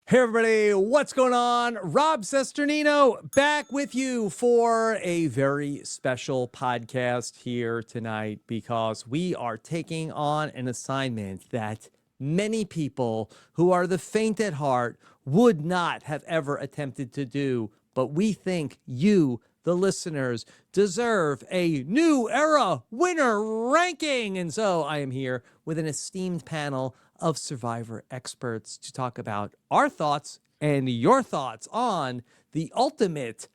Hey everybody, what's going on? Rob Cesternino back with you for a very special podcast here tonight because we are taking on an assignment that many people who are the faint at heart would not have ever attempted to do, but we think you, the listeners, deserve a new era winner ranking. And so I am here with an esteemed panel of Survivor experts to talk about our thoughts and your thoughts on the ultimate,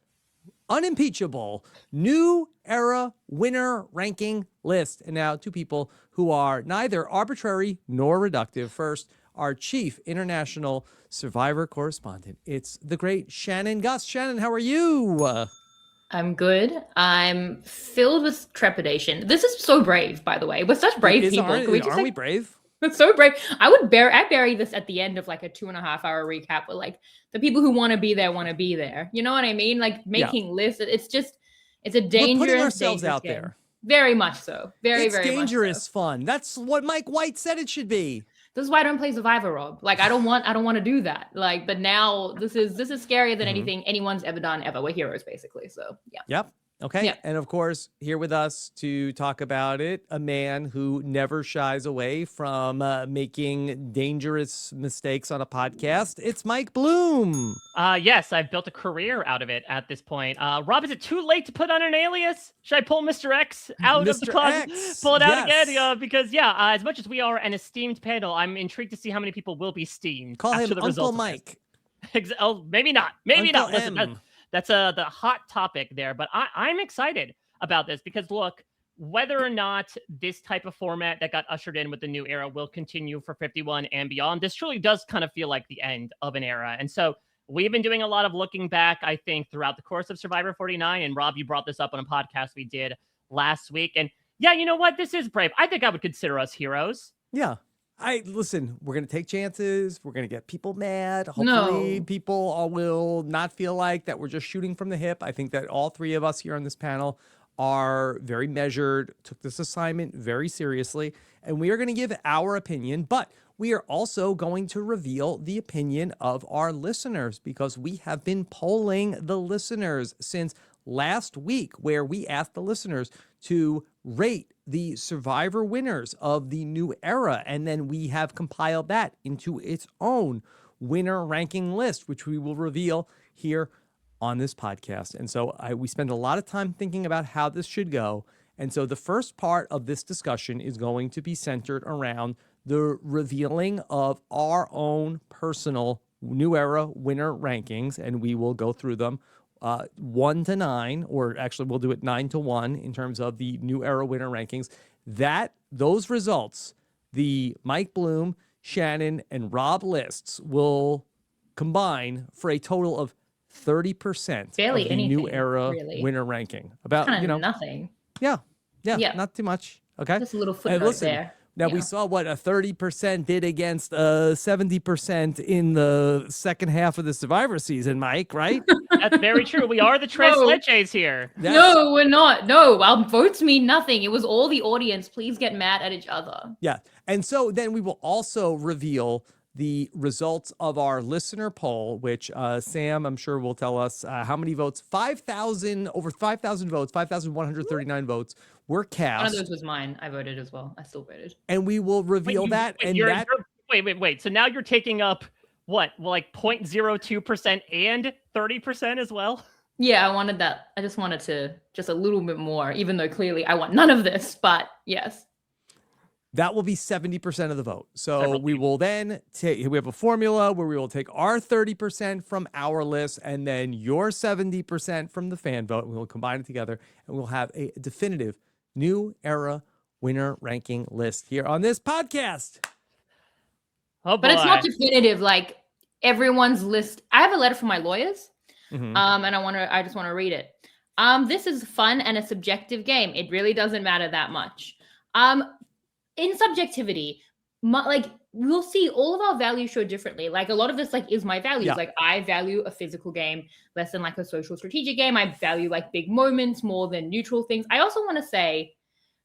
unimpeachable, new era winner ranking list. And now, two people who are neither arbitrary nor reductive. First, our chief international Survivor correspondent. It's the great Shannon Guss. Shannon, how are you? I'm good. I'm filled with trepidation. This is so brave, by the way. We're such brave people. Can we just aren't we brave? It's so brave. I bury this at the end of like a 2.5-hour recap with like the people who want to be there want to be there. You know what I mean? Like making lists. It's a dangerous. We're putting ourselves out game. there. Very much so. Very it's very dangerous much so. fun. That's what Mike White said it should be. This is why I don't play Survivor, Rob. Like I don't want to do that. Like, but now this is scarier than anything anyone's ever done ever. We're heroes basically. So yeah. Yep. Okay. Yeah. And of course, here with us to talk about it, a man who never shies away from making dangerous mistakes on a podcast. It's Mike Bloom. Yes, I've built a career out of it at this point. Rob, is it too late to put on an alias? Should I pull Mr. X out of the closet? Pull it out again? Because, as much as we are an esteemed panel, I'm intrigued to see how many people will be steamed. Call him the Uncle Mike. Oh, maybe not. Maybe Uncle not. Listen, that's the hot topic there, but I'm excited about this because look, whether or not this type of format that got ushered in with the new era will continue for 51 and beyond, this truly does kind of feel like the end of an era. And so we've been doing a lot of looking back, I think, throughout the course of Survivor 49. And Rob, you brought this up on a podcast we did last week. And yeah, you know what? This is brave. I think I would consider us heroes. Yeah. Listen, we're going to take chances. We're going to get people mad. Hopefully people will not feel like that we're just shooting from the hip. I think that all three of us here on this panel are very measured, took this assignment very seriously, and we are going to give our opinion, but we are also going to reveal the opinion of our listeners because we have been polling the listeners since last week, where we asked the listeners to rate the Survivor winners of the new era. And then we have compiled that into its own winner ranking list, which we will reveal here on this podcast. And so we spend a lot of time thinking about how this should go. And so the first part of this discussion is going to be centered around the revealing of our own personal new era winner rankings. And we will go through them 1 to 9, or actually we'll do it 9 to 1 in terms of the new era winner rankings. Those results, the Mike Bloom, Shannon, and Rob lists will combine for a total of 30% of the new era winner ranking. About nothing. Yeah, not too much. Okay, just a little footnote there. Now, we saw what a 30% did against 70% in the second half of the Survivor season, Mike, right? That's very true. We are the Tres Leches here. No, we're not. No, our votes mean nothing. It was all the audience. Please get mad at each other. Yeah. And so then we will also reveal the results of our listener poll, which Sam, I'm sure, will tell us how many votes. Over 5,000 votes, 5,139 votes were cast. One of those was mine. I voted as well. I still voted. And we will reveal that. Wait. So now you're taking up what? Well, like 0.02% and 30% as well? Yeah, I wanted that. I just wanted to just a little bit more, even though clearly I want none of this, but yes. That will be 70% of the vote. So we will then we have a formula where we will take our 30% from our list and then your 70% from the fan vote. And we will combine it together and we'll have a definitive new era winner ranking list here on this podcast. Oh, boy. But it's not definitive. Like everyone's list. I have a letter from my lawyers, and I just want to read it. This is fun and a subjective game. It really doesn't matter that much. In subjectivity, like we'll see all of our values show differently. Like a lot of this, like is my values. Yeah. Like I value a physical game less than like a social strategic game. I value like big moments more than neutral things. I also want to say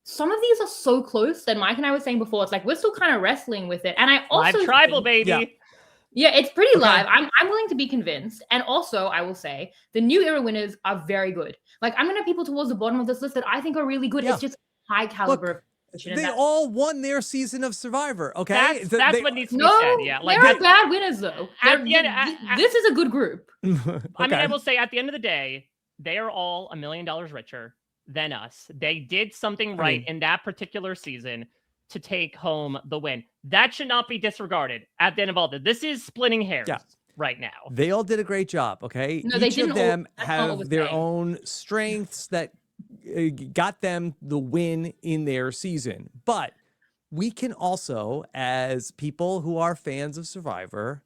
some of these are so close that Mike and I were saying before. It's like we're still kind of wrestling with it. And I also live tribal, baby. Yeah, it's pretty live. I'm willing to be convinced. And also, I will say, the new era winners are very good. Like, I'm going to have people towards the bottom of this list that I think are really good. Yeah. It's just high caliber. They all won their season of Survivor, okay? That's what needs to be said, yeah. Like, there are bad winners, though. This is a good group. Okay. I mean, I will say, at the end of the day, they are all $1 million richer than us. They did something right in that particular season to take home the win. That should not be disregarded at the end of all this. This is splitting hairs right now. They all did a great job, okay? No, Each of them have their own strengths that got them the win in their season. But we can also, as people who are fans of Survivor,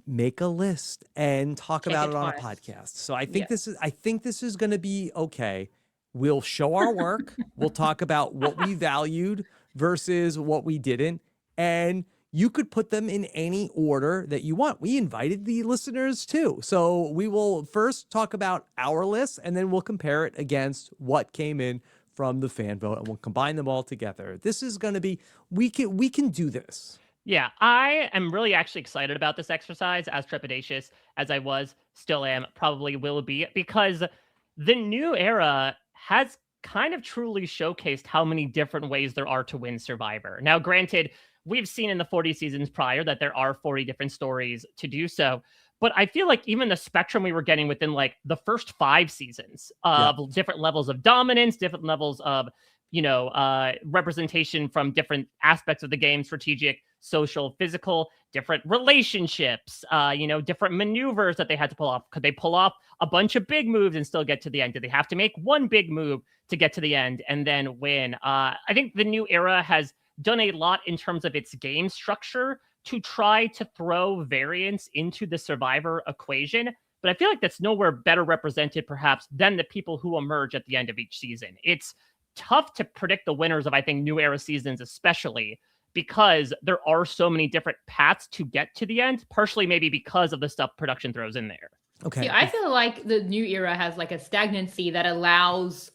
make a list and talk about it on a podcast. So I think this is going to be okay. We'll show our work. We'll talk about what we valued versus what we didn't. And you could put them in any order that you want. We invited the listeners too. So we will first talk about our list, and then we'll compare it against what came in from the fan vote, and we'll combine them all together. This is going to be, we can do this. Yeah, I am really actually excited about this exercise, as trepidatious as I was, still am, probably will be, because the new era has kind of truly showcased how many different ways there are to win Survivor. Now, granted, we've seen in the 40 seasons prior that there are 40 different stories to do so. But I feel like even the spectrum we were getting within like the first 5 seasons of different levels of dominance, different levels of, representation from different aspects of the game, strategic, social, physical, different relationships, different maneuvers that they had to pull off. Could they pull off a bunch of big moves and still get to the end? Did they have to make one big move to get to the end and then win? I think the new era has done a lot in terms of its game structure to try to throw variance into the Survivor equation. But I feel like that's nowhere better represented, perhaps, than the people who emerge at the end of each season. It's tough to predict the winners of, I think, new era seasons, especially because there are so many different paths to get to the end, partially maybe because of the stuff production throws in there. Okay. See, I feel like the new era has like a stagnancy that allows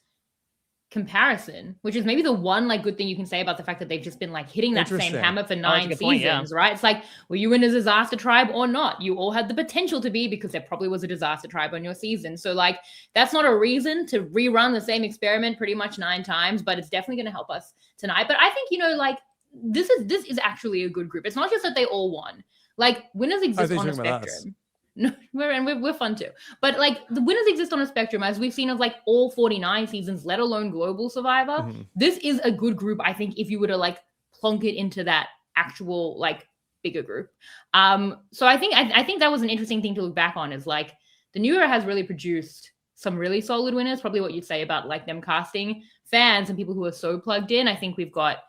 comparison, which is maybe the one like good thing you can say about the fact that they've just been like hitting that same hammer for 9 seasons, right? It's like, were you in a disaster tribe or not? You all had the potential to be, because there probably was a disaster tribe on your season. So like, that's not a reason to rerun the same experiment pretty much 9 times, but it's definitely going to help us tonight. But I think, like this is actually a good group. It's not just that they all won. Like, winners exist on a spectrum. No, we're fun too. But like, the winners exist on a spectrum, as we've seen of like all 49 seasons, let alone Global Survivor. Mm-hmm. This is a good group, I think, if you were to like plunk it into that actual like bigger group. So I think that was an interesting thing to look back on, is like the new era has really produced some really solid winners. Probably what you'd say about like them casting fans and people who are so plugged in. I think we've got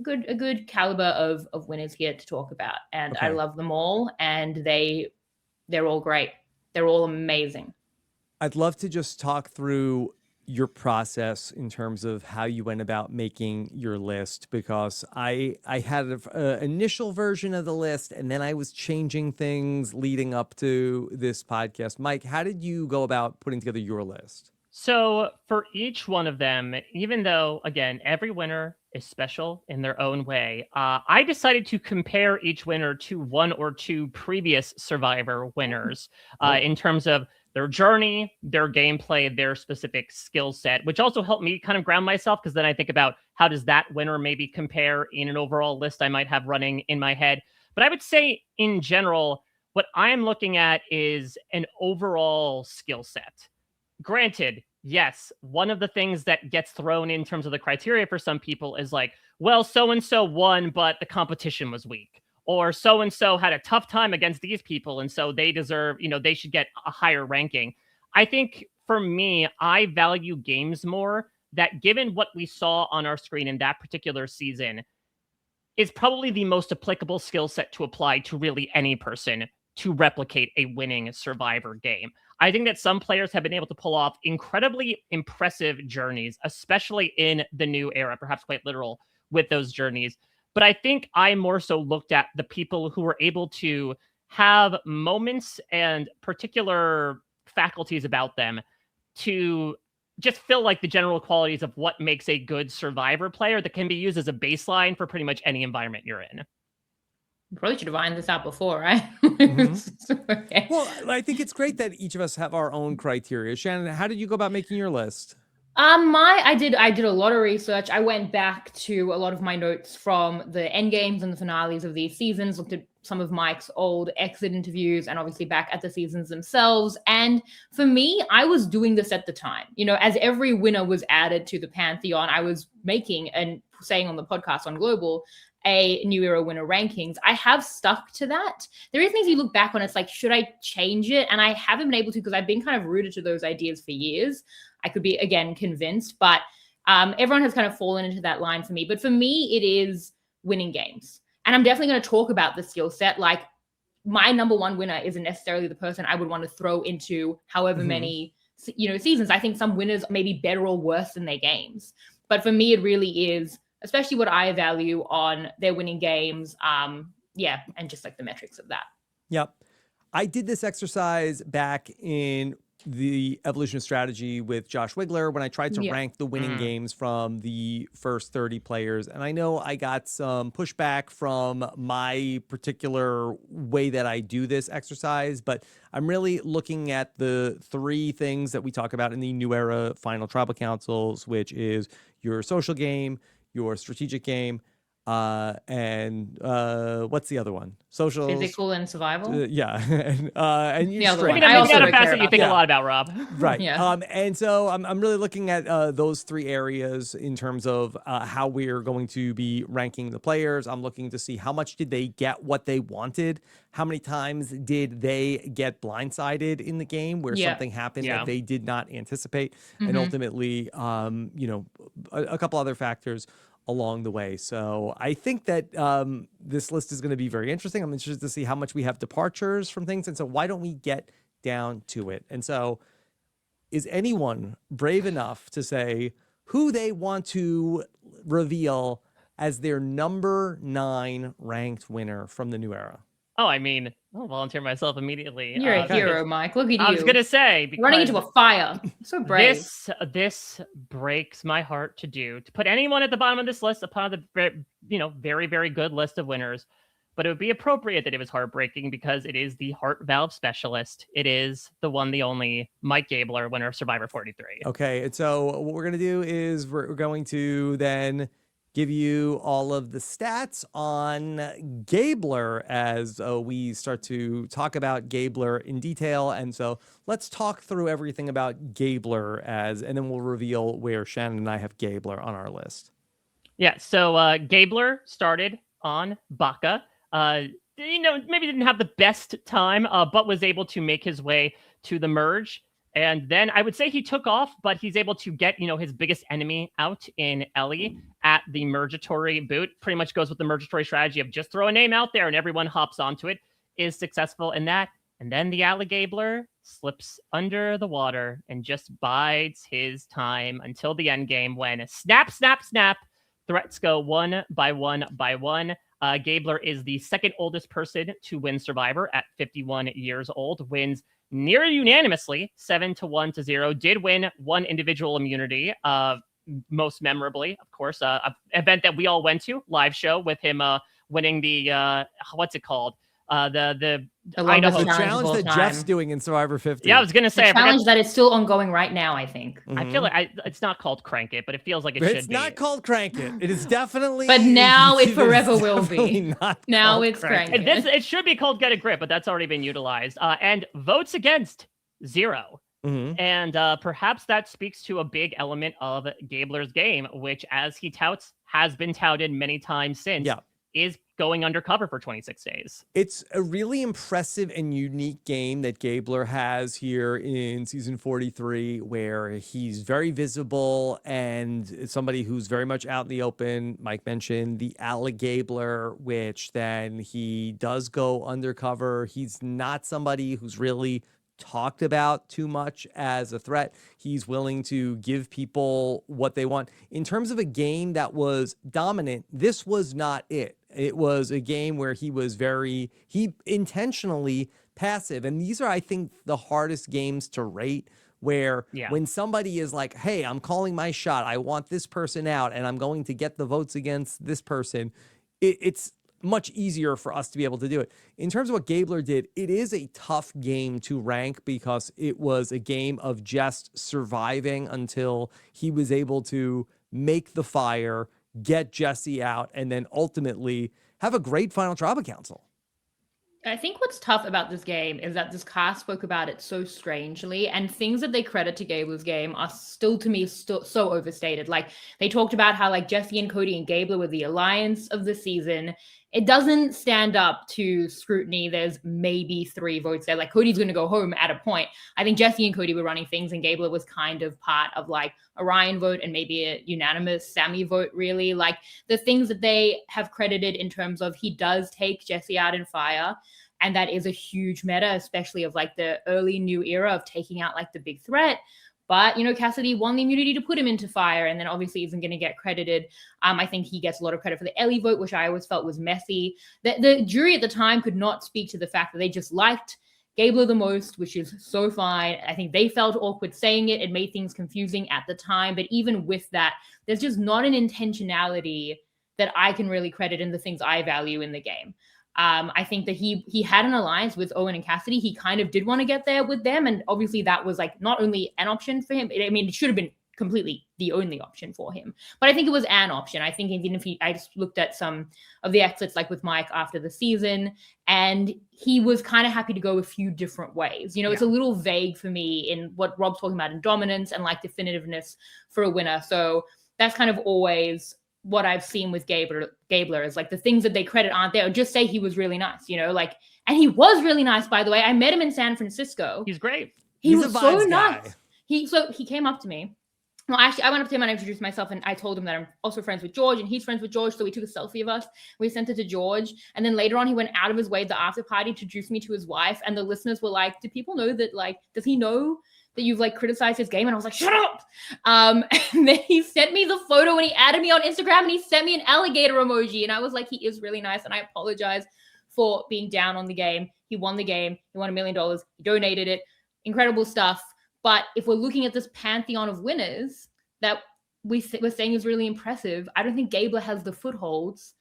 a good caliber of winners here to talk about, and I love them all, and they're all great. They're all amazing. I'd love to just talk through your process in terms of how you went about making your list, because I had an initial version of the list, and then I was changing things leading up to this podcast. Mike, how did you go about putting together your list? So for each one of them, even though, again, every winner is special in their own way, I decided to compare each winner to 1 or 2 previous Survivor winners in terms of their journey, their gameplay, their specific skill set, which also helped me kind of ground myself, because then I think about how does that winner maybe compare in an overall list I might have running in my head. But I would say in general, what I'm looking at is an overall skill set. Granted, yes, one of the things that gets thrown in terms of the criteria for some people is like, well, so-and-so won, but the competition was weak. Or so-and-so had a tough time against these people, and so they deserve, they should get a higher ranking. I think for me, I value games more that, given what we saw on our screen in that particular season, is probably the most applicable skill set to apply to really any person to replicate a winning Survivor game. I think that some players have been able to pull off incredibly impressive journeys, especially in the new era, perhaps quite literal with those journeys. But I think I more so looked at the people who were able to have moments and particular faculties about them to just feel like the general qualities of what makes a good Survivor player that can be used as a baseline for pretty much any environment you're in. Probably should have ironed this out before, right? Okay. Well, I think it's great that each of us have our own criteria. Shannon, how did you go about making your list? I did a lot of research. I went back to a lot of my notes from the end games and the finales of these seasons, looked at some of Mike's old exit interviews, and obviously back at the seasons themselves. And for me, I was doing this at the time. You know, as every winner was added to the pantheon, I was making and saying on the podcast on Global a New Era winner rankings. I have stuck to that. There is things you look back on, it's like, should I change it? And I haven't been able to, because I've been kind of rooted to those ideas for years. I could be, again, convinced, but everyone has kind of fallen into that line for me. But for me, it is winning games. And I'm definitely going to talk about the skill set. Like, my number one winner isn't necessarily the person I would want to throw into however many, seasons. I think some winners may be better or worse than their games. But for me, it really is, especially what I value on their winning games. And just like the metrics of that. Yep. I did this exercise back in the Evolution of Strategy with Josh Wigler when I tried to rank the winning games from the first 30 players. And I know I got some pushback from my particular way that I do this exercise, but I'm really looking at the three things that we talk about in the New Era Final Tribal Councils, which is your social game, your strategic game, and what's the other one? Social, physical, and survival. and you The other strength. one. Maybe I also not a don't care facet you about think that. a lot about, Rob. Right. Yeah. And so I'm really looking at those three areas in terms of how we're going to be ranking the players. I'm looking to see how much did they get what they wanted? How many times did they get blindsided in the game where something happened that they did not anticipate? And ultimately, a couple other factors along the way. So I think that this list is going to be very interesting. I'm interested to see how much we have departures from things. And so why don't we get down to it? And so is anyone brave enough to say who they want to reveal as their number 9 ranked winner from the New Era? Oh, I mean, I'll volunteer myself immediately. You're a hero, Mike. Look at you. I was gonna say, running into a fire. So brave. This breaks my heart to put anyone at the bottom of this list upon the very, very good list of winners. But it would be appropriate that it was heartbreaking because it is the heart valve specialist. It is the one, the only Mike Gabler, winner of Survivor 43. Okay, and so what we're gonna do is we're going to then give you all of the stats on Gabler as we start to talk about Gabler in detail. And so let's talk through everything about Gabler and then we'll reveal where Shannon and I have Gabler on our list. Yeah, so Gabler started on Baka. Maybe didn't have the best time, but was able to make his way to the merge. And then I would say he took off, but he's able to get, his biggest enemy out in Ellie at the Mergatory boot. Pretty much goes with the Mergatory strategy of just throw a name out there and everyone hops onto it. Is successful in that. And then the Alligabler slips under the water and just bides his time until the end game when snap, snap, snap. Threats go one by one by one. Gabler is the second oldest person to win Survivor at 51 years old. Wins near unanimously, 7-1-0. Did win one individual immunity, most memorably, of course, an event that we all went to, live show with him winning the what's it called? The Idaho challenge that Jeff's doing in Survivor 50. Yeah, I was gonna say a challenge that is still ongoing right now. I think. I feel like it's not called Crank It, but it feels like it should be. It's not called Crank It. It is definitely. But now it forever will be. Now it's Crank Crank It. It should be called Get a Grip, but that's already been utilized. And votes against 0. And perhaps that speaks to a big element of Gabler's game, which, as he touts, has been touted many times since. Is going undercover for 26 days. It's a really impressive and unique game that Gabler has here in season 43, where he's very visible and somebody who's very much out in the open. Mike mentioned the Alligabler, which then he does go undercover. He's not somebody who's really talked about too much as a threat. He's willing to give people what they want. In terms of a game that was dominant, this was not it. It was a game where he was he intentionally passive. And these are, I think, the hardest games to rate, where when somebody is like, hey, I'm calling my shot, I want this person out, and I'm going to get the votes against this person, it's much easier for us to be able to do it. In terms of what Gabler did, it is a tough game to rank because it was a game of just surviving until he was able to make the fire, get Jesse out, and then ultimately have a great final tribal council. I think what's tough about this game is that this cast spoke about it so strangely, and things that they credit to Gabler's game are still, to me, so overstated. Like, they talked about how like Jesse and Cody and Gabler were the alliance of the season. It doesn't stand up to scrutiny. There's maybe 3 votes there. Like, Cody's going to go home at a point. I think Jesse and Cody were running things, and Gabler was kind of part of like a Ryan vote and maybe a unanimous Sammy vote, really. Like, the things that they have credited in terms of he does take Jesse out in fire, and that is a huge meta, especially of like the early new era of taking out like the big threat. But, you know, Cassidy won the immunity to put him into fire, and then obviously isn't going to get credited. I think he gets a lot of credit for the Ellie vote, which I always felt was messy. The jury at the time could not speak to the fact that they just liked Gabler the most, which is so fine. I think they felt awkward saying it. It made things confusing at the time. But even with that, there's just not an intentionality that I can really credit in the things I value in the game. I think that he had an alliance with Owen and Cassidy. He kind of did want to get there with them. And obviously that was like not only an option for him. I mean, it should have been completely the only option for him. But I think it was an option. I think even if I just looked at some of the exits like with Mike after the season, and he was kind of happy to go a few different ways. You know, It's a little vague for me in what Rob's talking about in dominance and like definitiveness for a winner. So that's kind of always what I've seen with Gabler is like the things that they credit aren't there, or just say he was really nice, you know, like, and he was really nice, by the way. I met him in San Francisco. He's great. He's was so nice. He came up to me. Well, actually, I went up to him and I introduced myself, and I told him that I'm also friends with George, and he's friends with George. So we took a selfie of us. We sent it to George. And then later on, he went out of his way at the after party to introduce me to his wife. And the listeners were like, do people know that, like, does he know that you've like criticized his game? And I was like, shut up. And then he sent me the photo and he added me on Instagram and he sent me an alligator emoji. And I was like, he is really nice. And I apologize for being down on the game. He won the game. He won $1 million. He donated it. Incredible stuff. But if we're looking at this pantheon of winners that we're saying is really impressive, I don't think Gabler has the footholds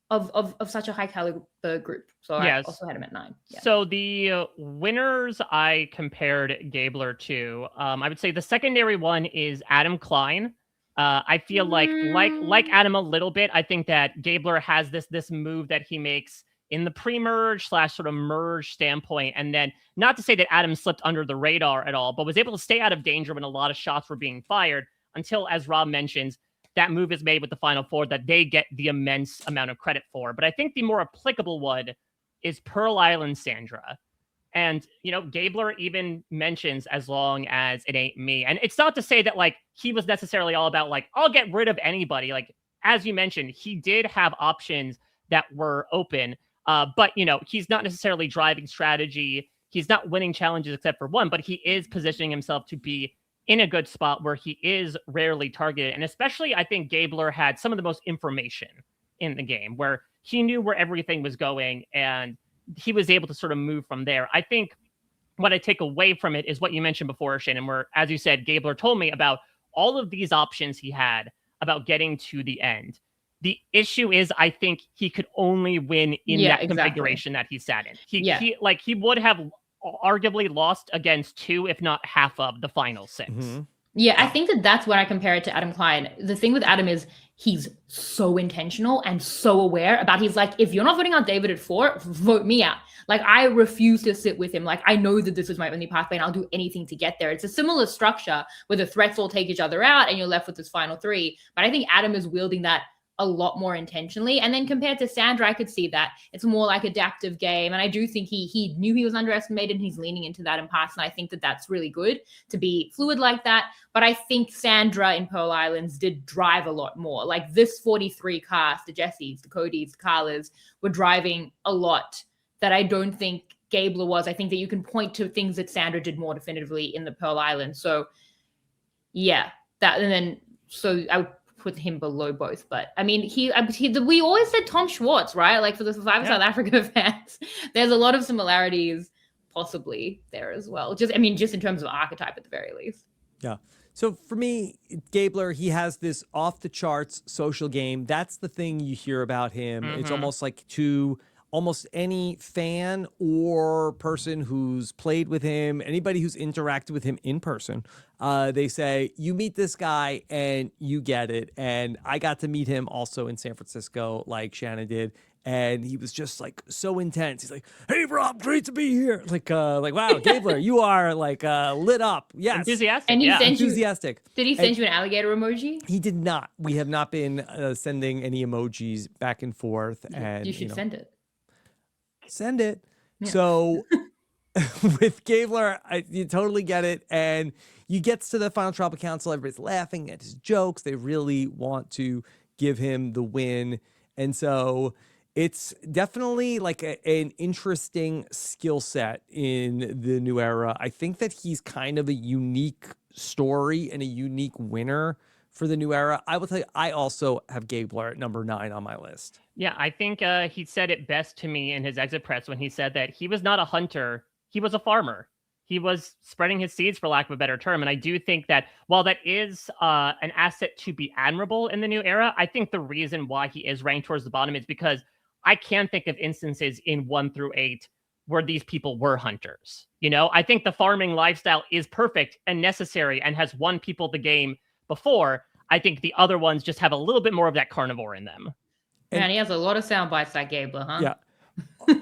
of such a high caliber group. So yes. I also had him at 9. Yeah. So the winners I compared Gabler to, I would say the secondary one is Adam Klein. I feel like Adam a little bit. I think that Gabler has this move that he makes in the pre-merge / sort of merge standpoint. And then not to say that Adam slipped under the radar at all, but was able to stay out of danger when a lot of shots were being fired until, as Rob mentions, that move is made with the Final Four that they get the immense amount of credit for. But I think the more applicable one is Pearl Island Sandra. And, you know, Gabler even mentions as long as it ain't me. And it's not to say that, like, he was necessarily all about, like, I'll get rid of anybody. Like, as you mentioned, he did have options that were open. But, you know, he's not necessarily driving strategy. He's not winning challenges except for one, but he is positioning himself to be in a good spot where he is rarely targeted. And especially, I think Gabler had some of the most information in the game where he knew where everything was going and he was able to sort of move from there. I think what I take away from it is what you mentioned before, Shannon, where, as you said, Gabler told me about all of these options he had about getting to the end. The issue is, I think he could only win in that configuration that he sat in. He would have arguably lost against 2, if not half of the final 6. Mm-hmm. Yeah, I think that's what I compare it to Adam Klein. The thing with Adam is he's so intentional and so aware about, he's like, if you're not voting out David at 4, vote me out. Like, I refuse to sit with him. Like, I know that this is my only pathway and I'll do anything to get there. It's a similar structure where the threats all take each other out and you're left with this final 3. But I think Adam is wielding that a lot more intentionally. And then compared to Sandra, I could see that it's more like adaptive game. And I do think he knew he was underestimated and he's leaning into that in parts. And I think that that's really good to be fluid like that. But I think Sandra in Pearl Islands did drive a lot more. Like, this 43 cast, the Jessies, the Codys, the Carlas, were driving a lot that I don't think Gabler was. I think that you can point to things that Sandra did more definitively in the Pearl Islands. So yeah, that, and then, so I would put him below both. But I mean, we always said Tom Schwartz, right? Like, for the Survivor South Africa fans, there's a lot of similarities possibly there as well. Just in terms of archetype at the very least. Yeah. So for me, Gabler, he has this off the charts social game. That's the thing you hear about him. It's almost like to almost any fan or person who's played with him, anybody who's interacted with him in person, they say, you meet this guy and you get it. And I got to meet him also in San Francisco, like Shannon did. And he was just like so intense. He's like, "Hey, Rob, great to be here." Like wow, Gabler, you are like lit up. Yes, enthusiastic. And he sent enthusiastic. Did he send you an alligator emoji? He did not. We have not been sending any emojis back and forth. And you should send it. Send it. Yeah. So with Gabler, you totally get it. And you get to the final tribal council. Everybody's laughing at his jokes. They really want to give him the win. And so it's definitely like an interesting skill set in the new era. I think that he's kind of a unique story and a unique winner for the new era. I will tell you, I also have Gabler at number 9 on my list. Yeah, I think he said it best to me in his exit press when he said that he was not a hunter, he was a farmer. He was spreading his seeds, for lack of a better term. And I do think that while that is an asset to be admirable in the new era, I think the reason why he is ranked towards the bottom is because I can think of instances in 1 through 8 where these people were hunters. You know, I think the farming lifestyle is perfect and necessary and has won people the game before. I think the other ones just have a little bit more of that carnivore in them. Man, he has a lot of sound bites, that Gabler, huh? Yeah.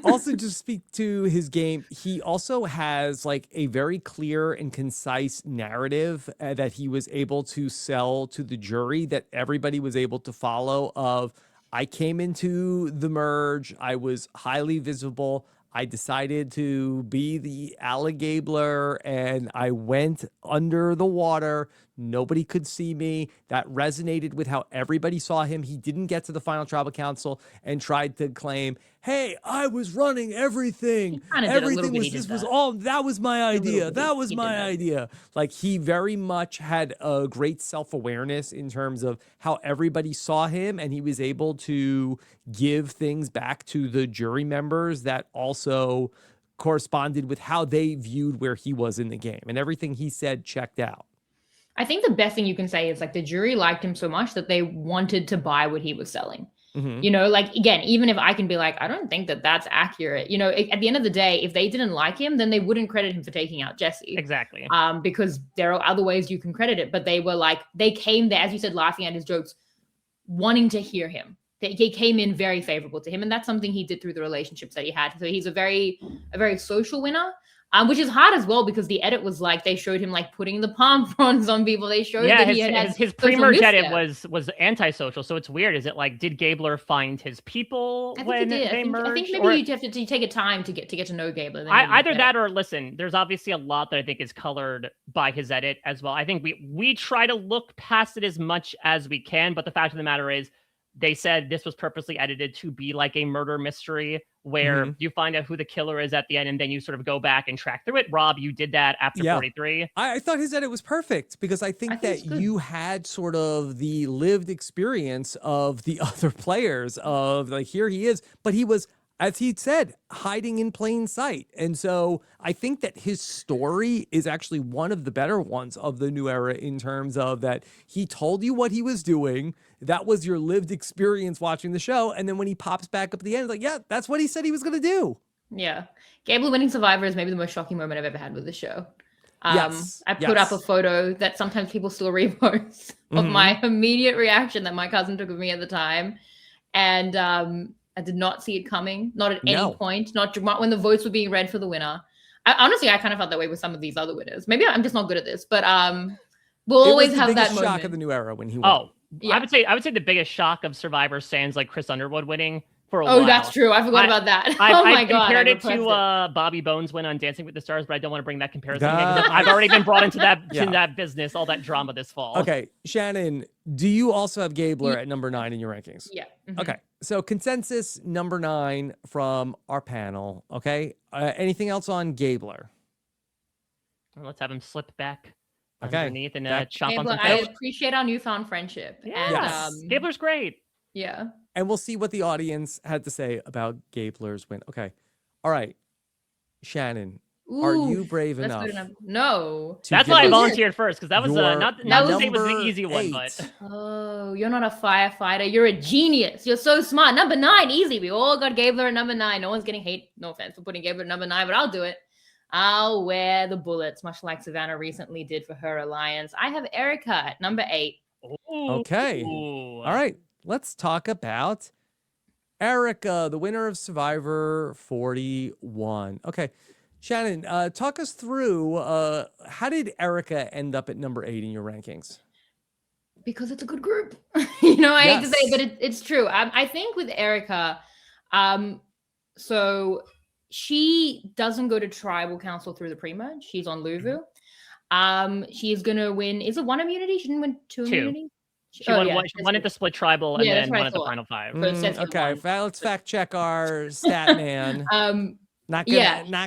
Also, to speak to his game, he also has like a very clear and concise narrative that he was able to sell to the jury that everybody was able to follow of, I came into the merge, I was highly visible, I decided to be the alligabler, and I went under the water. Nobody could see me. That resonated with how everybody saw him. He didn't get to the final tribal council and tried to claim, "Hey, I was running everything. Everything was this was all that was my idea. That was my idea." Like, he very much had a great self-awareness in terms of how everybody saw him, and he was able to give things back to the jury members that also corresponded with how they viewed where he was in the game, and everything he said checked out. I think the best thing you can say is like the jury liked him so much that they wanted to buy what he was selling. You know, like, again, even if I can be like, I don't think that that's accurate, you know, at the end of the day, if they didn't like him, then they wouldn't credit him for taking out Jesse. Exactly. Because there are other ways you can credit it, but they were like, they came there, as you said, laughing at his jokes, wanting to hear him. He came in very favorable to him, and that's something he did through the relationships that he had. So he's a very social winner. Which is hard as well, because the edit was like, they showed him like putting the palm fronds on people. They showed that he had his pre-merge edit was antisocial. So it's weird. Is it like, did Gabler find his people when they merged? I think maybe you have to take a time to get to know Gabler. Either that or listen, there's obviously a lot that I think is colored by his edit as well. I think we try to look past it as much as we can, but the fact of the matter is, they said this was purposely edited to be like a murder mystery where you find out who the killer is at the end, and then you sort of go back and track through it. Rob, you did that after 43. I thought his edit was perfect, because I think that you had sort of the lived experience of the other players of like, here he is, but he was, as he said, hiding in plain sight. And so I think that his story is actually one of the better ones of the new era, in terms of that he told you what he was doing. That was your lived experience watching the show. And then when he pops back up at the end, like, yeah, that's what he said he was going to do. Yeah. Gabler winning Survivor is maybe the most shocking moment I've ever had with the show. Yes. I put up a photo that sometimes people still repost of my immediate reaction that my cousin took of me at the time. And I did not see it coming, not at any point, not when the votes were being read for the winner. Honestly, I kind of felt that way with some of these other winners. Maybe I'm just not good at this, but we'll always have that moment. Shock of the new era when he won. Oh, yeah. I would say the biggest shock of Survivor sans like Chris Underwood winning for a while. Oh, that's true. I forgot about that. I compared it to Bobby Bones win on Dancing with the Stars, but I don't want to bring that comparison in, because I've already been brought into that business, all that drama this fall. Okay, Shannon, do you also have Gabler at number 9 in your rankings? Yeah. Okay, so consensus number 9 from our panel. Okay, anything else on Gabler? Well, let's have him slip back underneath and chop Gabler, on some fish. I appreciate our newfound friendship. Yeah. And, Gabler's great. Yeah. And we'll see what the audience had to say about Gabler's win. Okay. All right. Shannon, Are you brave Let's enough? go to number. No. That's give why I us volunteered first, because that was your not That to was- say it was the number easy one, 8? but Oh, you're not a firefighter. You're a genius. You're so smart. Number 9, easy. We all got Gabler at number 9. No one's getting hate. No offense for putting Gabler at number 9, but I'll do it. I'll wear the bullets, much like Savannah recently did for her alliance. I have Erika at number 8. Okay. All right. Let's talk about Erika, the winner of Survivor 41. Okay. Shannon, talk us through how did Erika end up at number 8 in your rankings? Because it's a good group. I hate to say it, but Yes. it's true. I think with Erika, so she doesn't go to tribal council through the pre-merge. She's on Luvu. She's gonna win. Is it 1 immunity? She didn't win 2 immunity. She won at the split tribal and then won at the final 5. So it says okay, let's fact check our stat man. Not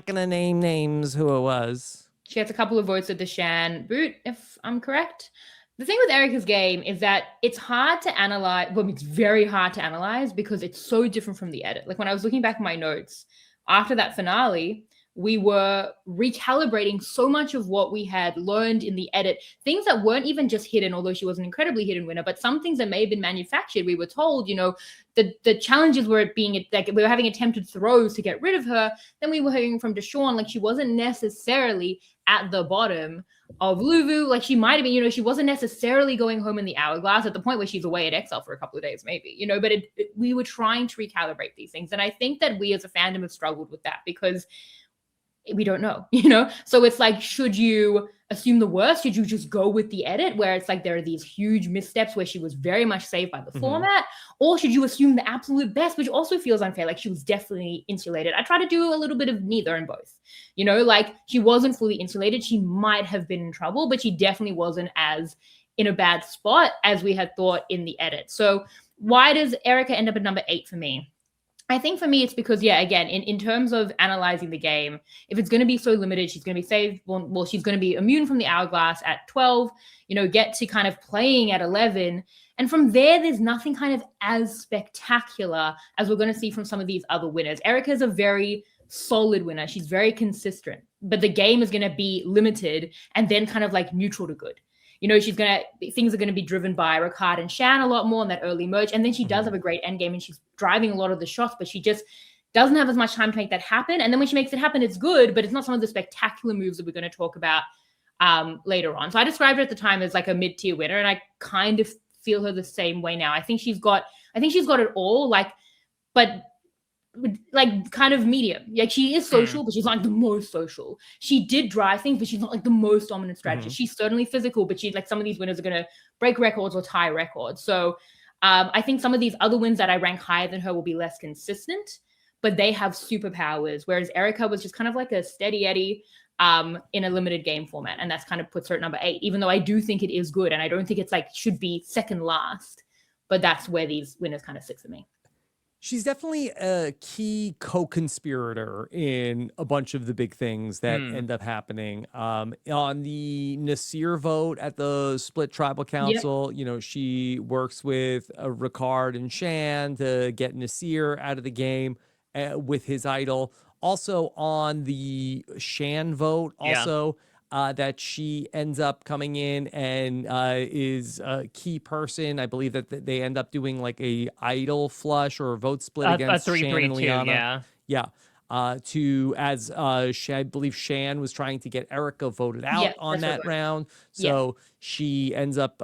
gonna name names who it was. She gets a couple of votes at the Shan boot, if I'm correct. The thing with Erika's game is that it's hard to analyze. Well, it's very hard to analyze because it's so different from the edit. Like when I was looking back at my notes after that finale, we were recalibrating so much of what we had learned in the edit, things that weren't even just hidden, although she was an incredibly hidden winner, but some things that may have been manufactured. We were told, the challenges were being like we were having attempted throws to get rid of her. Then we were hearing from Deshawn, like she wasn't necessarily at the bottom of Luvu. Like she might have been, she wasn't necessarily going home in the hourglass at the point where she's away at Exile for a couple of days, maybe, but we were trying to recalibrate these things. And I think that we as a fandom have struggled with that because we don't know, So it's like, should you assume the worst? Should you just go with the edit where it's like there are these huge missteps where she was very much saved by the format? Or should you assume the absolute best, which also feels unfair? Like she was definitely insulated. I try to do a little bit of neither and both. Like she wasn't fully insulated. She might have been in trouble, but she definitely wasn't as in a bad spot as we had thought in the edit. So why does Erika end up at number 8 for me? I think for me, it's because, again, in terms of analyzing the game, if it's going to be so limited, she's going to be saved. Well, she's going to be immune from the hourglass at 12, get to kind of playing at 11. And from there's nothing kind of as spectacular as we're going to see from some of these other winners. Erika is a very solid winner. She's very consistent, but the game is going to be limited and then kind of like neutral to good. Things are going to be driven by Ricard and Shan a lot more in that early merge. And then she does have a great end game and she's driving a lot of the shots, but she just doesn't have as much time to make that happen. And then when she makes it happen, it's good, but it's not some of the spectacular moves that we're going to talk about later on. So I described her at the time as like a mid-tier winner, and I kind of feel her the same way now. I think she's got it all, but kind of medium. Like she is social, but she's not like the most social. She did drive things, but she's not like the most dominant strategist. She's certainly physical, but she's like some of these winners are going to break records or tie records. So I think some of these other wins that I rank higher than her will be less consistent, but they have superpowers. Whereas Erika was just kind of like a steady Eddie in a limited game format. And that's kind of puts her at number 8, even though I do think it is good. And I don't think it's like should be second last, but that's where these winners kind of sit for me. She's definitely a key co-conspirator in a bunch of the big things that end up happening. On the Nasir vote at the split tribal council, she works with Ricard and Shan to get Nasir out of the game with his idol. Also on the Shan vote, that she ends up coming in and is a key person. I believe that they end up doing like a idol flush or a vote split against a 3-3-2, Shan and Liana. I believe Shan was trying to get Erika voted out on that round. So she ends up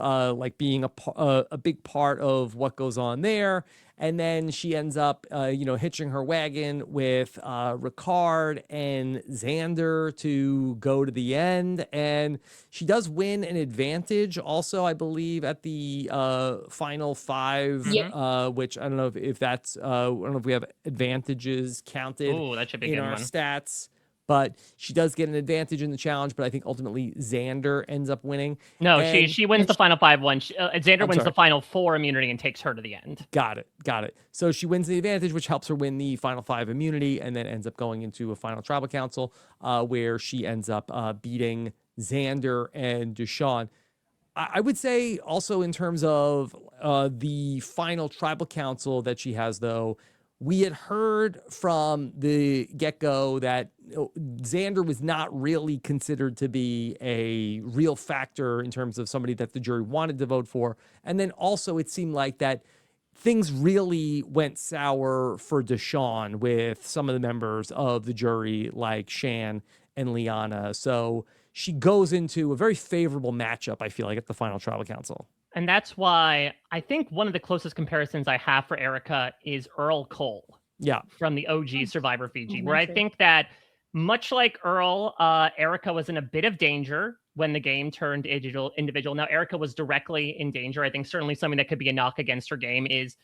being a big part of what goes on there. And then she ends up, hitching her wagon with Ricard and Xander to go to the end. And she does win an advantage also, I believe, at the final 5, which I don't know if that's, I don't know if we have advantages counted in our stats. But she does get an advantage in the challenge, but I think ultimately Xander ends up winning. No, she wins the final 5 one. Xander wins the final 4 immunity and takes her to the end. Got it. So she wins the advantage, which helps her win the final 5 immunity, and then ends up going into a final tribal council where she ends up beating Xander and Deshawn. I would say also in terms of the final tribal council that she has, though, we had heard from the get-go that Xander was not really considered to be a real factor in terms of somebody that the jury wanted to vote for. And then also it seemed like that things really went sour for Deshawn with some of the members of the jury like Shan and Liana. So she goes into a very favorable matchup, I feel like, at the final tribal council. And that's why I think one of the closest comparisons I have for Erika is Earl Cole. Yeah. From the OG Survivor Fiji, where I think that much like Earl, Erika was in a bit of danger when the game turned individual. Now, Erika was directly in danger. I think certainly something that could be a knock against her game is,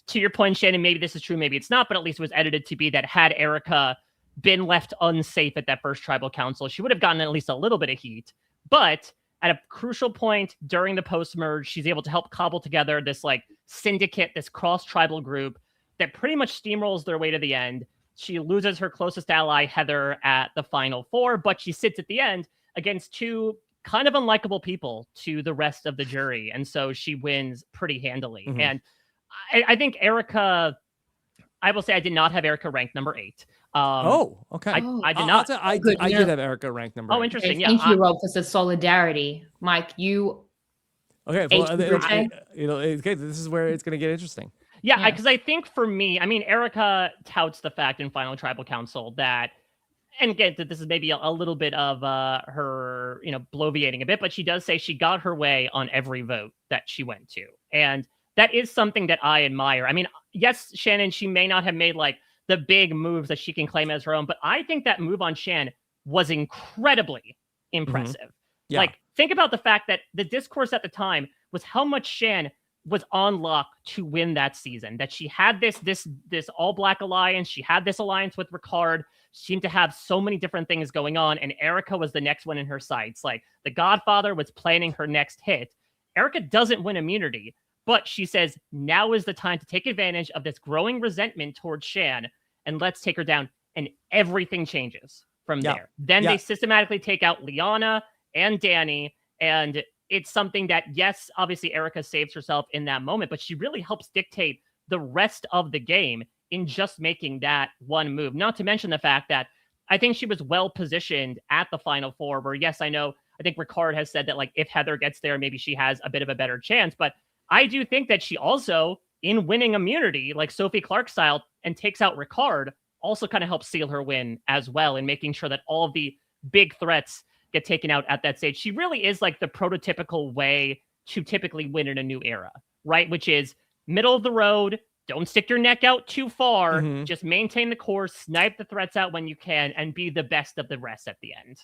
to your point, Shannon, maybe this is true, maybe it's not, but at least it was edited to be that had Erika been left unsafe at that first tribal council, she would have gotten at least a little bit of heat. But at a crucial point during the post-merge, she's able to help cobble together this like syndicate, this cross-tribal group that pretty much steamrolls their way to the end. She loses her closest ally, Heather, at the final four, but she sits at the end against two kind of unlikable people to the rest of the jury. And so she wins pretty handily. Mm-hmm. And I think Erika, I will say I did not have Erika ranked number 8. Okay. I did not. I did have Erika ranked number 8. Oh, interesting. Okay, thank you, Rob, for the solidarity. Mike, you... Okay, well, this is where it's going to get interesting. Yeah, because I think for me, I mean, Erika touts the fact in Final Tribal Council that, and again, this is maybe a little bit of her, bloviating a bit, but she does say she got her way on every vote that she went to. And that is something that I admire. I mean, yes, Shannon, she may not have made like the big moves that she can claim as her own, but I think that move on Shan was incredibly impressive. Mm-hmm. Yeah. Like, think about the fact that the discourse at the time was how much Shan was on lock to win that season, that she had this all black alliance. She had this alliance with Ricard, seemed to have so many different things going on. And Erika was the next one in her sights. Like the Godfather was planning her next hit. Erika doesn't win immunity, but she says, now is the time to take advantage of this growing resentment towards Shan and let's take her down. And everything changes from there. Then they systematically take out Liana and Danny, and it's something that, yes, obviously Erika saves herself in that moment, but she really helps dictate the rest of the game in just making that one move. Not to mention the fact that I think she was well positioned at the Final Four where, yes, I think Ricard has said that like if Heather gets there, maybe she has a bit of a better chance. But I do think that she also, in winning immunity, like Sophie Clark style, and takes out Ricard, also kind of helps seal her win as well in making sure that all of the big threats get taken out at that stage. She really is like the prototypical way to typically win in a new era, right? Which is middle of the road. Don't stick your neck out too far. Mm-hmm. Just maintain the course, snipe the threats out when you can, and be the best of the rest at the end.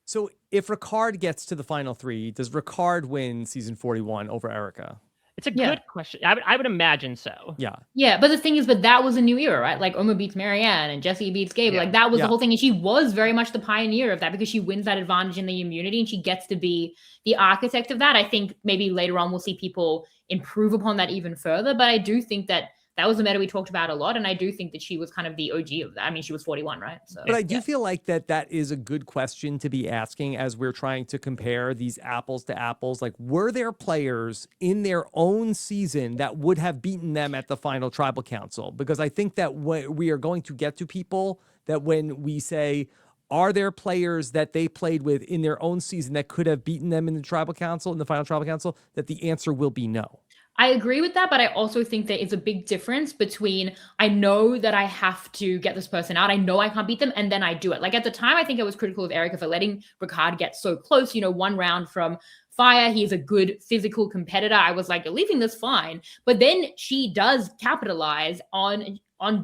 So if Ricard gets to the final 3, does Ricard win season 41 over Erika? It's a good question. I would imagine so. Yeah, but the thing is, that was a new era, right? Like Oma beats Maryanne and Jessie beats Gabler. Like that was the whole thing. And she was very much the pioneer of that because she wins that advantage in the immunity and she gets to be the architect of that. I think maybe later on we'll see people improve upon that even further. But I do think that was a meta we talked about a lot. And I do think that she was kind of the OG of that. I mean, she was 41, right? So, but I do feel like that is a good question to be asking as we're trying to compare these apples to apples. Like, were there players in their own season that would have beaten them at the final tribal council? Because I think that we are going to get to people that when we say, are there players that they played with in their own season that could have beaten them in the tribal council, in the final tribal council, that the answer will be no. I agree with that, but I also think that it's a big difference between I know that I have to get this person out. I know I can't beat them, and then I do it. Like at the time, I think I was critical of Erika for letting Ricard get so close. One round from fire. He's a good physical competitor. I was like, you're leaving this fine. But then she does capitalize on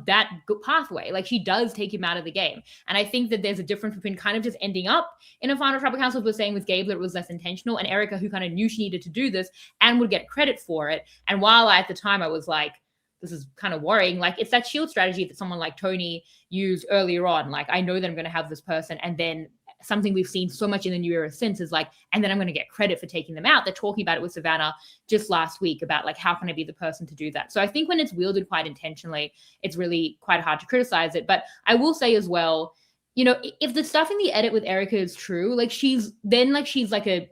that pathway. Like she does take him out of the game. And I think that there's a difference between kind of just ending up in a final tribal council, as we're saying with Gabler, it was less intentional, and Erika, who kind of knew she needed to do this and would get credit for it. And while at the time I was like, this is kind of worrying, like it's that shield strategy that someone like Tony used earlier on. Like, I know that I'm going to have this person, and then something we've seen so much in the new era since is like, and then I'm going to get credit for taking them out. They're talking about it with Savannah just last week about like, how can I be the person to do that? So I think when it's wielded quite intentionally, it's really quite hard to criticize it. But I will say as well, if the stuff in the edit with Erika is true, like she's like a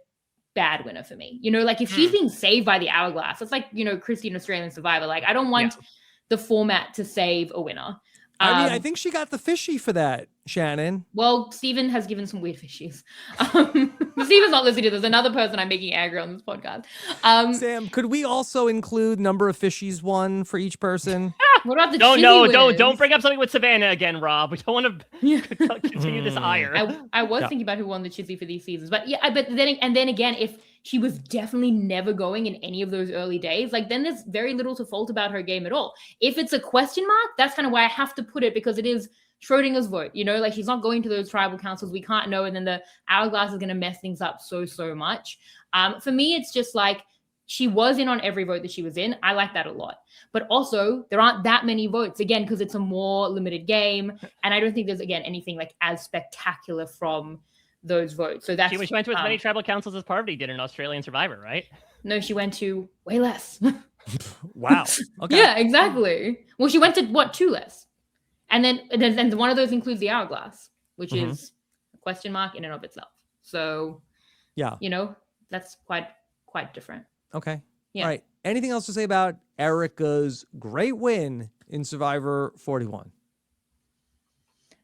bad winner for me. Like if she's being saved by the hourglass, it's like, Christy in Australian Survivor. Like I don't want the format to save a winner. I mean, I think she got the fishy for that, Shannon. Well, Steven has given some weird fishies. Steven's not listening to this. Another person I'm making angry on this podcast. Sam, could we also include number of fishies one for each person? What about the don't bring up something with Savannah again, Rob. We don't want to continue this ire. I was thinking about who won the Chizzy for these seasons, but then again, if she was definitely never going in any of those early days, like then there's very little to fault about her game at all. If it's a question mark, that's kind of why I have to put it, because it is Schrodinger's vote, like she's not going to those tribal councils. We can't know. And then the hourglass is going to mess things up so much. For me, it's just like she was in on every vote that she was in. I like that a lot. But also there aren't that many votes, again, because it's a more limited game. And I don't think there's, again, anything like as spectacular from those votes. So that's she went to as many tribal councils as Parvati did in Australian Survivor, right? No, she went to way less. Wow. Okay. Yeah, exactly. Well, she went to 2 less. And then one of those includes the hourglass, which is a question mark in and of itself. So, yeah, that's quite different. Okay. Yeah. All right. Anything else to say about Erika's great win in Survivor 41?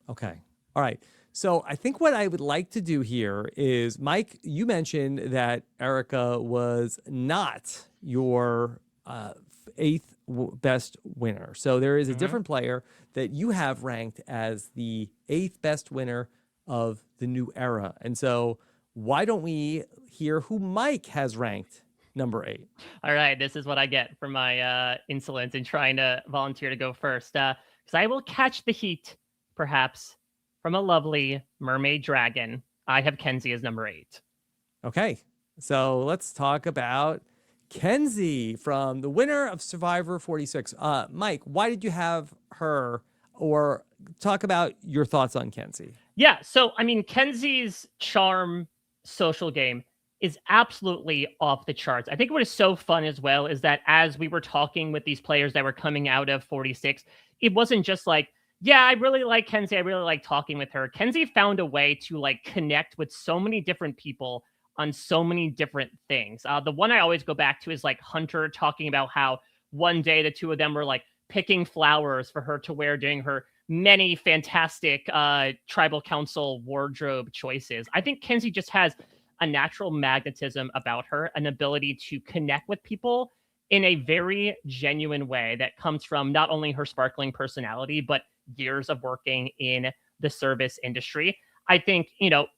Okay. All right. So I think what I would like to do here is, Mike, you mentioned that Erika was not your 8th best winner. So there is a different player that you have ranked as the 8th best winner of the new era. And so why don't we hear who Mike has ranked number 8? All right, this is what I get for my insolence in trying to volunteer to go first. Because I will catch the heat, perhaps, from a lovely mermaid dragon. I have Kenzie as number 8. Okay, so let's talk about Kenzie, from the winner of Survivor 46. Mike, why did you have her? Or talk about your thoughts on Kenzie. Yeah, so I mean, Kenzie's charm social game is absolutely off the charts. I think what is so fun as well is that as we were talking with these players that were coming out of 46, it wasn't just like, yeah, I really like Kenzie, I really like talking with her. Kenzie found a way to like connect with so many different people on so many different things. The one I always go back to is like Hunter talking about how one day the two of them were like picking flowers for her to wear during her many fantastic tribal council wardrobe choices. I think Kenzie just has a natural magnetism about her, an ability to connect with people in a very genuine way that comes from not only her sparkling personality, but years of working in the service industry. I think,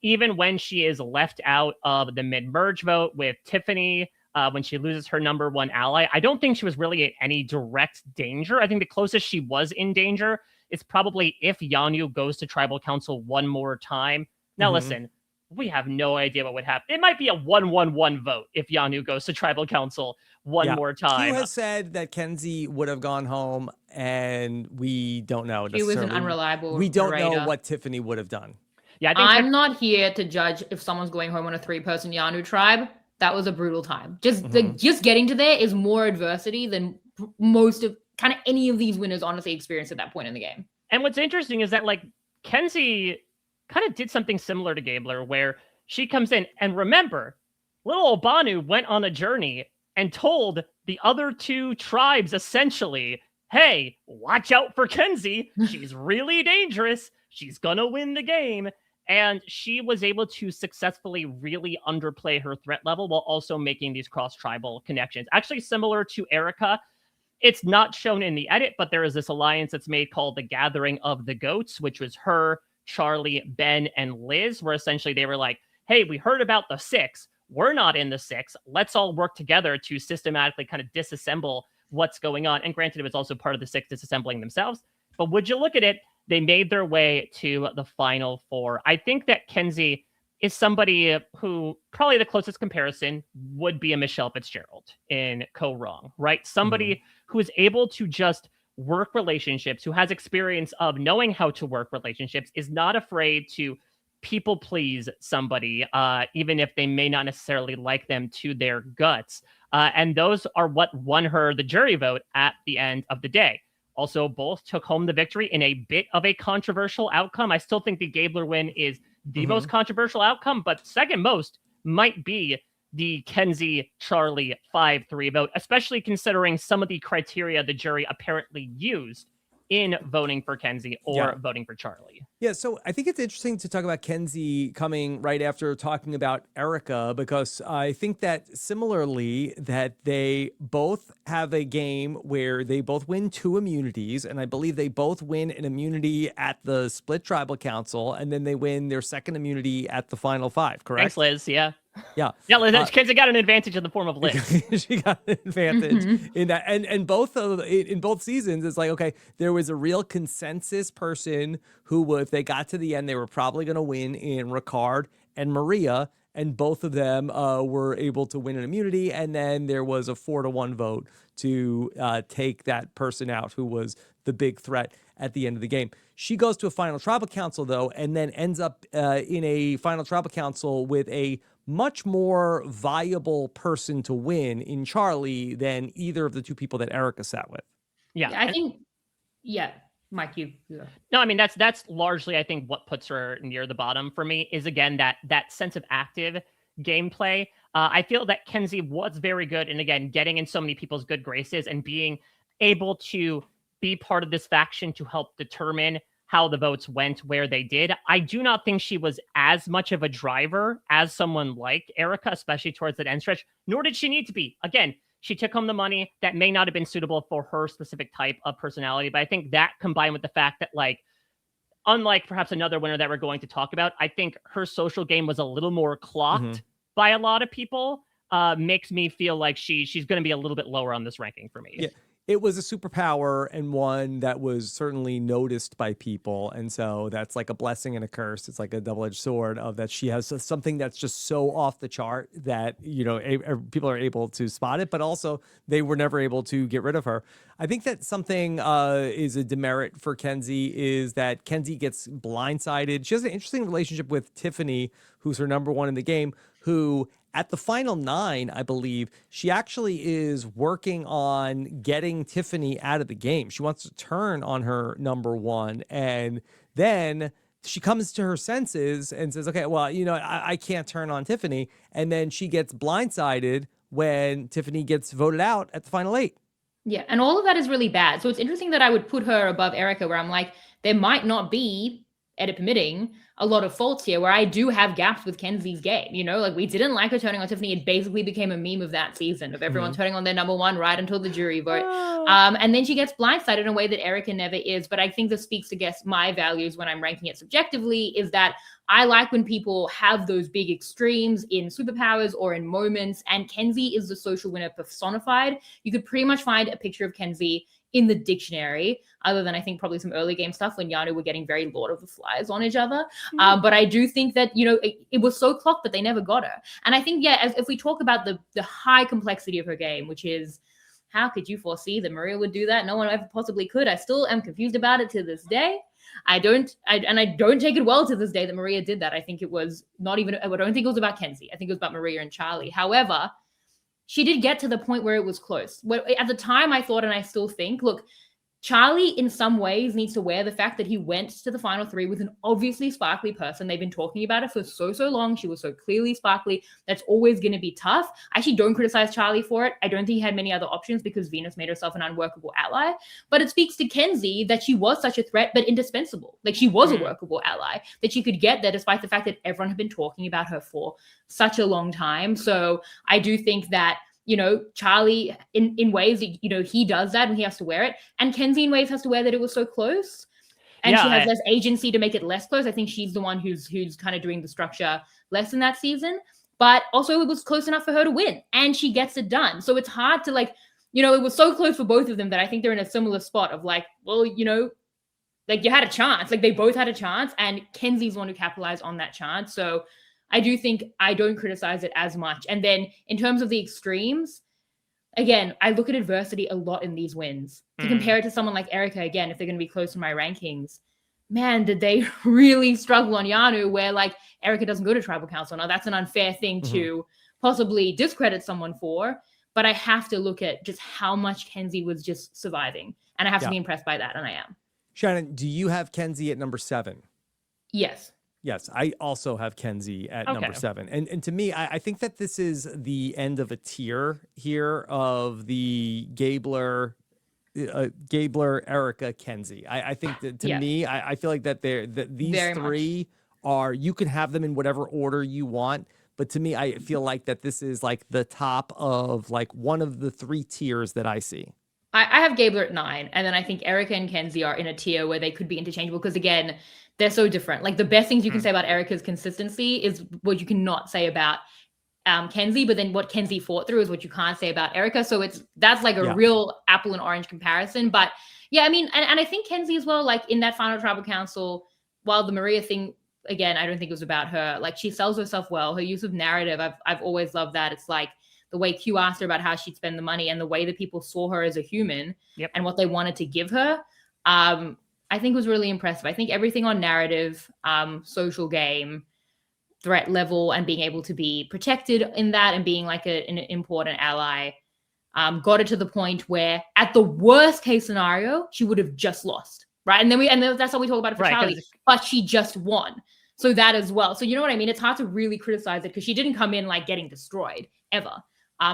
even when she is left out of the mid-merge vote with Tiffany, when she loses her number 1 ally, I don't think she was really in any direct danger. I think the closest she was in danger is probably if Yanu goes to tribal council one more time. Now, listen, we have no idea what would happen. It might be a 1-1-1 vote if Yanu goes to tribal council one more time. Q has said that Kenzie would have gone home, and we don't know. She was an unreliable We don't know narrator. what Tiffany would have done. Yeah, I'm not here to judge if someone's going home on a 3-person Yanu tribe. That was a brutal time. Just getting to there is more adversity than most of kind of any of these winners honestly experienced at that point in the game. And what's interesting is that like Kenzie kind of did something similar to Gabler, where she comes in and remember, little Obanu went on a journey and told the other 2 tribes essentially, hey, watch out for Kenzie. She's really dangerous. She's gonna win the game. And she was able to successfully really underplay her threat level while also making these cross-tribal connections. Actually, similar to Erika, it's not shown in the edit, but there is this alliance that's made called the Gathering of the Goats, which was her, Charlie, Ben, and Liz, where essentially they were like, hey, we heard about the 6. We're not in the 6. Let's all work together to systematically kind of disassemble what's going on. And granted, it was also part of the 6 disassembling themselves. But would you look at it, they made their way to the final 4. I think that Kenzie is somebody who probably the closest comparison would be a Michelle Fitzgerald in Co Wrong, right? Somebody who is able to just work relationships, who has experience of knowing how to work relationships, is not afraid to people please somebody, even if they may not necessarily like them to their guts. And those are what won her the jury vote at the end of the day. Also, both took home the victory in a bit of a controversial outcome. I still think the Gabler win is the most controversial outcome, but second most might be the Kenzie Charlie 5-3 vote, especially considering some of the criteria the jury apparently used in voting for Kenzie or voting for Charlie. Yeah, so I think it's interesting to talk about Kenzie coming right after talking about Erika, because I think that similarly that they both have a game where they both win 2 immunities, and I believe they both win an immunity at the split tribal council, and then they win their second immunity at the final 5, correct? Thanks, Liz. Yeah. Yeah. Yeah, Liz, Kenzie got an advantage in the form of Liz. She got an advantage in that. And in both seasons, it's like, okay, there was a real consensus person who, if they got to the end, they were probably going to win in Ricard and Maria. And both of them were able to win an immunity. And then there was a 4-1 vote to take that person out who was the big threat at the end of the game. She goes to a final tribal council, though, and then ends up in a final tribal council with a much more viable person to win in Charlie than either of the 2 people that Erika sat with. Yeah, I think, Mike, you. Yeah. No, I mean, that's largely, I think, what puts her near the bottom for me is, again, that sense of active gameplay. I feel that Kenzie was very good, and again, getting in so many people's good graces and being able to be part of this faction to help determine how the votes went where they did. I do not think she was as much of a driver as someone like Erika, especially towards that end stretch, nor did she need to be. Again, she took home the money that may not have been suitable for her specific type of personality. But I think that combined with the fact that, like, unlike perhaps another winner that we're going to talk about, I think her social game was a little more clocked by a lot of people, makes me feel like she's going to be a little bit lower on this ranking for me. Yeah. It was a superpower and one that was certainly noticed by people. And so that's like a blessing and a curse. It's like a double-edged sword of that she has something that's just so off the chart that, you know, people are able to spot it, but also they were never able to get rid of her. I think that something is a demerit for Kenzie is that Kenzie gets blindsided. She has an interesting relationship with Tiffany, who's her number 1 in the game, who at the final 9, I believe, she actually is working on getting Tiffany out of the game. She wants to turn on her number 1. And then she comes to her senses and says, okay, well, you know, I can't turn on Tiffany. And then she gets blindsided when Tiffany gets voted out at the final 8. Yeah, and all of that is really bad. So it's interesting that I would put her above Erika, where I'm like, there might not be, edit permitting, a lot of faults here, where I do have gaps with Kenzie's game. You know, like, we didn't like her turning on Tiffany. It basically became a meme of that season, of everyone turning on their number 1 right until the jury vote. And then she gets blindsided in a way that Erika never is. But I think this speaks to, guess, my values when I'm ranking it subjectively, is that I like when people have those big extremes in superpowers or in moments. And Kenzie is the social winner personified. You could pretty much find a picture of Kenzie in the dictionary, other than I think probably some early game stuff when Yanu were getting very Lord of the Flies on each other. But I do think that, you know, it was so clocked, but they never got her. And I think, if we talk about the high complexity of her game, which is, how could you foresee that Maria would do that? No one ever possibly could. I still am confused about it to this day. I don't take it well to this day that Maria did that. I think it was not even, I don't think it was about Kenzie. I think it was about Maria and Charlie. However, she did get to the point where it was close. At the time, I thought, and I still think, look, Charlie in some ways needs to wear the fact that he went to the final 3 with an obviously sparkly person. They've been talking about it for so long. She was so clearly sparkly. That's always going to be tough. I actually don't criticize Charlie for it. I don't think he had many other options because Venus made herself an unworkable ally. But it speaks to Kenzie that she was such a threat, but indispensable. Like, she was a workable ally, that she could get there despite the fact that everyone had been talking about her for such a long time. So I do think that, you know, Charlie in ways that, you know, he does that and he has to wear it. And Kenzie in ways has to wear that it was so close. And she has less agency to make it less close. I think she's the one who's kind of doing the structure less in that season. But also it was close enough for her to win. And she gets it done. So it's hard to, like, you know, it was so close for both of them that I think they're in a similar spot of, like, well, you know, like, you had a chance. Like, they both had a chance. And Kenzie's the one who capitalized on that chance. So I do think I don't criticize it as much. And then in terms of the extremes, again, I look at adversity a lot in these wins. To compare it to someone like Erika, again, if they're going to be close in my rankings, man, did they really struggle on Yanu, where, like, Erika doesn't go to tribal council. Now, that's an unfair thing to possibly discredit someone for, but I have to look at just how much Kenzie was just surviving. And I have to be impressed by that, and I am. Shannon, do you have Kenzie at number 7? Yes. Yes, I also have Kenzie at number 7. And to me, I think that this is the end of a tier here of the Gabler, Erika, Kenzie. I think that to me, I feel like that these Very three are, you can have them in whatever order you want. But to me, I feel like that this is like the top of like one of the 3 tiers that I see. I have Gabler at 9, and then I think Erika and Kenzie are in a tier where they could be interchangeable because, again, they're so different. Like, the best things you can say about Erika's consistency is what you cannot say about Kenzie, but then what Kenzie fought through is what you can't say about Erika. So that's like a real apple and orange comparison. But yeah, I mean, and I think Kenzie as well, like in that final tribal council, while the Maria thing, again, I don't think it was about her. Like, she sells herself well. Her use of narrative, I've always loved that. It's like, the way Q asked her about how she'd spend the money and the way that people saw her as a human and what they wanted to give her, I think was really impressive. I think everything on narrative, social game, threat level, and being able to be protected in that and being like an important ally, got her to the point where at the worst case scenario, she would have just lost, right? And then that's how we talk about it for Charlie, but she just won. So that as well. So you know what I mean? It's hard to really criticize it because she didn't come in like getting destroyed ever.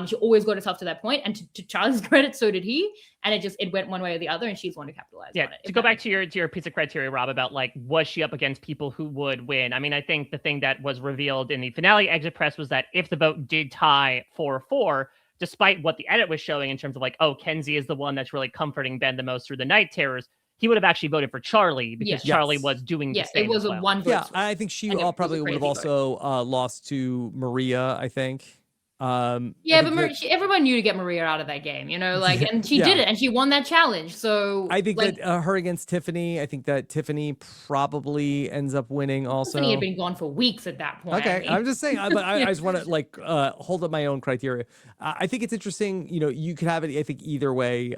She always got herself to that point, and to Charlie's credit, so did he. And it went one way or the other, and she's one to capitalize on it. To go back to your piece of criteria, Rob, about like, was she up against people who would win? I mean, I think the thing that was revealed in the finale exit press was that if the vote did tie 4-4, despite what the edit was showing in terms of like, oh, Kenzie is the one that's really comforting Ben the most through the night terrors, he would have actually voted for Charlie because Charlie was doing the same. It was a one vote. Yeah, I think she probably would have also lost to Maria, I think. But everyone knew to get Maria out of that game, you know, like, and she did it, and she won that challenge. So I think that her against Tiffany, I think that Tiffany probably ends up winning also. Tiffany had been gone for weeks at that point. Okay, I'm just saying, but I just want to like hold up my own criteria. I think it's interesting, you know, you could have it, I think, either way.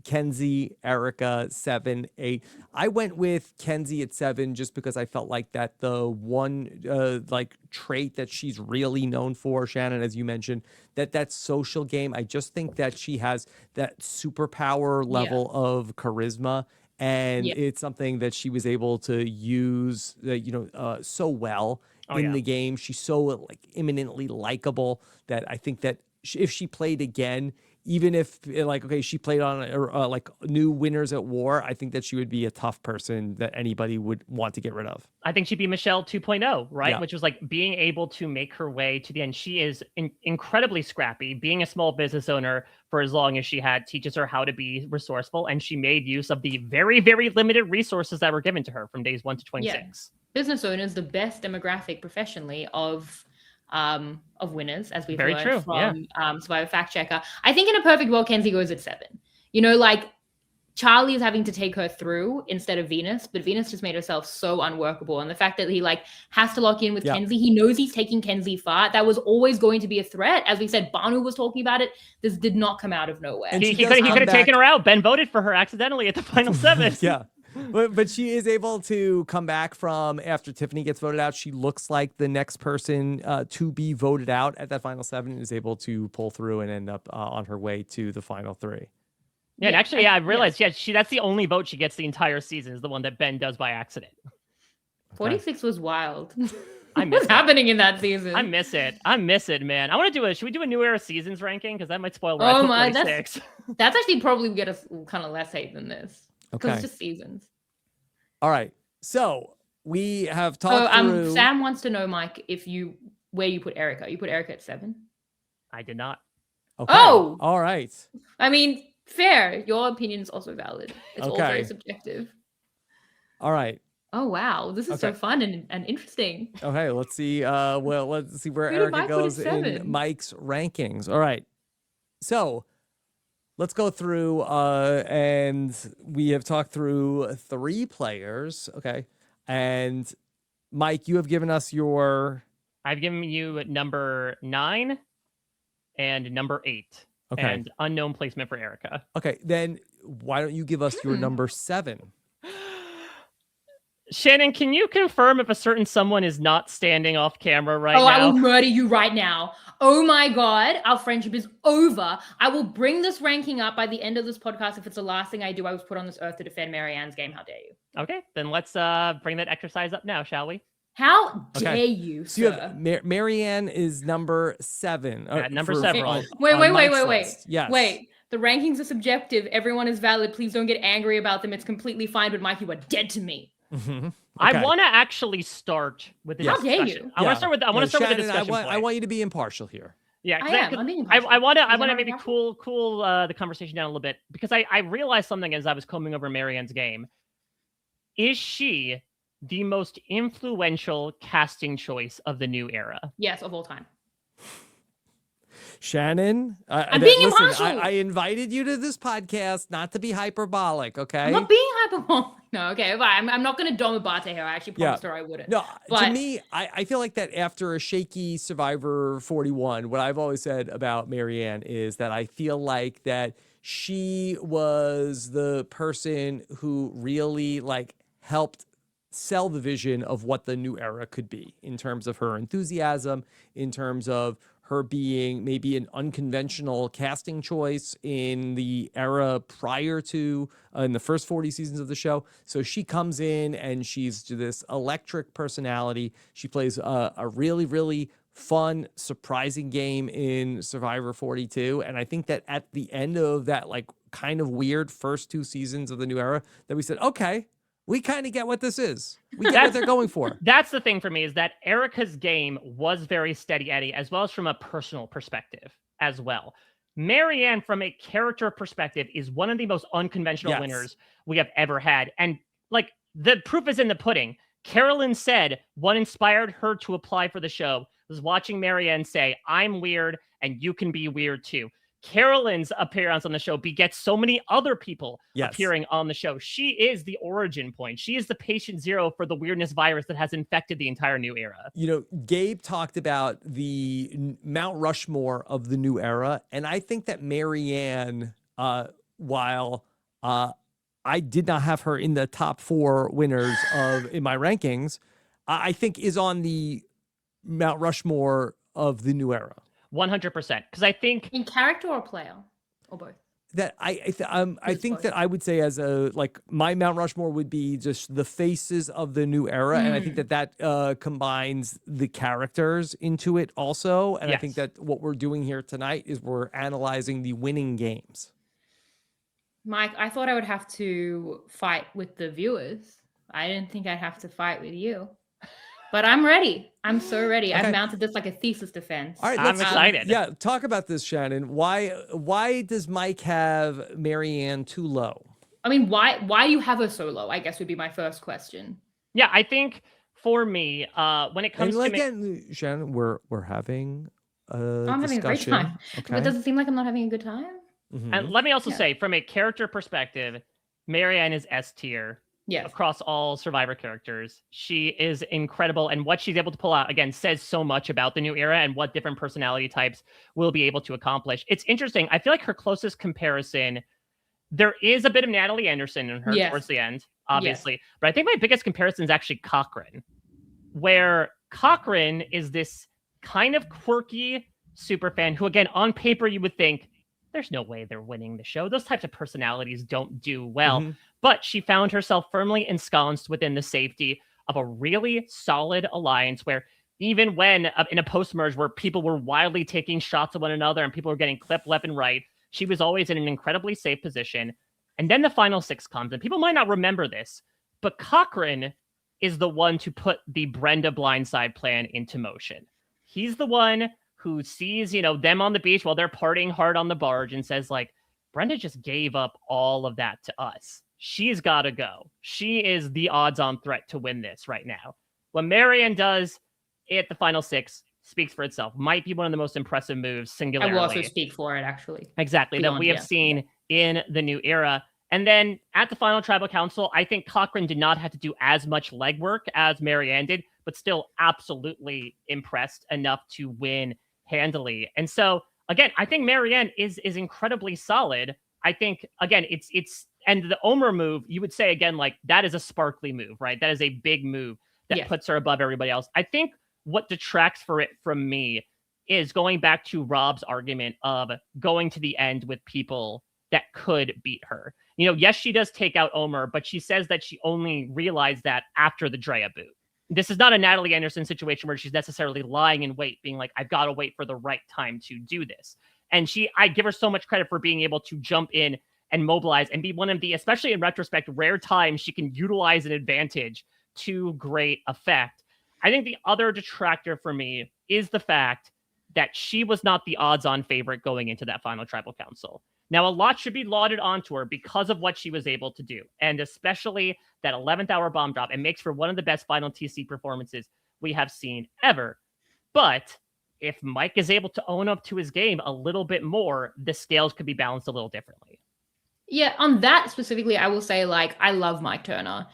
Kenzie, Erika, 7, 8. I went with Kenzie at 7 just because I felt like that the one like trait that she's really known for, Shannon, as you mentioned, that social game. I just think that she has that superpower level of charisma, and it's something that she was able to use, so well in the game. She's so like eminently likable that I think that if she played again, even if she played on like new Winners at War, I think that she would be a tough person that anybody would want to get rid of. I think she'd be Michelle 2.0, right? Yeah. Which was like being able to make her way to the end. She is incredibly scrappy. Being a small business owner for as long as she had teaches her how to be resourceful, and she made use of the very, very limited resources that were given to her from days 1 to 26. Yeah. Business owners, the best demographic professionally of winners, as we've learned from Survivor Fact Checker. I think in a perfect world, Kenzie goes at 7. You know, like, Charlie is having to take her through instead of Venus, but Venus just made herself so unworkable. And the fact that he like has to lock in with Kenzie, he knows he's taking Kenzie far. That was always going to be a threat. As we said, Banu was talking about it. This did not come out of nowhere. And he could have taken her out. Ben voted for her accidentally at the final 7. But she is able to come back from after Tiffany gets voted out. She looks like the next person to be voted out at that final 7 and is able to pull through and end up on her way to the final 3. Yeah, and actually, I realized, that's the only vote she gets the entire season is the one that Ben does by accident. 46 was wild. I miss What's happening in that season? I miss it, man. I want to should we do a New Era Seasons ranking? Because that might spoil Oh my, that's actually probably get us kind of less hate than this. Because it's just seasons. All right. So we have talked through... Sam wants to know, Mike, where you put Erika. You put Erika at 7? I did not. Okay. Oh! All right. I mean, fair. Your opinion is also valid. It's all very subjective. All right. Oh, wow. This is so fun and interesting. Okay, let's see. Let's see where Erika goes in Mike's rankings. All right. So... let's go through, and we have talked through 3 players. Okay. And Mike, you have given us I've given you number 9 and number 8. Okay. And unknown placement for Erika. Okay. Then why don't you give us your number 7? Shannon, can you confirm if a certain someone is not standing off camera right now? I will murder you right now. Oh my God, our friendship is over. I will bring this ranking up by the end of this podcast. If it's the last thing I do, I was put on this earth to defend Maryanne's game. How dare you? Okay, then let's bring that exercise up now, shall we? How Okay. dare you, So you sir? have Maryanne is number 7. Number 7. Wait. Yes. Wait. The rankings are subjective. Everyone is valid. Please don't get angry about them. It's completely fine. But Mike, you are dead to me. Mm-hmm. I want to actually start with the How discussion. dare you? I want to start with. I want to start Shannon, with the discussion. I want you to be impartial here. Yeah, I'm being impartial. I want to maybe impartial? cool the conversation down a little bit, because I realized something as I was combing over Maryanne's game. Is she the most influential casting choice of the new era? Yes, of all time. Shannon, I'm being listen, impartial. I invited you to this podcast not to be hyperbolic, okay? I'm not being hyperbolic. No, okay, fine. I'm not going to dom Abate here. I actually promised her I wouldn't. No, but... to me, I feel like that after a shaky Survivor 41, what I've always said about Maryanne is that I feel like that she was the person who really like helped sell the vision of what the new era could be in terms of her enthusiasm, in terms of her being maybe an unconventional casting choice in the era prior to in the first 40 seasons of the show. So she comes in and she's this electric personality. She plays a really, really fun, surprising game in Survivor 42. And I think that at the end of that, like, kind of weird first 2 seasons of the new era, that we said, okay, we kind of get what this is. We get what they're going for. That's the thing for me, is that Erika's game was very steady Eddie, as well as from a personal perspective as well. Maryanne, from a character perspective, is one of the most unconventional winners we have ever had. And like, the proof is in the pudding. Carolyn said what inspired her to apply for the show was watching Maryanne say, I'm weird and you can be weird too. Carolyn's appearance on the show begets so many other people appearing on the show. She is the origin point. She is the patient zero for the weirdness virus that has infected the entire new era. You know, Gabe talked about the Mount Rushmore of the new era. And I think that Maryanne, while I did not have her in the top 4 winners in my rankings, I think is on the Mount Rushmore of the new era. 100%, because I think in character or player or both. That I think that I would say as a like my Mount Rushmore would be just the faces of the new era, and I think that combines the characters into it also. And I think that what we're doing here tonight is we're analyzing the winning games. Mike, I thought I would have to fight with the viewers. I didn't think I'd have to fight with you. But I'm ready. I'm so ready. Okay. I've mounted this like a thesis defense. All right, I'm excited. Yeah, talk about this, Shannon. Why does Mike have Maryanne too low? I mean, why you have her so low, I guess would be my first question. Yeah, I think for me, when it comes to Shannon, we're having I'm having a great time. Okay. But does it seem like I'm not having a good time? Mm-hmm. And let me also say, from a character perspective, Maryanne is S tier. Yes. Across all Survivor characters. She is incredible. And what she's able to pull out, again, says so much about the new era and what different personality types will be able to accomplish. It's interesting. I feel like her closest comparison, there is a bit of Natalie Anderson in her towards the end, obviously. But I think my biggest comparison is actually Cochran, where Cochran is this kind of quirky superfan who, again, on paper, you would think, there's no way they're winning the show. Those types of personalities don't do well. Mm-hmm. But she found herself firmly ensconced within the safety of a really solid alliance where even when in a post-merge where people were wildly taking shots at one another and people were getting clipped left and right, she was always in an incredibly safe position. And then the final 6 comes, and people might not remember this, but Cochran is the one to put the Brenda blindside plan into motion. He's the one who sees, them on the beach while they're partying hard on the barge and says, like, Brenda just gave up all of that to us. She's got to go. She is the odds-on threat to win this right now. What Maryanne does at the final 6 speaks for itself. Might be one of the most impressive moves singularly. I will also speak for it, actually. Exactly. That we have seen in the new era. And then at the final tribal council, I think Cochran did not have to do as much legwork as Maryanne did, but still absolutely impressed enough to win handily. And so, again, I think Maryanne is incredibly solid. I think, again, it's and the Omer move, you would say, again, like, that is a sparkly move, right? That is a big move that puts her above everybody else. I think what detracts for it from me is going back to Rob's argument of going to the end with people that could beat her. Yes, she does take out Omer, but she says that she only realized that after the Drea boot. this is not a Natalie Anderson situation where she's necessarily lying in wait, being like, I've got to wait for the right time to do this. And I give her so much credit for being able to jump in and mobilize and be one of the, especially in retrospect, rare times she can utilize an advantage to great effect. I think the other detractor for me is the fact that she was not the odds-on favorite going into that final tribal council. Now, a lot should be lauded onto her because of what she was able to do, and especially that 11th hour bomb drop. It makes for one of the best final TC performances we have seen ever. But if Mike is able to own up to his game a little bit more, the scales could be balanced a little differently. Yeah, on that specifically, I will say, like, I love Mike Turner.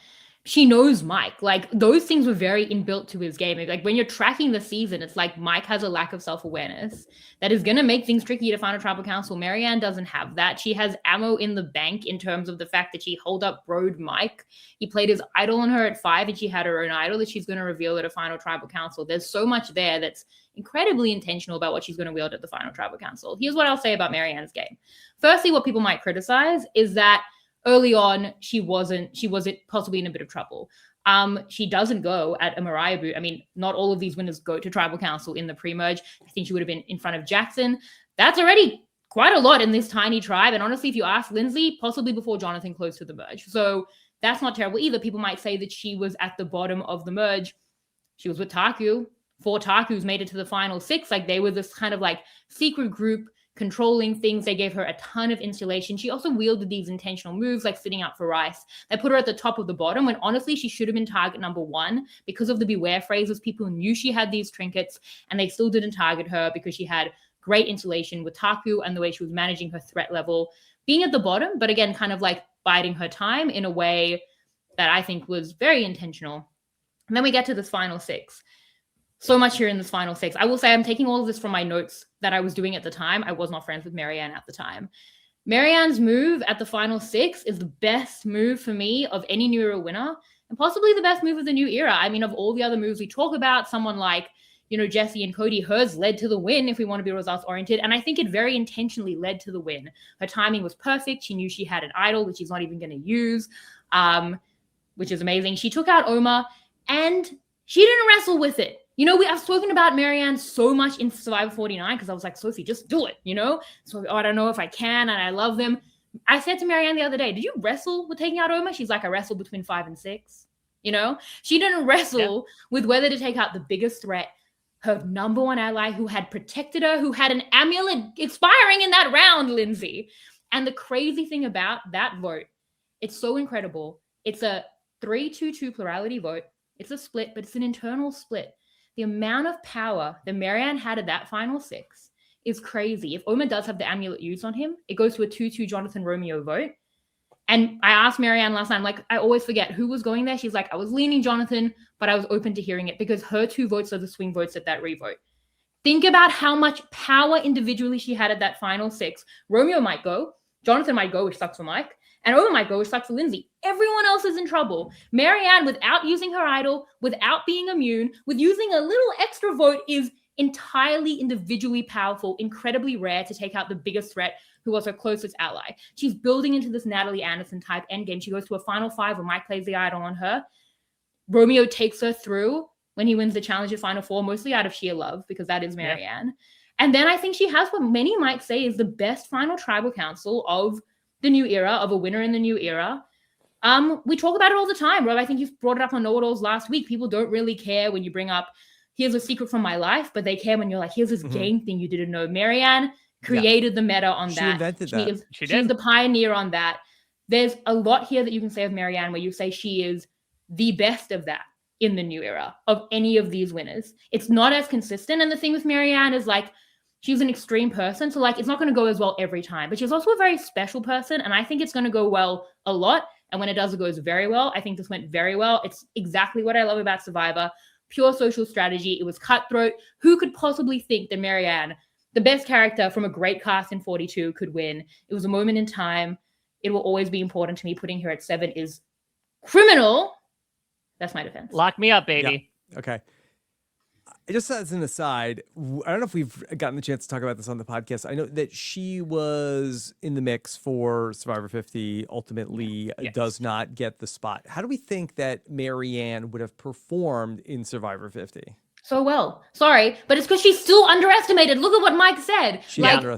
She knows Mike. Like, those things were very inbuilt to his game. Like, when you're tracking the season, it's like Mike has a lack of self-awareness that is going to make things tricky to Final Tribal Council. Maryanne doesn't have that. She has ammo in the bank in terms of the fact that she hold up broed Mike. He played his idol on her at 5, and she had her own idol that she's going to reveal at a Final Tribal Council. There's so much there that's incredibly intentional about what she's going to wield at the Final Tribal Council. Here's what I'll say about Maryanne's game. Firstly, what people might criticize is that early on, she wasn't possibly in a bit of trouble. She doesn't go at a Mariah boot. I mean, not all of these winners go to Tribal Council in the pre-merge. I think she would have been in front of Jackson. That's already quite a lot in this tiny tribe. And honestly, if you ask Lindsay, possibly before Jonathan closed to the merge. So that's not terrible either. People might say that she was at the bottom of the merge. She was with Taku. 4 Takus made it to the final 6. Like, they were this kind of like secret group controlling things. They gave her a ton of insulation. She also wielded these intentional moves like sitting up for Rice. They put her at the top of the bottom when honestly she should have been target number 1 because of the beware phrases. People knew she had these trinkets and they still didn't target her because she had great insulation with Taku and the way she was managing her threat level, being at the bottom, but again, kind of like biding her time in a way that I think was very intentional. And then we get to this final 6. So much here in this final 6. I will say I'm taking all of this from my notes that I was doing at the time. I was not friends with Maryanne at the time. Maryanne's move at the final 6 is the best move for me of any New Era winner and possibly the best move of the New Era. I mean, of all the other moves we talk about, someone like, Jessie and Cody, hers led to the win if we want to be results oriented. And I think it very intentionally led to the win. Her timing was perfect. She knew she had an idol that she's not even going to use, which is amazing. She took out Oma and she didn't wrestle with it. I've spoken about Maryanne so much in Survivor 49 because I was like, Sophie, just do it, So, I don't know if I can, and I love them. I said to Maryanne the other day, did you wrestle with taking out Oma? She's like, I wrestled between 5 and 6. She didn't wrestle with whether to take out the biggest threat, her number 1 ally who had protected her, who had an amulet expiring in that round, Lindsay. And the crazy thing about that vote, it's so incredible. It's a 3-2-2 plurality vote. It's a split, but it's an internal split. The amount of power that Maryanne had at that final 6 is crazy. If Oma does have the amulet used on him, it goes to a 2-2 Jonathan Romeo vote. And I asked Maryanne last night, I always forget who was going there. She's like, I was leaning Jonathan, but I was open to hearing it because her 2 votes are the swing votes at that revote. Think about how much power individually she had at that final 6. Romeo might go. Jonathan might go, which sucks for Mike. And Oma might go, which sucks for Lindsay. Everyone else is in trouble. Maryanne, without using her idol, without being immune, with using a little extra vote, is entirely individually powerful, incredibly rare to take out the biggest threat, who was her closest ally. She's building into this Natalie Anderson type endgame. She goes to a final 5 where Mike plays the idol on her. Romeo takes her through when he wins the challenge at final 4, mostly out of sheer love, because that is Maryanne. Yeah. And then I think she has what many might say is the best final tribal council of the New Era, of a winner in the New Era. We talk about it all the time, Rob. I think you've brought it up on Know-It-Alls last week. People don't really care when you bring up, here's a secret from my life, but they care when you're like, here's this game thing you didn't know. Maryanne created the meta on that. She invented that. She's the pioneer on that. There's a lot here that you can say of Maryanne where you say she is the best of that in the New Era of any of these winners. It's not as consistent. And the thing with Maryanne is she's an extreme person. So it's not going to go as well every time, but she's also a very special person. And I think it's going to go well a lot. And when it does, it goes very well. I think this went very well. It's exactly what I love about Survivor. Pure social strategy. It was cutthroat. Who could possibly think that Maryanne, the best character from a great cast in 42, could win? It was a moment in time. It will always be important to me. Putting her at 7 is criminal. That's my defense. Lock me up, baby. Yeah. Okay. Just as an aside, I don't know if we've gotten the chance to talk about this on the podcast. I know that she was in the mix for Survivor 50, ultimately does not get the spot. How do we think that Maryanne would have performed in Survivor 50? So well, sorry, but it's because she's still underestimated. Look at what Mike said.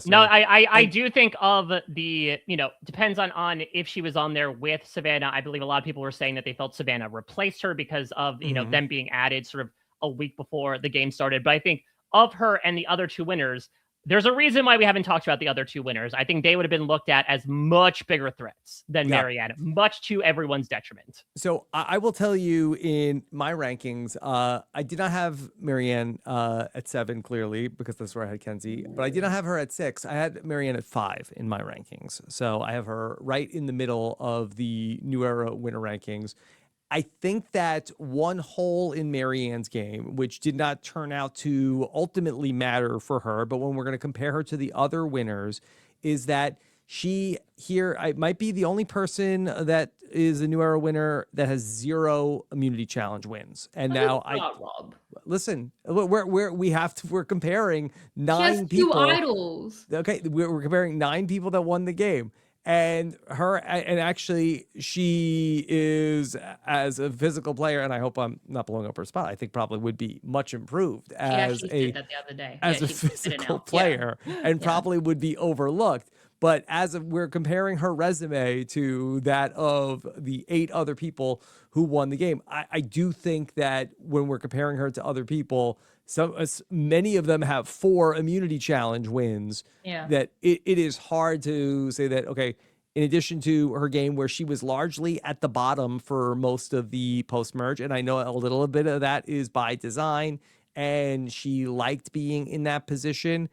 No, I do think of the, depends on if she was on there with Savannah. I believe a lot of people were saying that they felt Savannah replaced her because of, them being added sort of a week before the game started. But I think of her and the other two winners, there's a reason why we haven't talked about the other two winners. I think they would have been looked at as much bigger threats than Maryanne, much to everyone's detriment. So I will tell you in my rankings, I did not have Maryanne at 7, clearly, because that's where I had Kenzie, but I did not have her at 6. I had Maryanne at 5 in my rankings. So I have her right in the middle of the New Era winner rankings. I think that one hole in Maryanne's game, which did not turn out to ultimately matter for her, but when we're going to compare her to the other winners, is that she here might be the only person that is a New Era winner that has 0 immunity challenge wins. And now Rob. Listen, we're comparing 9 people. She has 2 idols. Okay, we're comparing 9 people that won the game. And actually she is, as a physical player, and I hope I'm not blowing up her spot, I think probably would be much improved as a physical player and probably would be overlooked. But we're comparing her resume to that of the 8 other people who won the game, I do think that when we're comparing her to other people, many of them have 4 immunity challenge wins. Yeah. That it is hard to say that, okay, in addition to her game where she was largely at the bottom for most of the post-merge, and I know a little bit of that is by design, and she liked being in that position.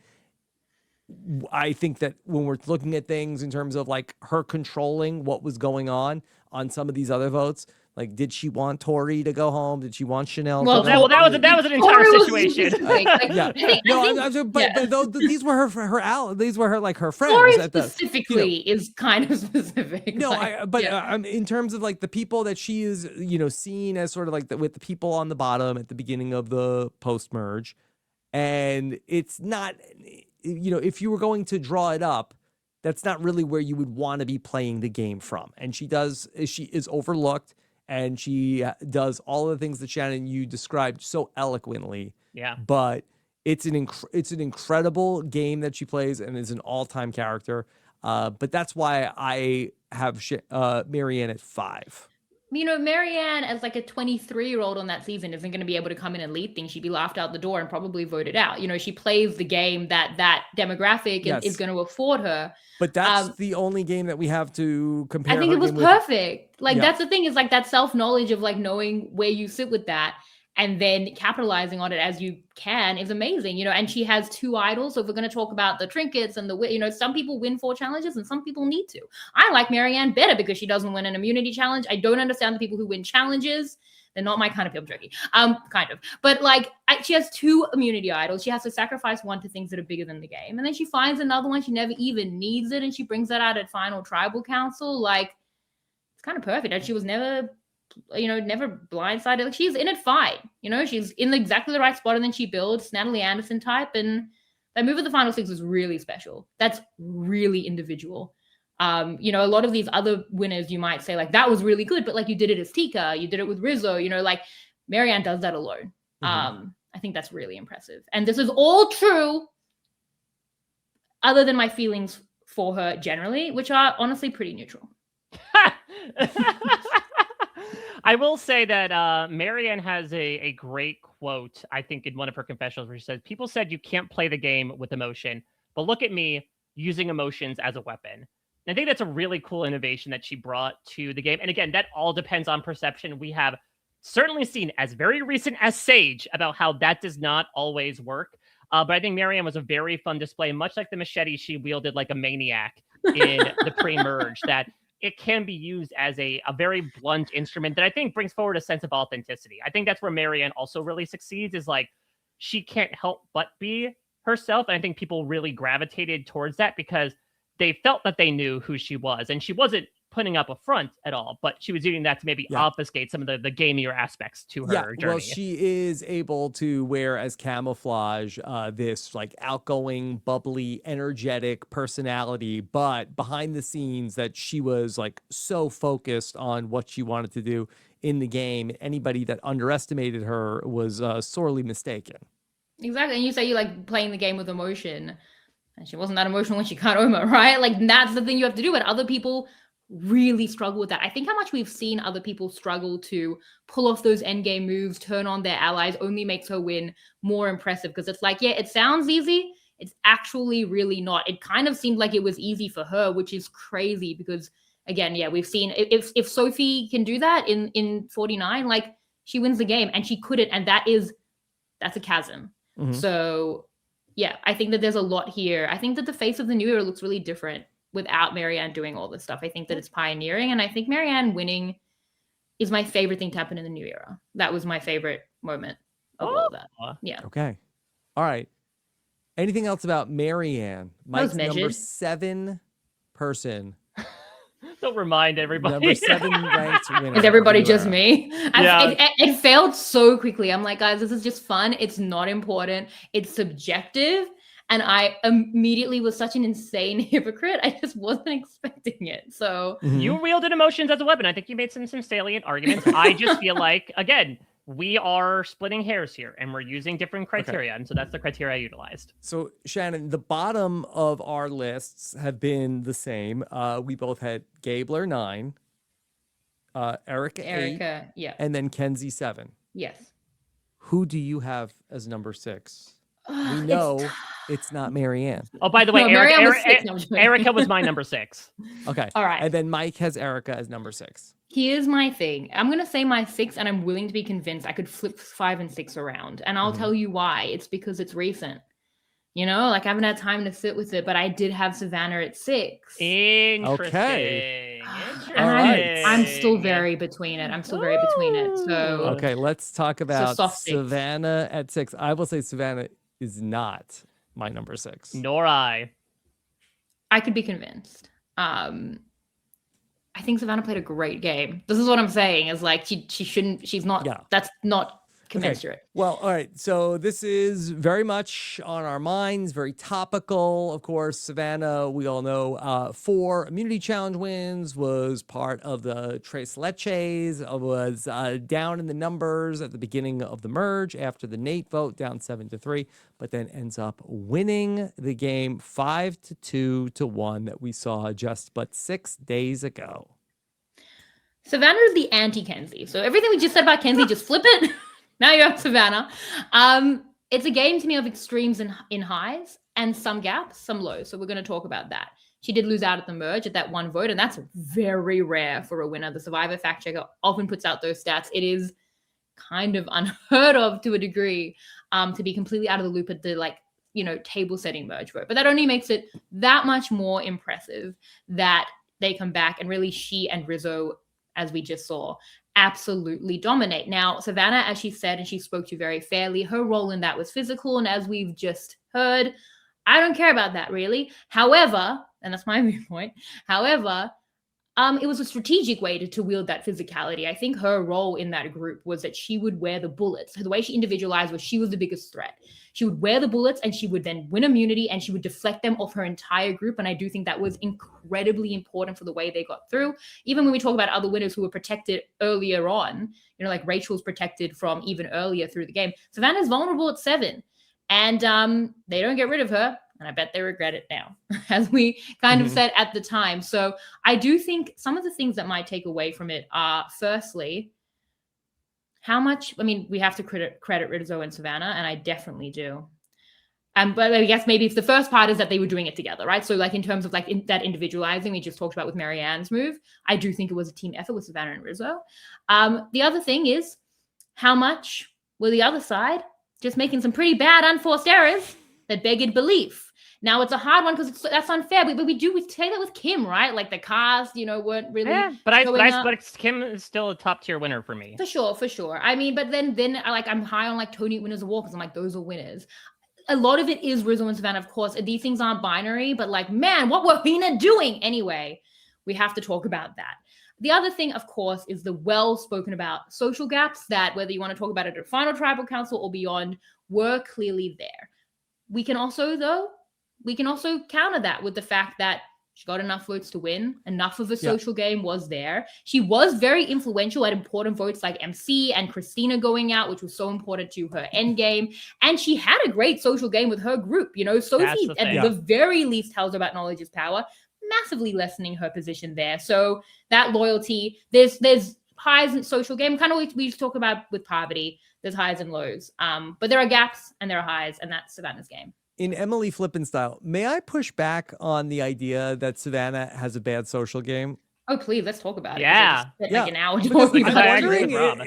I think that when we're looking at things in terms of like her controlling what was going on some of these other votes, like, did she want Tori to go home? Did she want Chanel? Well, that was an entire situation. These were her these were her her friends. Tori specifically is kind of specific. No, in terms of like the people that she is, seen as sort of like with the people on the bottom at the beginning of the post merge, and it's not, if you were going to draw it up, that's not really where you would want to be playing the game from. And she is overlooked. And she does all the things that Shannon, you described so eloquently. Yeah. But it's an incredible game that she plays and is an all-time character. But that's why I have Maryanne at 5. Maryanne, as like a 23-year-old on that season, isn't going to be able to come in and lead things. She'd be laughed out the door and probably voted out. She plays the game that demographic is going to afford her. But that's the only game that we have to compare. I think it was perfect. That's the thing, is like that self-knowledge of like knowing where you sit with that and then capitalizing on it as you can is amazing, and she has 2 idols. So if we're going to talk about the trinkets and some people win 4 challenges and some people need to. I like Maryanne better because she doesn't win an immunity challenge. I don't understand the people who win challenges. They're not my kind of people, Jerky. Kind of. But she has 2 immunity idols. She has to sacrifice one to things that are bigger than the game. And then she finds another one. She never even needs it. And she brings that out at final tribal council. It's kind of perfect. And she was never blindsided. Like, she's in it fine. She's in exactly the right spot, and then she builds Natalie Anderson type. And that move at the final 6 was really special. That's really individual. A lot of these other winners, you might say that was really good, but you did it as Tika, you did it with Rizzo, Maryanne does that alone. I think that's really impressive. And this is all true other than my feelings for her generally, which are honestly pretty neutral. I will say that Maryanne has a great quote, I think, in one of her confessionals where she says, people said you can't play the game with emotion, but look at me using emotions as a weapon. And I think that's a really cool innovation that she brought to the game. And again, that all depends on perception. We have certainly seen as very recent as Sage about how that does not always work. But I think Maryanne was a very fun display, much like the machete she wielded like a maniac in the pre-merge, that it can be used as a very blunt instrument that I think brings forward a sense of authenticity. I think that's where Maryanne also really succeeds, is she can't help but be herself. And I think people really gravitated towards that because they felt that they knew who she was. And she wasn't putting up a front at all, but she was using that to maybe obfuscate some of the gamier aspects to her journey. Well, she is able to wear as camouflage this like outgoing, bubbly, energetic personality, but behind the scenes that she was like so focused on what she wanted to do in the game. Anybody that underestimated her was sorely mistaken. Exactly. And you say you like playing the game with emotion, and she wasn't that emotional when she got Oma, right? Like that's the thing you have to do. But other people really struggle with that. I think how much we've seen other people struggle to pull off those endgame moves, turn on their allies, only makes her win more impressive. Because it's like, yeah, it sounds easy. It's actually really not. It kind of seemed like it was easy for her, which is crazy because, again, yeah, we've seen if Sophie can do that in 49, like she wins the game, and she couldn't, and that's a chasm. Mm-hmm. So yeah, I think that there's a lot here. I think that the face of the new era looks really different without Maryanne doing all this stuff. I think that it's pioneering, and I think Maryanne winning is my favorite thing to happen in the new era. That was my favorite moment of all that. Yeah. Okay. All right. Anything else about Maryanne? Mike's number 7 person. Don't remind everybody. Number 7 ranked winner. Is everybody just me? Yeah. It failed so quickly. I'm like, guys, this is just fun. It's not important. It's subjective. And I immediately was such an insane hypocrite. I just wasn't expecting it. So you wielded emotions as a weapon. I think you made some salient arguments. I just feel like, again, we are splitting hairs here and we're using different criteria. And so that's the criteria I utilized. So Shannon, the bottom of our lists have been the same. We both had Gabler 9, Erika 8, yeah, and then Kenzie 7. Yes. Who do you have as number 6? We know it's not Maryanne. Oh, by the way, Erika was my number 6. Okay. All right. And then Mike has Erika as number 6. Here's my thing. I'm going to say my 6, and I'm willing to be convinced I could flip 5 and 6 around. And I'll tell you why. It's because it's recent. You know, like I haven't had time to sit with it, but I did have Savannah at 6. Interesting. Okay. And I'm still very between it. So okay, let's talk about Savannah at 6. I will say Savannah is not my number 6. Nor I. I could be convinced. I think Savannah played a great game. This is what I'm saying is like she's not, that's not commensurate. Okay. Well, all right. So this is very much on our minds, very topical. Of course, Savannah, we all know, 4 Immunity Challenge wins, was part of the Tres Leches, was down in the numbers at the beginning of the merge after the Nate vote, down 7-3, but then ends up winning the game 5-2 to 1 that we saw just but 6 days ago. Savannah is the anti-Kenzie. So everything we just said about Kenzie, just flip it. Now you have Savannah. It's a game to me of extremes in highs and some gaps, some lows. So we're going to talk about that. She did lose out at the merge at that 1 vote, and that's very rare for a winner. The Survivor fact checker often puts out those stats. It is kind of unheard of to a degree to be completely out of the loop at the table setting merge vote. But that only makes it that much more impressive that they come back and really she and Rizzo, as we just saw, absolutely dominate. Now, Savannah, as she said, and she spoke to very fairly, her role in that was physical. And as we've just heard, I don't care about that really. However, and that's my viewpoint, it was a strategic way to wield that physicality. I think her role in that group was that she would wear the bullets. The way she individualized was she was the biggest threat. She would wear the bullets and she would then win immunity and she would deflect them off her entire group. And I do think that was incredibly important for the way they got through. Even when we talk about other winners who were protected earlier on, like Rachel's protected from even earlier through the game. Savannah's vulnerable at 7 and they don't get rid of her. And I bet they regret it now, as we kind of said at the time. So I do think some of the things that might take away from it are, firstly, how much, we have to credit Rizzo and Savannah, and I definitely do. But I guess maybe if the first part is that they were doing it together, right? So in terms of that individualizing we just talked about with Maryanne's move, I do think it was a team effort with Savannah and Rizzo. The other thing is how much were the other side just making some pretty bad unforced errors that begged belief. Now it's a hard one because that's unfair, but we say that with Kim, right? Like the cars, weren't really. Yeah, but Kim is still a top tier winner for me. For sure. But then I'm high on Tony winners of war because I'm like those are winners. A lot of it is Rizzo and Savannah, of course. These things aren't binary, but man, what were Hina doing anyway? we have to talk about that. The other thing, of course, is the well-spoken about social gaps that, whether you want to talk about it at final tribal council or beyond, were clearly there. We can also counter that with the fact that she got enough votes to win. Enough of a social game was there. She was very influential at important votes like MC and Christina going out, which was so important to her end game. And she had a great social game with her group. You know, Sophie at the very least tells her about knowledge is power, massively lessening her position there. So that loyalty, there's highs in social game, kind of like we talk about with Parvati. There's highs and lows. But there are gaps and there are highs, and that's Savannah's game. In Emily Flippin style, may I push back on the idea that Savannah has a bad social game? Oh, please, let's talk about it. Like an hour. I'm wondering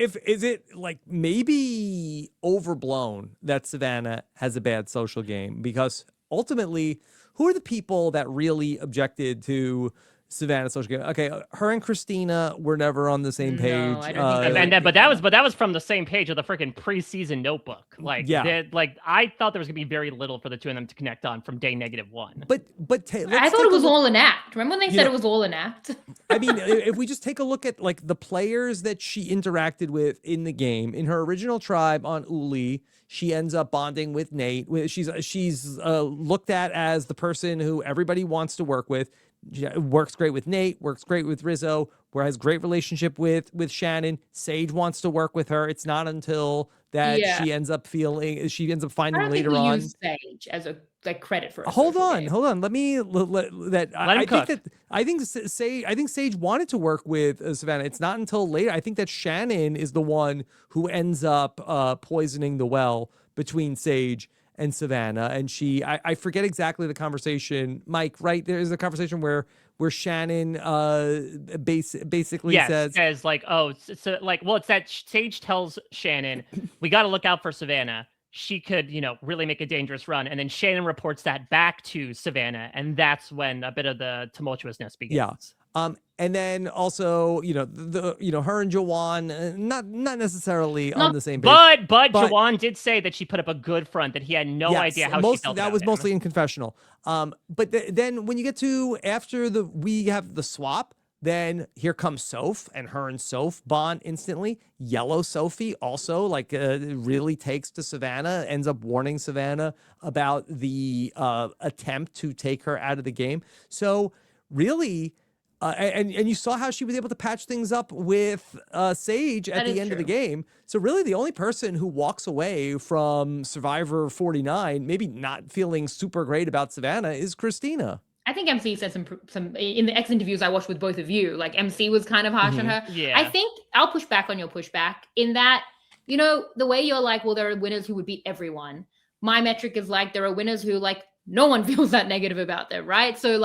is it like maybe overblown that Savannah has a bad social game? Because ultimately, who are the people that really objected to Savannah's social game? Okay, her and Christina were never on the same page. No, I don't think but that was from the same page of the freaking preseason notebook. Like, I thought there was gonna be very little for the two of them to connect on from day -1. But I thought it was all an act. Remember when they said it was all an act? I mean, if we just take a look at like the players that she interacted with in the game, in her original tribe on Uli, she ends up bonding with Nate. She's looked at as the person who everybody wants to work with. She works great with Nate, works great with Rizzo, has great relationship with Shannon. Sage wants to work with her. It's not until that she ends up finding later on. Use Sage as a credit for. Hold on. Let me I think Sage wanted to work with Savannah. It's not until later. I think that Shannon is the one who ends up poisoning the well between Sage and Savannah, and I forget exactly the conversation, Mike, right? There is a conversation where Shannon basically says like, it's that Sage tells Shannon, we got to look out for Savannah. She could, really make a dangerous run. And then Shannon reports that back to Savannah, and that's when a bit of the tumultuousness begins. Yeah. And then also, her and Jawan, not necessarily on the same page. But Jawan did say that she put up a good front, that he had no idea how she felt. That was mostly in confessional. But then when you get to after we have the swap, then here comes Soph, and her and Soph bond instantly. Yellow Sophie also really takes to Savannah, ends up warning Savannah about the attempt to take her out of the game. So really. And you saw how she was able to patch things up with Sage at the end of the game. So really the only person who walks away from Survivor 49, maybe not feeling super great about Savannah, is Christina. I think MC said some in the X interviews I watched with both of you, like MC was kind of harsh on her. Yeah. I think I'll push back on your pushback in that, the way you're like, well, there are winners who would beat everyone. My metric is like, there are winners who no one feels that negative about them, right? So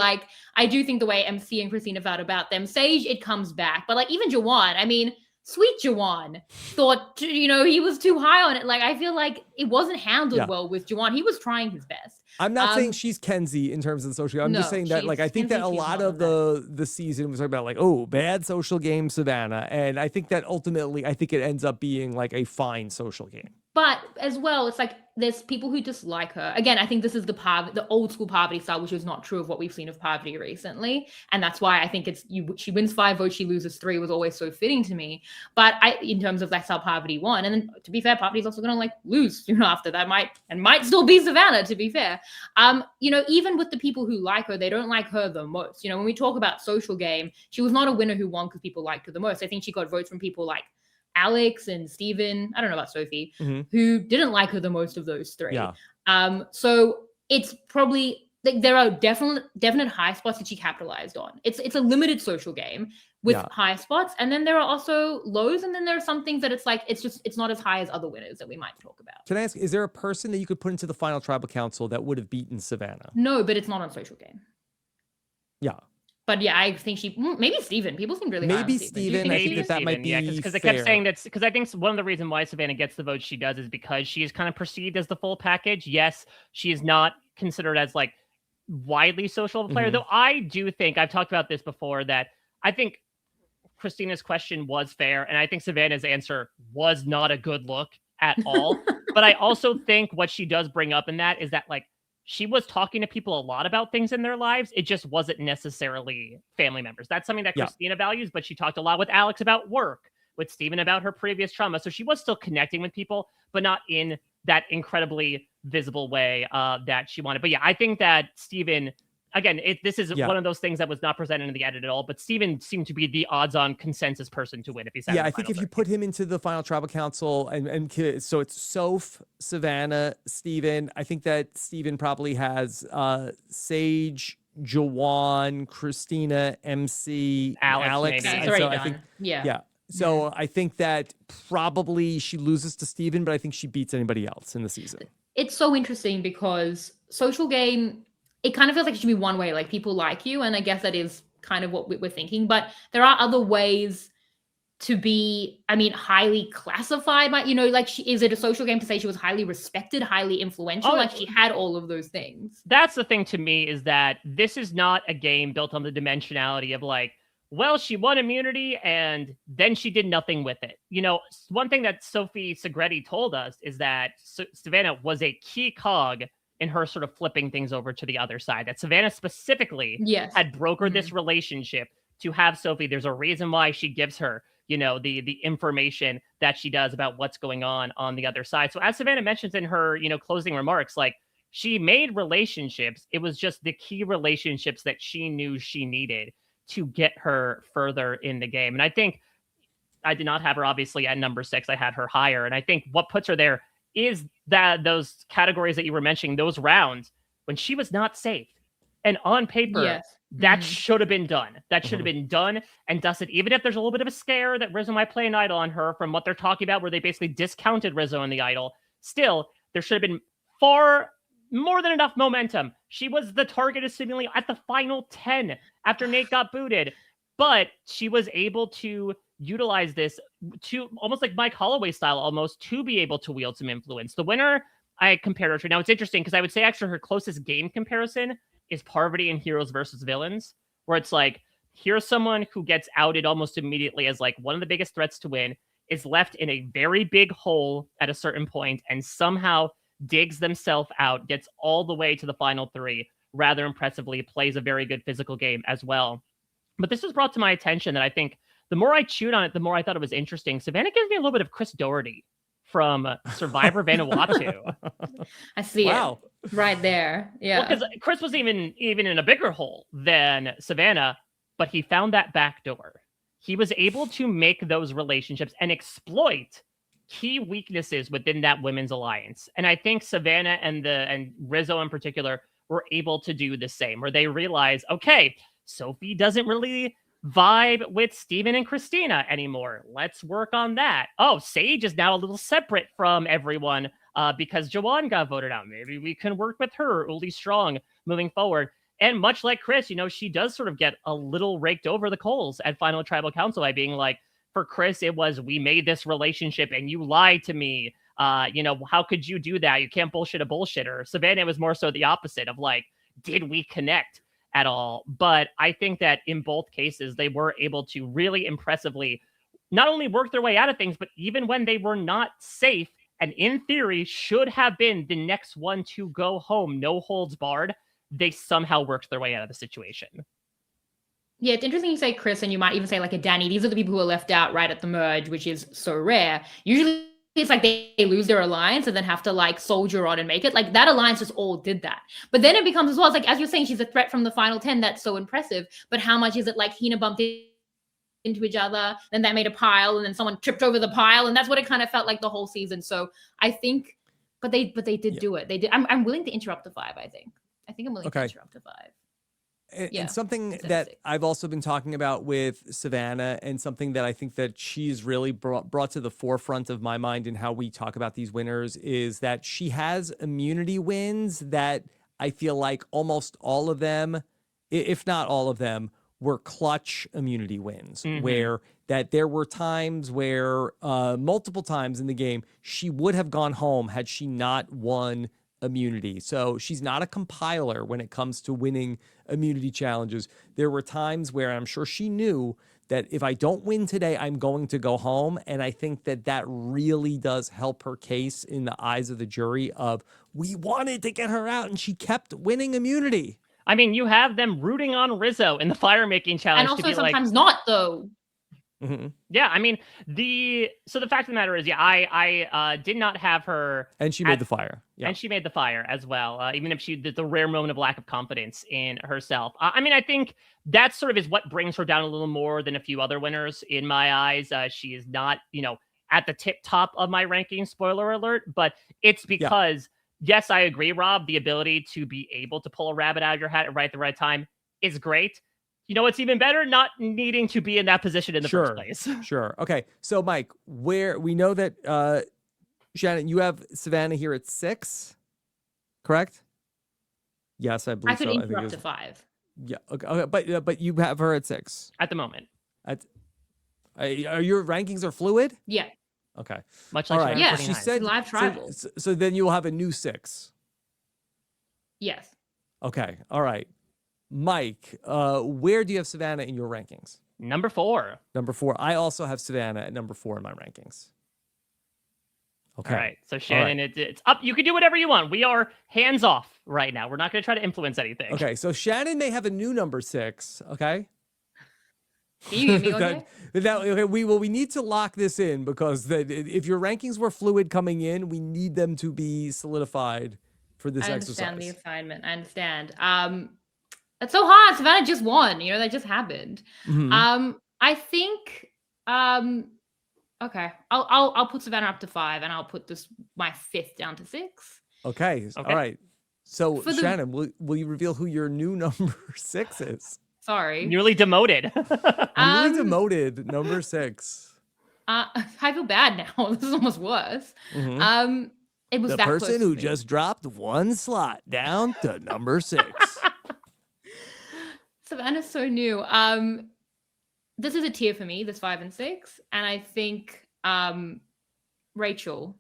I do think the way MC and Christina felt about them, Sage, it comes back. But even Jawan, I mean, sweet Jawan thought, he was too high on it. I feel like it wasn't handled well with Jawan. He was trying his best. I'm not saying she's Kenzie in terms of the social. I'm just saying that I think that a lot of the season was talking about bad social game Savannah. And I think that ultimately, it ends up being a fine social game. But as well, it's there's people who dislike her. Again, I think this is the old school Parvati style, which is not true of what we've seen of Parvati recently. And that's why I think she wins 5 votes, she loses 3 was always so fitting to me. But in terms of that's how Parvati won. And then to be fair, Parvati's also going to lose after that might still be Savannah, to be fair. Even with the people who like her, they don't like her the most. When we talk about social game, she was not a winner who won because people liked her the most. I think she got votes from people like Alex and Steven, I don't know about Sophie, who didn't like her the most of those 3. Yeah. So it's probably there are definite high spots that she capitalized on. It's a limited social game with high spots, and then there are also lows, and then there are some things that it's not as high as other winners that we might talk about. Can I ask, is there a person that you could put into the final tribal council that would have beaten Savannah? No, but it's not on social game. Yeah. But yeah, I think maybe Steven. People seem really high on Steven. I think that might be because they kept saying that, because I think one of the reasons why Savannah gets the votes she does is because she is kind of perceived as the full package. Yes, she is not considered as widely social of a player, though I do think, I've talked about this before, that I think Christina's question was fair, and I think Savannah's answer was not a good look at all. But I also think what she does bring up in that is that she was talking to people a lot about things in their lives. It just wasn't necessarily family members. That's something that Christina values, but she talked a lot with Alex about work, with Steven about her previous trauma. So she was still connecting with people, but not in that incredibly visible way that she wanted. But yeah, I think that Steven, again, this is one of those things that was not presented in the edit at all, but Steven seemed to be the odds-on consensus person to win if he sat in the I think if you put him into the final tribal council, and so it's Soph, Savannah, Steven. I think that Steven probably has Sage, Jawan, Christina, MC, Alex. Maybe. And so I think, yeah. So I think that probably she loses to Steven, but I think she beats anybody else in the season. It's so interesting because social game, it kind of feels like it should be one way, like people like you. And I guess that is kind of what we're thinking. But there are other ways to be, I mean, highly classified by, like, is it a social game to say she was highly respected, highly influential? Like she had all of those things. That's the thing to me, is that this is not a game built on the dimensionality of like, well, she won immunity and then she did nothing with it. One thing that Sophie Segretti told us is that Savannah was a key cog in her sort of flipping things over to the other side. That Savannah specifically had brokered this relationship to have Sophie. There's a reason why she gives her, the information that she does about what's going on the other side. So as Savannah mentions in her, closing remarks, like she made relationships. It was just the key relationships that she knew she needed to get her further in the game. And I think I did not have her obviously at number 6. I had her higher. And I think what puts her there is that those categories that you were mentioning, those rounds when she was not safe. And on paper, that should have been done. That should have been done and dusted. Even if there's a little bit of a scare that Rizzo might play an idol on her from what they're talking about, where they basically discounted Rizzo in the idol, still, there should have been far more than enough momentum. She was the target of seemingly at the final 10 after Nate got booted, but she was able to utilize this to almost like Mike Holloway style, almost, to be able to wield some influence. The winner I compared her to, now it's interesting because I would say actually her closest game comparison is Parvati in Heroes versus Villains, where it's like, here's someone who gets outed almost immediately as like one of the biggest threats to win, is left in a very big hole at a certain point, and somehow digs themselves out, gets all the way to the final 3, rather impressively, plays a very good physical game as well. But this was brought to my attention that I think the more I chewed on it, the more I thought it was interesting. Savannah gives me a little bit of Chris Doherty from Survivor Vanuatu. I see it right there. Yeah. Because Chris was even in a bigger hole than Savannah, but he found that back door. He was able to make those relationships and exploit key weaknesses within that women's alliance. And I think Savannah and Rizzo in particular were able to do the same, where they realize, okay, Sophie doesn't really vibe with Steven and Christina anymore. Let's work on that. Oh, Sage is now a little separate from everyone because Jawan got voted out. Maybe we can work with her, Uli Strong, moving forward. And much like Chris, she does sort of get a little raked over the coals at Final Tribal Council by being like, for Chris, it was, we made this relationship and you lied to me. How could you do that? You can't bullshit a bullshitter. Savannah was more so the opposite of like, did we connect at all? But I think that in both cases, they were able to really impressively not only work their way out of things, but even when they were not safe and in theory should have been the next one to go home, no holds barred, they somehow worked their way out of the situation. Yeah, it's interesting you say Chris, and you might even say like a Danny. These are the people who are left out right at the merge, which is so rare. Usually it's like they lose their alliance and then have to like soldier on and make it. Like that alliance just all did that. But then it becomes as well, it's like, as you're saying, she's a threat from the final 10. That's so impressive. But how much is it like Hina bumped into each other, then that made a pile, and then someone tripped over the pile, and that's what it kind of felt like the whole season. So I think, but they did do it. They did. I'm willing to interrupt the 5. I think I'm willing to interrupt the 5. And something that I've also been talking about with Savannah, and something that I think that she's really brought to the forefront of my mind in how we talk about these winners, is that she has immunity wins that I feel like almost all of them, if not all of them, were clutch immunity wins, where that there were times where multiple times in the game, she would have gone home had she not won immunity. So she's not a compiler when it comes to winning immunity challenges. There were times where I'm sure she knew that if I don't win today, I'm going to go home. And I think that really does help her case in the eyes of the jury of, we wanted to get her out and she kept winning immunity. I mean, you have them rooting on Rizzo in the fire making challenge. And also to be sometimes not, though. Mm-hmm. Yeah, I mean, the fact of the matter is, I did not have her. And she made the fire. Yeah. And she made the fire as well, even if she did the rare moment of lack of confidence in herself. I mean, I think that sort of is what brings her down a little more than a few other winners in my eyes. She is not, at the tip top of my ranking, spoiler alert, but it's because, yes, I agree, Rob, the ability to be able to pull a rabbit out of your hat at the right time is great. You know what's even better? Not needing to be in that position in the first place. Sure. Okay. So, Mike, where we know that Shannon, you have Savannah here at 6, correct? Yes, I believe I could so. interrupt to 5. Yeah. Okay. But you have her at 6 at the moment. Are your rankings are fluid? Yeah. Okay. Much like yeah. She said live tribals. So then you'll have a new 6. Yes. Okay. All right. Mike, where do you have Savannah in your rankings? Number 4. Number 4. I also have Savannah at number 4 in my rankings. Okay. All right. So Shannon, it's up. You can do whatever you want. We are hands off right now. We're not going to try to influence anything. Okay. So Shannon may have a new number 6. Okay. Can you hear me okay? Okay. We need to lock this in because if your rankings were fluid coming in, we need them to be solidified for this exercise. I understand the assignment. I understand. It's so hard. Savannah just won. That just happened. Mm-hmm. I think. Okay. I'll put Savannah up to 5, and I'll put my 5th down to 6. Okay. All right. So Shannon, will you reveal who your new number 6 is? Sorry. Newly demoted. Newly demoted number 6. I feel bad now. This is almost worse. Mm-hmm. It was the that person who me. just dropped 1 slot down to number 6. Savannah's so new. This is a tier for me, this 5 and 6, and I think Rachel.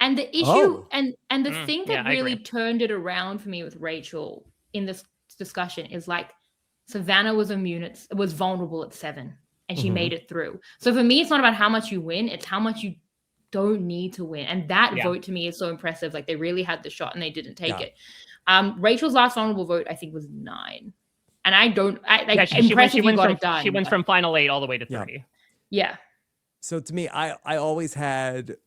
And the issue and the thing that really turned it around for me with Rachel in this discussion is like Savannah was vulnerable at 7, and she made it through. So for me, it's not about how much you win; it's how much you don't need to win. And that vote to me is so impressive. Like they really had the shot and they didn't take it. Rachel's last vulnerable vote, I think, was 9. And she went from final 8 all the way to 3. Yeah. So to me, I always had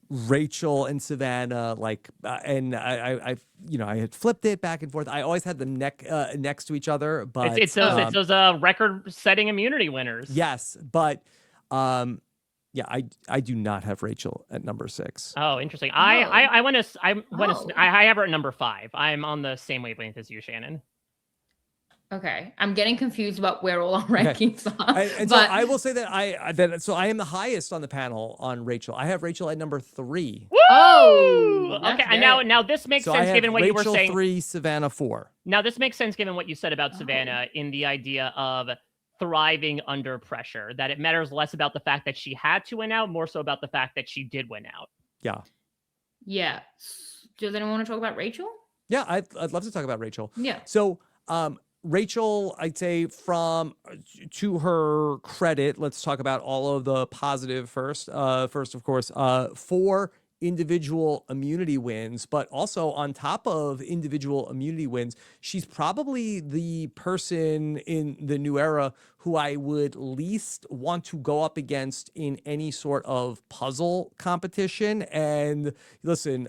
Rachel and Savannah and I had flipped it back and forth. I always had them next to each other, but it's those record-setting immunity winners. Yes, but I do not have Rachel at number 6. Oh, interesting. I have her at number 5. I'm on the same wavelength as you, Shannon. Okay, I'm getting confused about where all our rankings are. So I will say that I am the highest on the panel on Rachel. I have Rachel at number 3. Woo! Oh, okay. And now this makes sense given what you were saying. 3, Savannah 4. Now this makes sense given what you said about Savannah in the idea of thriving under pressure. That it matters less about the fact that she had to win out, more so about the fact that she did win out. Yeah. Yeah. Does anyone want to talk about Rachel? Yeah, I'd love to talk about Rachel. Yeah. So, Rachel, I'd say to her credit, let's talk about all of the positive first. First, of course, 4 individual immunity wins, but also on top of individual immunity wins, she's probably the person in the new era who I would least want to go up against in any sort of puzzle competition. And listen,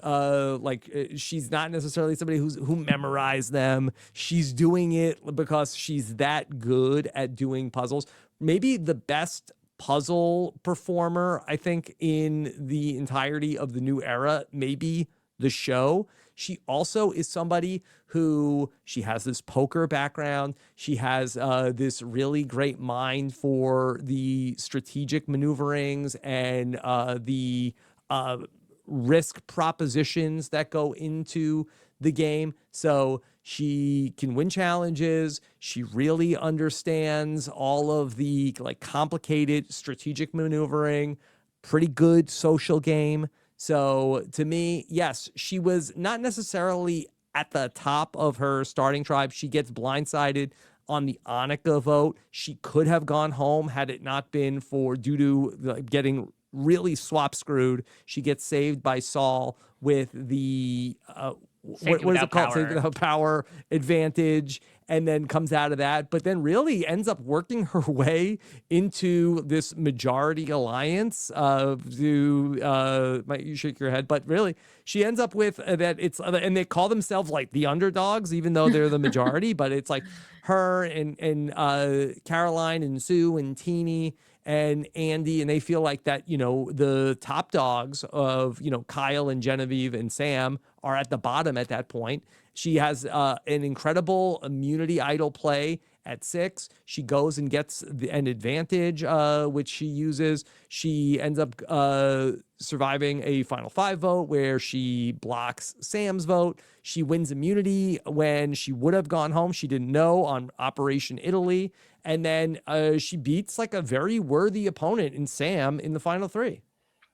she's not necessarily somebody who memorized them. She's doing it because she's that good at doing puzzles. Maybe the best puzzle performer, I think, in the entirety of the new era, maybe the show. She also is somebody who, she has this poker background. She has this really great mind for the strategic maneuverings and the risk propositions that go into the game. So she can win challenges. She really understands all of the complicated strategic maneuvering, pretty good social game. So to me, yes, she was not necessarily at the top of her starting tribe. She gets blindsided on the Annika vote. She could have gone home had it not been for due to getting really swap screwed. She gets saved by Saul with the what is it called? Saved without power advantage, and then comes out of that, but then really ends up working her way into this majority alliance. You shake your head, but really she ends up with that. It's and they call themselves like the underdogs, even though they're the majority. But it's like her and Caroline and Sue and Teeny and Andy, and they feel like that, the top dogs of, Kyle and Genevieve and Sam are at the bottom at that point. She has an incredible immunity idol play at 6. She goes and gets an advantage, which she uses. She ends up surviving a final 5 vote where she blocks Sam's vote. She wins immunity when she would have gone home. She didn't know on Operation Italy. And then she beats like a very worthy opponent in Sam in the final 3.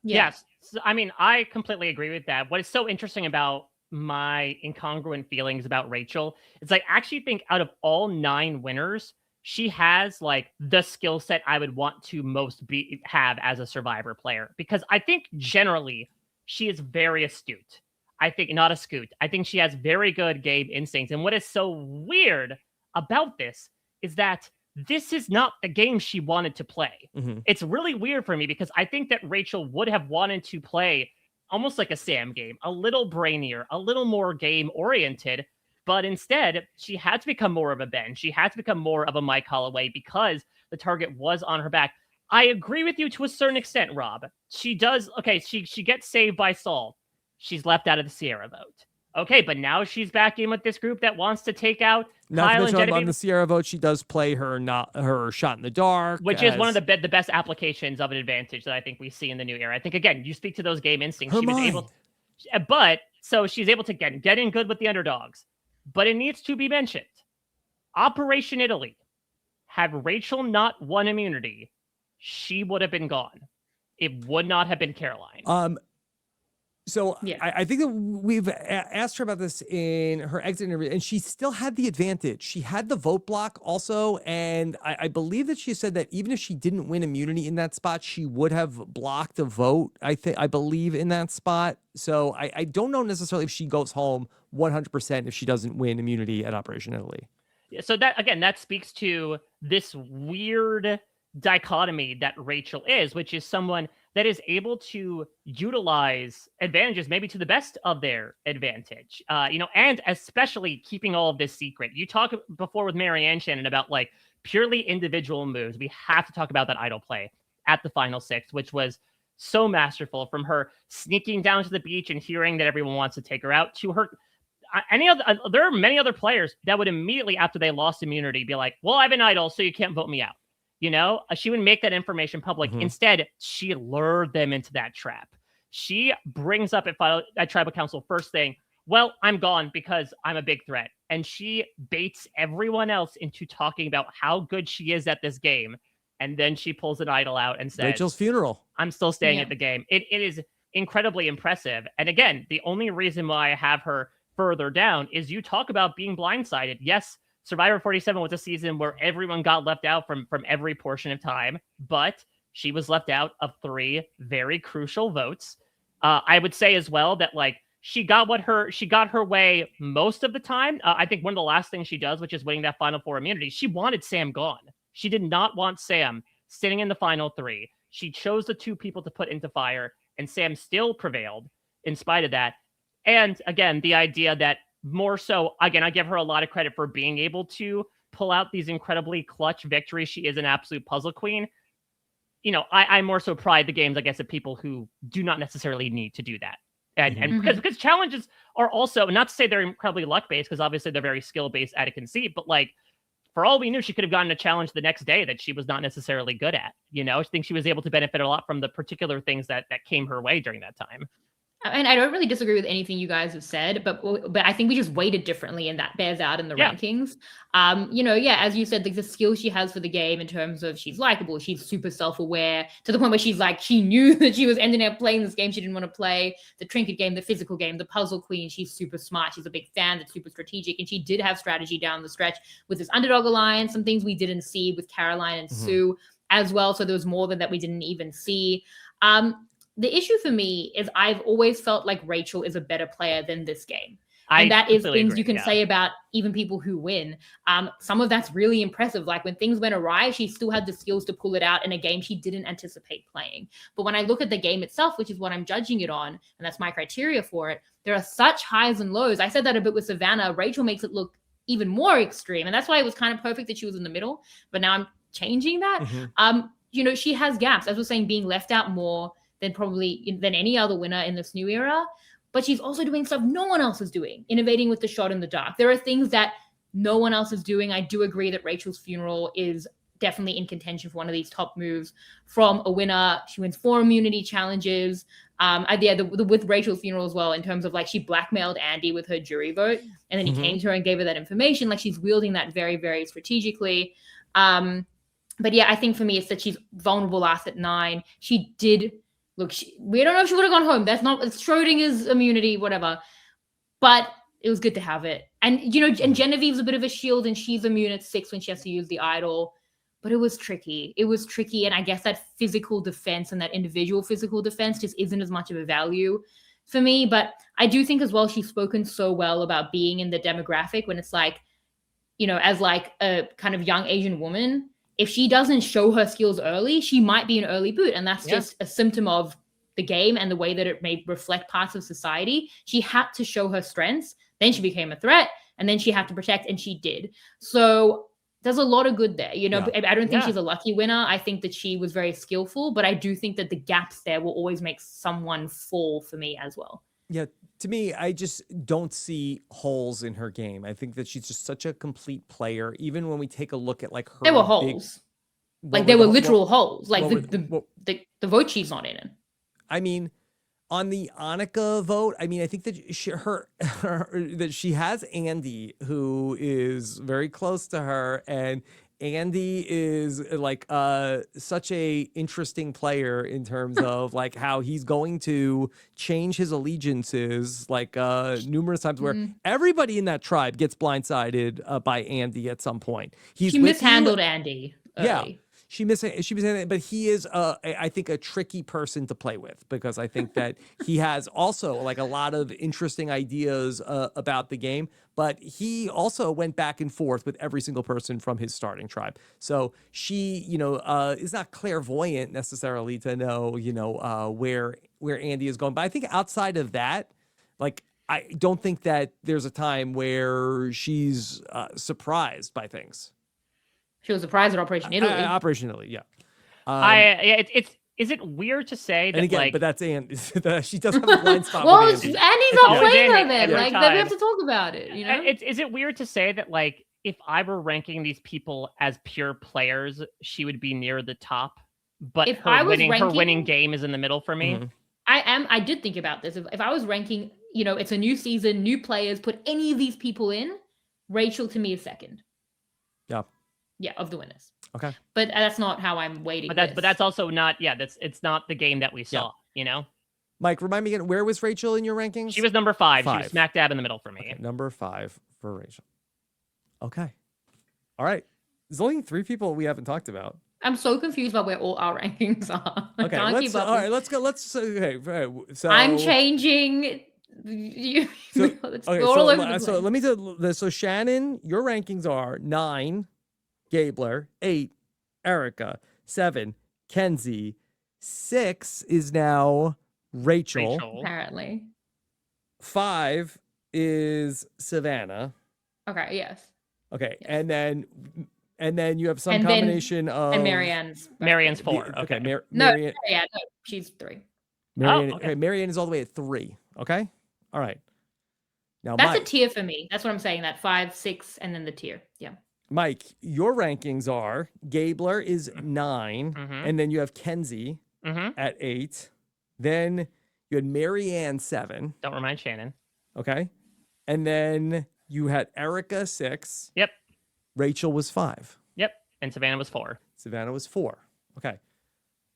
Yes. So, I mean, I completely agree with that. What is so interesting about my incongruent feelings about Rachel is I actually think out of all 9 winners, she has like the skill set I would want to most have as a Survivor player, because I think generally she is very astute. I think not astute. I think she has very good game instincts. And what is so weird about this is that this is not the game she wanted to play. Mm-hmm. It's really weird for me because I think that Rachel would have wanted to play almost like a Sam game, a little brainier, a little more game oriented. But instead, she had to become more of a Ben. She had to become more of a Mike Holloway because the target was on her back. I agree with you to a certain extent, Rob. She does. Okay, she gets saved by Saul. She's left out of the Sierra vote. Okay, but now she's back in with this group that wants to take out Kyle and Genevieve. On the Sierra vote, she does play her shot in the dark, which is one of the best applications of an advantage that I think we see in the new era. I think again, you speak to those game instincts. She was able, but so she's able to get in good with the underdogs. But it needs to be mentioned, Operation Italy. Had Rachel not won immunity, she would have been gone. It would not have been Caroline. So yeah. I think that we've asked her about this in her exit interview, and she still had the advantage. She had the vote block also, and I believe that she said that even if she didn't win immunity in that spot, she would have blocked a vote, I believe, in that spot. So I don't know necessarily if she goes home 100% if she doesn't win immunity at Operation Italy. Yeah, so that speaks to this weird dichotomy that Rachel is, which is someone that is able to utilize advantages maybe to the best of their advantage, and especially keeping all of this secret. You talked before with Maryanne, Shannon, about like purely individual moves. We have to talk about that idol play at the final 6, which was so masterful, from her sneaking down to the beach and hearing that everyone wants to take her out, to her there are many other players that would immediately after they lost immunity be like, well, I have an idol, so you can't vote me out. She would make that information public. Mm-hmm. Instead, she lured them into that trap. She brings up at Tribal Council first thing, well, I'm gone because I'm a big threat. And she baits everyone else into talking about how good she is at this game. And then she pulls an idol out and says, Rachel's funeral. I'm still staying at the game. It is incredibly impressive. And again, the only reason why I have her further down is you talk about being blindsided. Yes, Survivor 47 was a season where everyone got left out from every portion of time, but she was left out of 3 very crucial votes. I would say as well that like she got her way most of the time. I think one of the last things she does, which is winning that final 4 immunity, she wanted Sam gone. She did not want Sam sitting in the final 3. She chose the 2 people to put into fire, and Sam still prevailed in spite of that. And again, the idea that more so, again, I give her a lot of credit for being able to pull out these incredibly clutch victories. She is an absolute puzzle queen. I more so pride the games, I guess, of people who do not necessarily need to do that. And because challenges are also, not to say they're incredibly luck-based, because obviously they're very skill-based at a conceit, but like, for all we knew, she could have gotten a challenge the next day that she was not necessarily good at. I think she was able to benefit a lot from the particular things that came her way during that time. And I don't really disagree with anything you guys have said, but I think we just weighted differently, and that bears out in the rankings. As you said, the skill she has for the game in terms of she's likable, she's super self-aware to the point where she's like, she knew that she was ending up playing this game she didn't want to play, the trinket game, the physical game, the puzzle queen. She's super smart. She's a big fan. That's super strategic, and she did have strategy down the stretch with this underdog alliance. Some things we didn't see with Caroline and Sue as well. So there was more than that we didn't even see. The issue for me is I've always felt like Rachel is a better player than this game. And that is things you can say about even people who win. Some of that's really impressive. Like when things went awry, she still had the skills to pull it out in a game she didn't anticipate playing. But when I look at the game itself, which is what I'm judging it on, and that's my criteria for it, there are such highs and lows. I said that a bit with Savannah. Rachel makes it look even more extreme. And that's why it was kind of perfect that she was in the middle. But now I'm changing that. She has gaps. As I was saying, being left out more than any other winner in this new era. But she's also doing stuff no one else is doing, innovating with the shot in the dark. There are things that no one else is doing. I do agree that Rachel's funeral is definitely in contention for one of these top moves from a winner. She wins 4 immunity challenges. With Rachel's funeral as well, in terms of like she blackmailed Andy with her jury vote, and then he came to her and gave her that information. Like she's wielding that very, very strategically. But yeah, I think for me, it's that she's vulnerable last at 9. She did... Look, we don't know if she would have gone home. That's not Schrodinger's immunity, whatever. But it was good to have it. And, and Genevieve's a bit of a shield, and she's immune at 6 when she has to use the idol. But it was tricky. And I guess that physical defense and that individual physical defense just isn't as much of a value for me. But I do think as well she's spoken so well about being in the demographic when it's like, as like a kind of young Asian woman, if she doesn't show her skills early, she might be an early boot. And that's just a symptom of the game and the way that it may reflect parts of society. She had to show her strengths. Then she became a threat. And then she had to protect. And she did. So there's a lot of good there. I don't think she's a lucky winner. I think that she was very skillful. But I do think that the gaps there will always make someone fall for me as well. Yeah. To me, I just don't see holes in her game. I think that she's just such a complete player. Even when we take a look at like her, there were holes, there were literal holes, like the vote she's not in. I mean, on the Annika vote, I mean, I think that that she has Andy, who is very close to her, and Andy is like such a interesting player in terms of like how he's going to change his allegiances like numerous times where everybody in that tribe gets blindsided by Andy at some point. She mishandled Andy early. Yeah. She mishandled, but he is, I think, a tricky person to play with because I think that he has also like a lot of interesting ideas about the game, but he also went back and forth with every single person from his starting tribe. So she, is not clairvoyant necessarily to know, where Andy is going. But I think outside of that, like, I don't think that there's a time where she's surprised by things. She was surprised at Operation Italy. Operation Italy, yeah. Is it weird to say that? And again, like, but that's Andy. She does have a blind spot. Well, with Andy. Andy's not playing her then. Like, then we have to talk about it. Is it weird to say that like if I were ranking these people as pure players, she would be near the top, but her winning game is in the middle for me? I did think about this. If I was ranking, it's a new season, new players, put any of these people in, Rachel to me is second. Yeah. Yeah, of the winners. Okay. But that's not how I'm weighting. But that's also not. Yeah, it's not the game that we saw. Mike, remind me again. Where was Rachel in your rankings? She was number 5. She was smack dab in the middle for me. Okay, number 5 for Rachel. Okay. All right. There's only 3 people we haven't talked about. I'm so confused about where all our rankings are. Okay. All right. Let's go. So I'm changing. So Shannon, your rankings are 9. Gabler, 8, Erika, 7, Kenzie, 6 is now Rachel. Apparently. 5 is Savannah. Okay, yes. Okay, yes. and then you have some combination of... And Maryanne's 4. Okay, Maryanne, no, she's 3. Maryanne, okay, Maryanne is all the way at 3. Okay? All right. Now, that's a tier for me. That's what I'm saying, that 5, 6, and then the tier. Yeah. Mike, your rankings are Gabler is 9, and then you have Kenzie at 8. Then You had Maryanne 7. Don't remind Shannon. Okay. And then you had Erika 6. Yep. Rachel was 5. Yep. And Savannah was 4. Savannah was 4. Okay.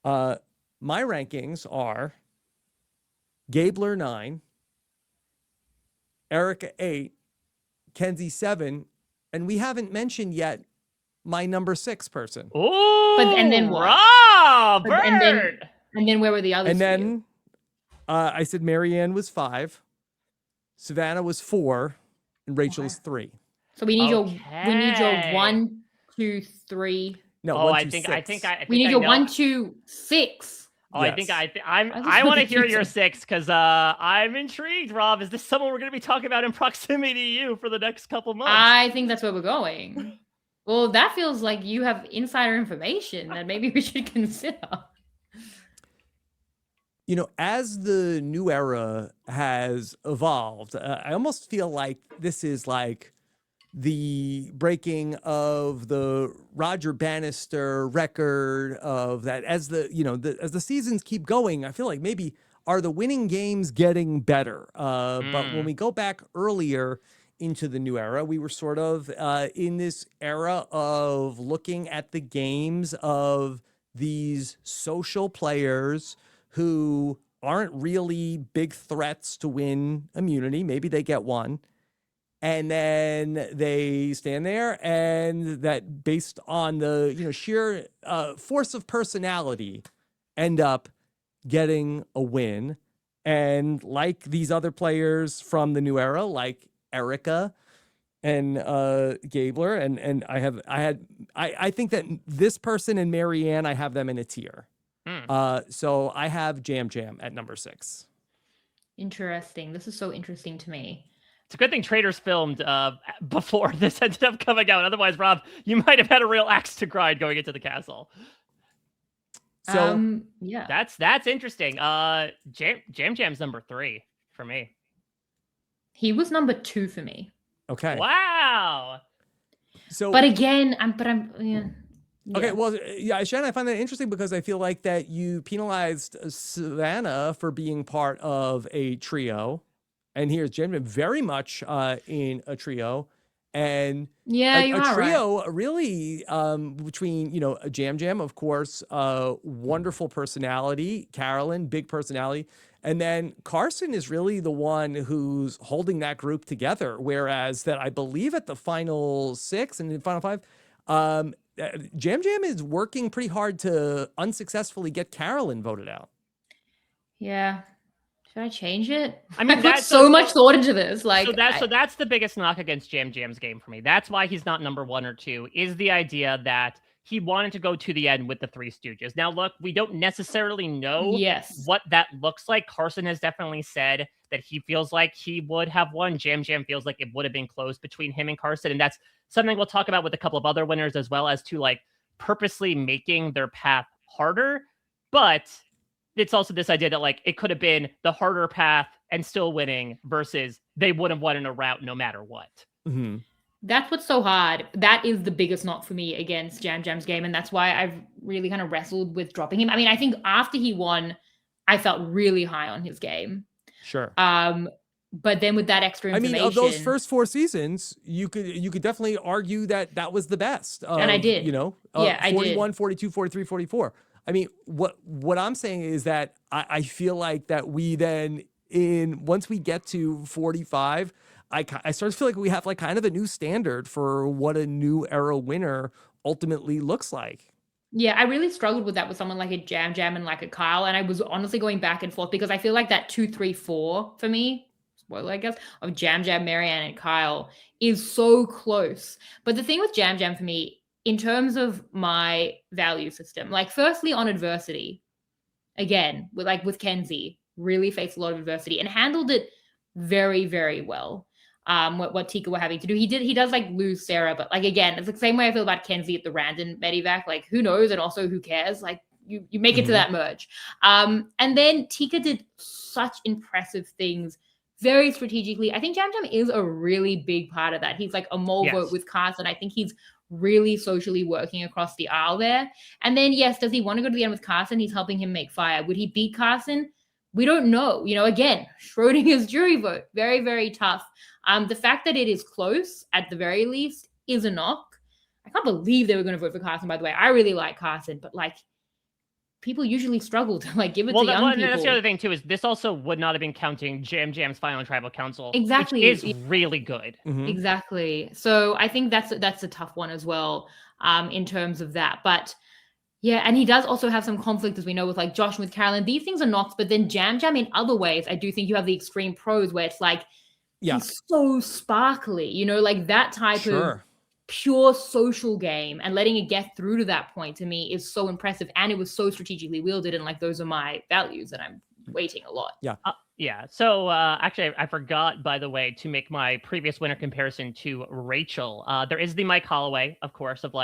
My rankings are Gabler 9, Erika 8, Kenzie 7, and we haven't mentioned yet my number 6 person. Oh, and then what? Robert! And then where were the others? And then I said Maryanne was 5, Savannah was 4, and Rachel was 3. So we need your 1, 2, 3. No, oh, 1, 2, I think 6. We need your know. 1, 2, 6. Oh, Yes. I want to hear your 6 because I'm intrigued, Rob. Is this someone we're going to be talking about in proximity to you for the next couple months? I think that's where we're going. Well, that feels like you have insider information that maybe we should consider. You know, as the new era has evolved, I almost feel like this is like the breaking of the Roger Bannister record of that. As as the seasons keep going, I feel like maybe are the winning games getting better? But when we go back earlier into the new era, we were sort of in this era of looking at the games of these social players who aren't really big threats to win immunity. Maybe they get one. And then they stand there, and that based on the sheer force of personality, end up getting a win. And like these other players from the new era, like Erika and Gabler, and I think that this person and Maryanne, I have them in a tier. So I have Yam Yam at number 6. Interesting. This is so interesting to me. It's a good thing Traders filmed before this ended up coming out. Otherwise, Rob, you might have had a real axe to grind going into the castle. So yeah, that's interesting. Yam Yam's number 3 for me. He was number 2 for me. Okay. Wow. So, but again, yeah. Okay, well, yeah, Shannon, I find that interesting because I feel like that you penalized Savannah for being part of a trio, and here's Yam Yam very much in a trio, and a trio right. really between Yam Yam, of course, wonderful personality, Carolyn, big personality, and then Carson is really the one who's holding that group together. Whereas that I believe at the final 6 and the final 5. Yam Yam is working pretty hard to unsuccessfully get Carolyn voted out. Yeah. Should I change it? I mean, put so much thought into this. Like, so that's the biggest knock against Yam Yam's game for me. That's why he's not number 1 or 2, is the idea that he wanted to go to the end with the Three Stooges. Now, look, we don't necessarily know what that looks like. Carson has definitely said that he feels like he would have won. Yam Yam feels like it would have been close between him and Carson. And that's something we'll talk about with a couple of other winners, as well as to like purposely making their path harder. But it's also this idea that like it could have been the harder path and still winning versus they would have won in a route no matter what. Mm-hmm. That's what's so hard. That is the biggest knock for me against Yam Yam's game. And that's why I've really kind of wrestled with dropping him. I mean, I think after he won, I felt really high on his game. Sure. But then with that extra information, I mean, of those first 4 seasons, you could definitely argue that was the best. And I did. I did. 41, 42, 43, 44. I mean, what I'm saying is that I feel like that we then once we get to 45, I start to feel like we have like kind of a new standard for what a new era winner ultimately looks like. Yeah, I really struggled with that with someone like a Yam Yam and like a Kyle. And I was honestly going back and forth because I feel like that 2, 3, 4 for me, spoiler, I guess, of Yam Yam, Maryanne, and Kyle is so close. But the thing with Yam Yam for me, in terms of my value system, like firstly on adversity, again, with Kenzie, really faced a lot of adversity and handled it very, very well. What Tika were having to do. He does like lose Sarah, but like again, it's the same way I feel about Kenzie at the random Medivac. Like who knows, and also who cares? Like you make it to that merge. And then Tika did such impressive things very strategically. I think Yam Yam is a really big part of that. He's like a mole vote with Carson. I think he's really socially working across the aisle there. And then yes, does he want to go to the end with Carson? He's helping him make fire. Would he beat Carson? we don't know. Again, Schrodinger's jury vote, very, very tough. The fact that it is close, at the very least, is a knock. I can't believe they were going to vote for Carson, by the way. I really like Carson, but people usually struggle to give it to young people. That's the other thing too, is this also would not have been counting Yam Jam's final tribal council. Exactly. Which is really good. Mm-hmm. Exactly. So I think that's a tough one as well, in terms of that. But yeah, and he does also have some conflict, as we know, with Josh and with Carolyn. These things are knocks, but then Yam Yam in other ways, I do think you have the extreme pros where it's he's so sparkly, that type of pure social game, and letting it get through to that point to me is so impressive. And it was so strategically wielded, and those are my values that I'm weighting a lot. Yeah. So actually, I forgot, by the way, to make my previous winner comparison to Rachel. There is the Mike Holloway, of course, of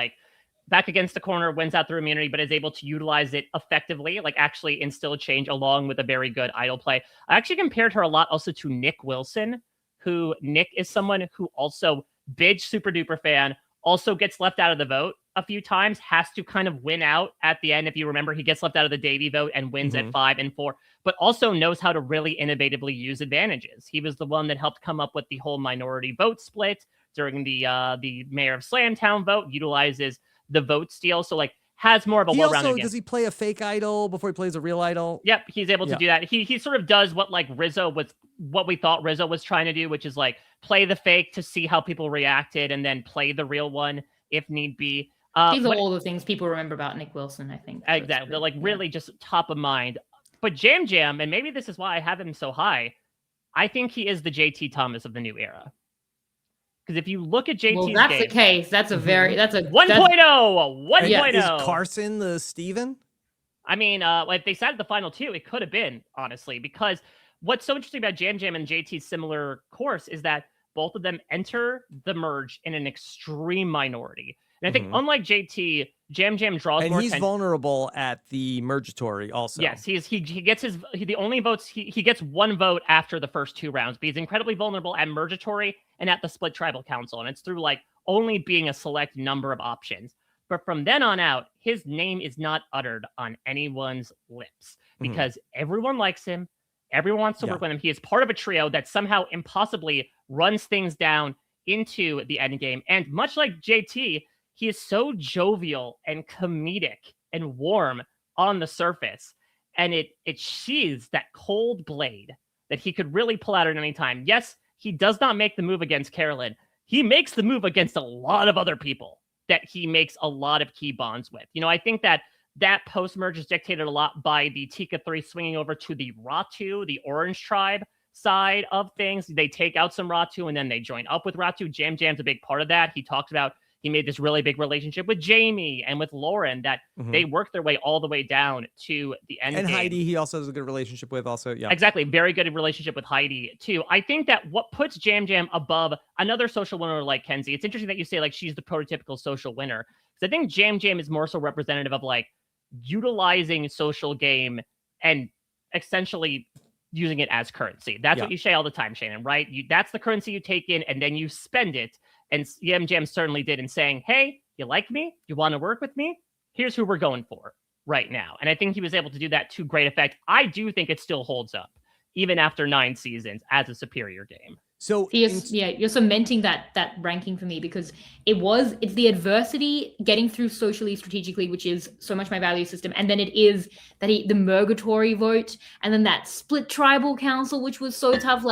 back against the corner, wins out through immunity, but is able to utilize it effectively, actually instill change along with a very good idol play. I actually compared her a lot also to Nick Wilson, who Nick is someone who also big super duper fan, also gets left out of the vote a few times, has to kind of win out at the end. If you remember, he gets left out of the Davy vote and wins at 5 and 4, but also knows how to really innovatively use advantages. He was the one that helped come up with the whole minority vote split during the Mayor of Slamtown vote, utilizes the vote steal. So has more of a well-rounded game. Does he play a fake idol before he plays a real idol? Yep, he's able to do that. He sort of does what what we thought Rizzo was trying to do, which is play the fake to see how people reacted and then play the real one if need be. These are all the things people remember about Nick Wilson, I think. Exactly. They're really just top of mind. But Yam Yam, and maybe this is why I have him so high, I think he is the JT Thomas of the new era. Because if you look at JT's that's game, the case. That's a 1.0. 1.0. Is Carson the Steven? I mean, if they sat at the final two, it could have been, honestly, because what's so interesting about Yam Yam and JT's similar course is that both of them enter the merge in an extreme minority. And I think unlike JT, Yam Yam draws and more he's vulnerable at the mergatory also. Yes, he gets the only votes, he gets one vote after the first 2 rounds, but he's incredibly vulnerable at mergatory and at the split tribal council. And it's through only being a select number of options. But from then on out, his name is not uttered on anyone's lips because everyone likes him. Everyone wants to work with him. He is part of a trio that somehow impossibly runs things down into the end game. And much like JT, he is so jovial and comedic and warm on the surface. And it sheathes that cold blade that he could really pull out at any time. Yes, he does not make the move against Carolyn. He makes the move against a lot of other people that he makes a lot of key bonds with. I think that post-merge is dictated a lot by the Tika 3 swinging over to the Ratu, the Orange Tribe side of things. They take out some Ratu and then they join up with Ratu. Yam Jam's a big part of that. He talks about he made this really big relationship with Jamie and with Lauren that they worked their way all the way down to the end game. And Heidi, he also has a good relationship with also. Yeah, exactly. Very good relationship with Heidi too. I think that what puts Yam Yam above another social winner like Kenzie, it's interesting that you say she's the prototypical social winner. Because I think Yam Yam is more so representative of utilizing social game and essentially using it as currency. That's what you say all the time, Shannon, right? That's the currency you take in and then you spend it. And Yam Yam certainly did in saying, hey, you like me? You want to work with me? Here's who we're going for right now. And I think he was able to do that to great effect. I do think it still holds up, even after 9 seasons, as a superior game. So you're cementing that ranking for me because it's the adversity getting through socially, strategically, which is so much my value system. And then it is that the Murgatory vote and then that split tribal council, which was so tough.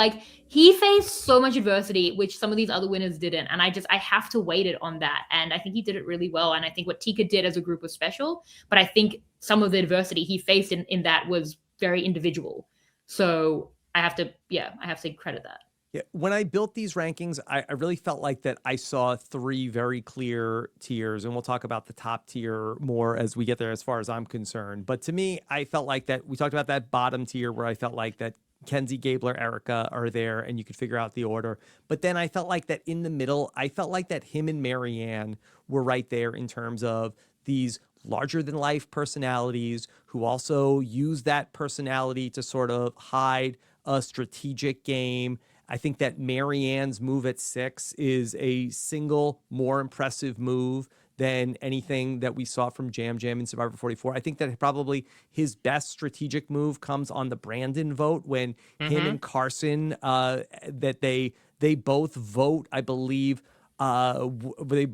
He faced so much adversity, which some of these other winners didn't. And I have to weight it on that. And I think he did it really well. And I think what Tika did as a group was special, but I think some of the adversity he faced in that was very individual. So I have to credit that. Yeah, when I built these rankings, I really felt like that I saw 3 very clear tiers, and we'll talk about the top tier more as we get there as far as I'm concerned. But to me, I felt like that we talked about that bottom tier where I felt like that Kenzie, Gabler, Erika are there and you could figure out the order. But then I felt like that in the middle, I felt like that him and Maryanne were right there in terms of these larger than life personalities who also use that personality to sort of hide a strategic game. I think that Maryanne's move at 6 is a single more impressive move than anything that we saw from Yam Yam in Survivor 44. I think that probably his best strategic move comes on the Brandon vote when him and Carson, that they both vote, I believe, they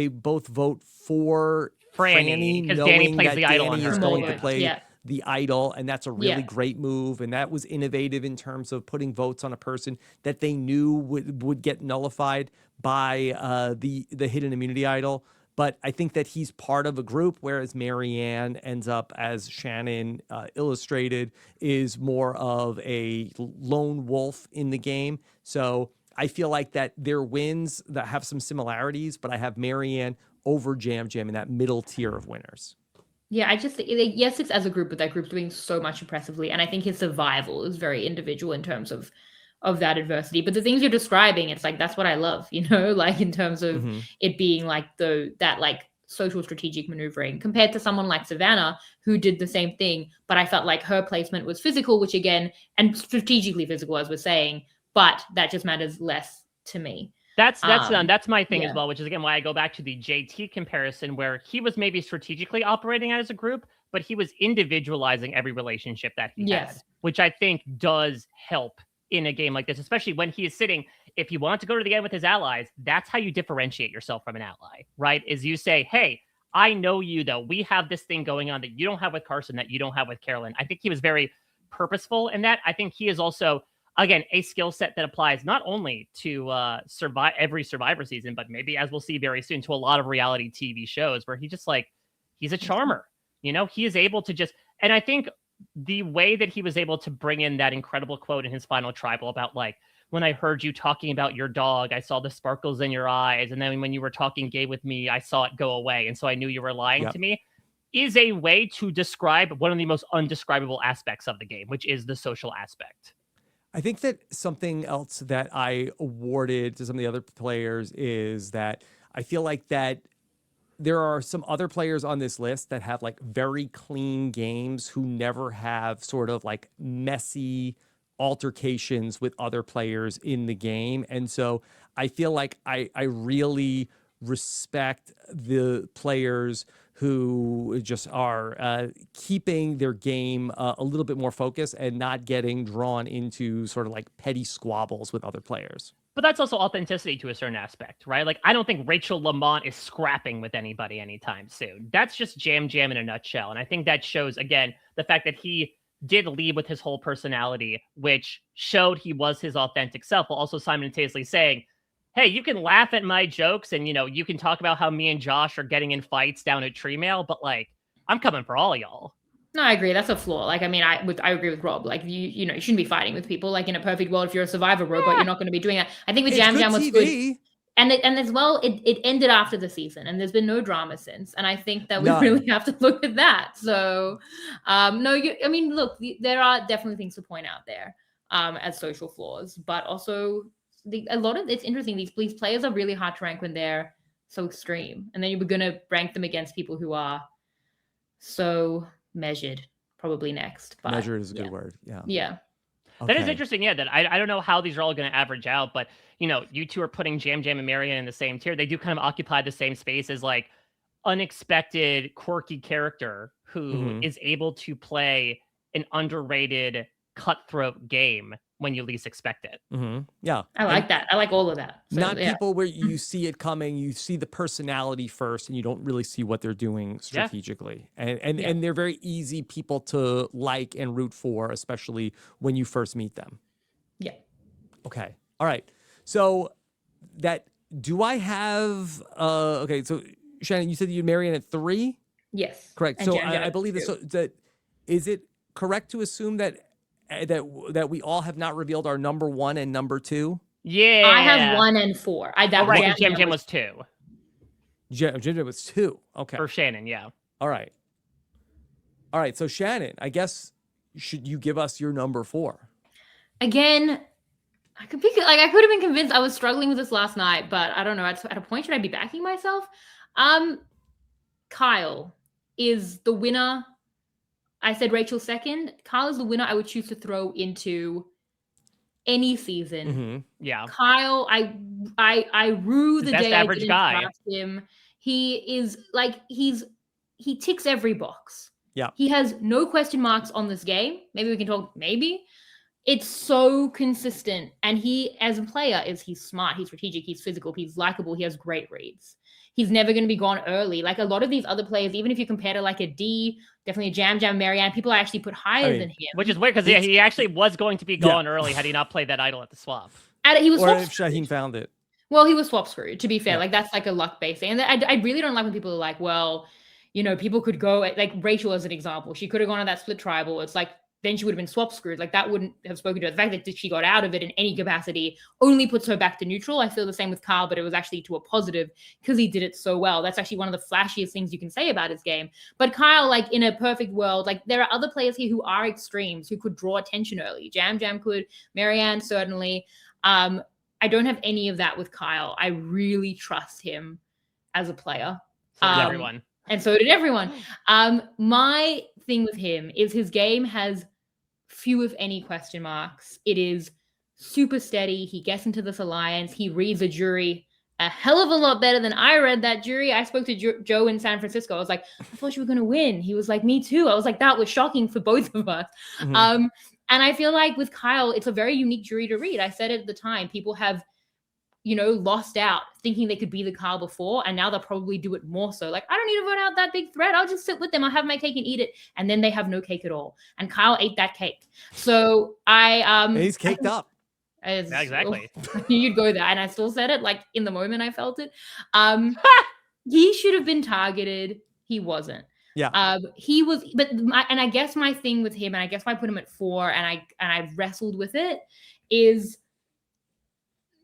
both vote for Franny, because knowing Danny plays that the idol on Danny her. is going to Yeah. play the idol, and that's a really Yeah. great move, and that was innovative in terms of putting votes on a person that they knew would get nullified by the hidden immunity idol. But I think that he's part of a group, whereas Maryanne ends up, as Shannon illustrated, is more of a lone wolf in the game. So I feel like that their wins that have some similarities, but I have Maryanne over Yam Yam in that middle tier of winners. Yeah, I just yes, it's as a group, but that group's doing so much impressively, and I think his survival is very individual in terms of that adversity. But the things you're describing, it's like that's what I love, like in terms of it being like that like social strategic maneuvering compared to someone like Savannah who did the same thing, but I felt like her placement was physical, which again, and strategically physical as we're saying, but that just matters less to me. That's my thing as well, which is again why I go back to the JT comparison, where he was maybe strategically operating as a group, but he was individualizing every relationship that he had, which I think does help in a game like this, especially when he is sitting. If you want to go to the end with his allies, that's how you differentiate yourself from an ally, right? Is you say, hey, I know you though. We have this thing going on that you don't have with Carson, that you don't have with Carolyn. I think he was very purposeful in that. I think he is also, again, a skill set that applies not only to survive every Survivor season, but maybe, as we'll see very soon, to a lot of reality TV shows where he's a charmer. He is able to just, and I think the way that he was able to bring in that incredible quote in his final tribal about like, when I heard you talking about your dog, I saw the sparkles in your eyes. And then when you were talking gay with me, I saw it go away. And so I knew you were lying to me, is a way to describe one of the most undescribable aspects of the game, which is the social aspect. I think that something else that I awarded to some of the other players is that I feel like that there are some other players on this list that have like very clean games who never have sort of like messy altercations with other players in the game. And so I feel like I really respect the players who just are keeping their game a little bit more focused and not getting drawn into sort of like petty squabbles with other players. But that's also authenticity to a certain aspect, right? Like, I don't think Rachel LaMont is scrapping with anybody anytime soon. That's just Yam Yam in a nutshell. And I think that shows, again, the fact that he did lead with his whole personality, which showed he was his authentic self, while also simultaneously saying, hey, you can laugh at my jokes and, you can talk about how me and Josh are getting in fights down at Tree Mail, but like, I'm coming for all y'all. No, I agree. That's a flaw. Like, I mean, I agree with Rob. Like, you shouldn't be fighting with people. Like, in a perfect world, if you're a Survivor robot, you're not going to be doing that. I think with Yam Yam was good. And as well, it ended after the season, and there's been no drama since. And I think that we really have to look at that. So, look, there are definitely things to point out there as social flaws, but also a lot of it's interesting. These players are really hard to rank when they're so extreme, and then you're going to rank them against people who are so measured, probably next. But measured is a good word. Yeah. Okay. That is interesting. Yeah, that I don't know how these are all going to average out, but you two are putting Yam Yam and Maryanne in the same tier. They do kind of occupy the same space as like unexpected, quirky character who is able to play an underrated, cutthroat game when you least expect it. Yeah, I like that. I like all of that. So, not people where you see it coming, you see the personality first, and you don't really see what they're doing strategically. And they're very easy people to like and root for, especially when you first meet them. Yeah. Okay. All right. So do I have okay, so Shannon, you said you'd Maryanne at 3? Yes. Correct. And so I believe that is it correct to assume that we all have not revealed our number 1 and number 2? Yeah. I have 1 and 4. Right, Yam Yam was 2. Yam Yam was 2. Okay. For Shannon, yeah. All right. So Shannon, I guess should you give us your number 4? Again, I could have been convinced. I was struggling with this last night, but I don't know. At a point, should I be backing myself? Kyle is the winner. I said Rachel second. Kyle is the winner I would choose to throw into any season. Yeah. Kyle, I rue the day I didn't draft him. He is like, he ticks every box. Yeah. He has no question marks on this game. Maybe we can talk, maybe. It's so consistent. And he, as a player, he's smart, he's strategic, he's physical, he's likable, he has great reads. He's never going to be gone early. Like a lot of these other players, even if you compare to like a Dee, definitely a Yam, Maryanne, people I actually put higher than him. Which is weird because he actually was going to be gone early had he not played that idol at the swap. He was or if Shaheen found it. Well, he was swap screwed, to be fair. Like, that's like a luck-based thing. And I really don't like when people are like, well, you know, people could go, like Rachel as an example. She could have gone on that split tribal. It's like, then she would have been swap screwed. Like, that wouldn't have spoken to her. The fact that she got out of it in any capacity only puts her back to neutral. I feel the same with Kyle, but it was actually to a positive because he did it so well. That's actually one of the flashiest things you can say about his game. But Kyle, like, in a perfect world, like, there are other players here who are extremes, who could draw attention early. Yam could, Maryanne certainly. I don't have any of that with Kyle. I really trust him as a player. So did everyone. And so did everyone. My thing with him is his game has few, if any, question marks. It is super steady. He gets into this alliance. He reads a jury a hell of a lot better than I read that jury. I spoke to Joe in San Francisco. I was like, I thought you were going to win. He was like, me too. I was like, that was shocking for both of us. Mm-hmm. And I feel like with Kyle, it's a very unique jury to read. I said it at the time. People have, you know, lost out thinking they could be the Kyle before, and now they'll probably do it more so. Like, I don't need to vote out that big threat. I'll just sit with them. I'll have my cake and eat it. And then they have no cake at all. And Kyle ate that cake. So he's caked up. Yeah, exactly. I knew you'd go there. And I still said it, like, in the moment I felt it. He should have been targeted. He wasn't. Yeah. He was, and I guess my thing with him, and I guess why I put him at 4, and I wrestled with it, is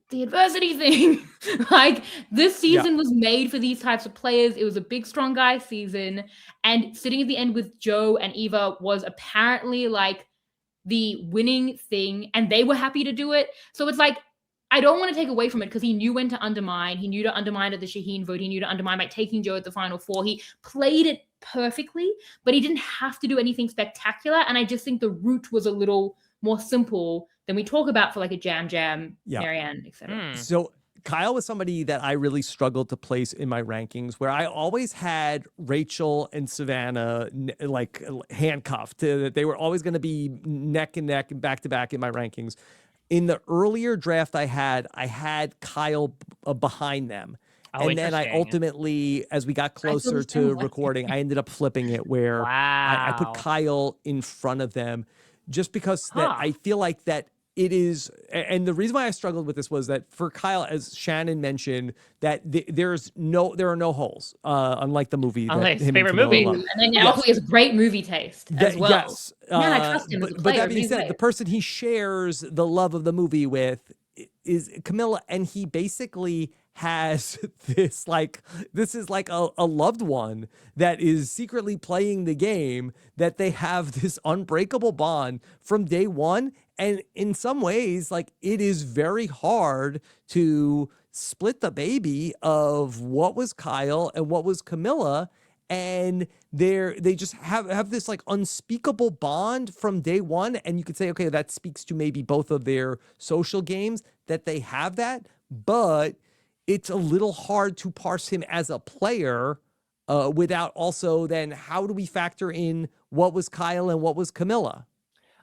the adversity thing. Like, this season was made for these types of players. It was a big, strong guy season, and sitting at the end with Joe and Eva was apparently like the winning thing, and they were happy to do it. So it's like, I don't want to take away from it because he knew when to undermine. He knew to undermine at the Shaheen vote. He knew to undermine by taking Joe at the final 4. He played it perfectly, but he didn't have to do anything spectacular. And I just think the route was a little more simple than we talk about for like a Yam, Maryanne, etc. So Kyle was somebody that I really struggled to place in my rankings, where I always had Rachel and Savannah like handcuffed. That they were always going to be neck and neck and back to back in my rankings. In the earlier draft I had Kyle behind them. Oh, and then I ultimately, as we got closer to recording, I ended up flipping it where I put Kyle in front of them, just because that I feel like that it is. And the reason why I struggled with this was that for Kyle, as Shannon mentioned, that there are no holes, unlike the movie. Unlike his favorite movie. And then also he has great movie taste as well. Yes. Man, I trust him as a player. But that being said, the person he shares the love of the movie with is Camilla, and he basically has this is like a loved one that is secretly playing the game, that they have this unbreakable bond from day one. And in some ways, like, it is very hard to split the baby of what was Kyle and what was Camilla. And they just have this like unspeakable bond from day one. And you could say, okay, that speaks to maybe both of their social games, that they have that, but it's a little hard to parse him as a player without also then how do we factor in what was Kyle and what was Camilla?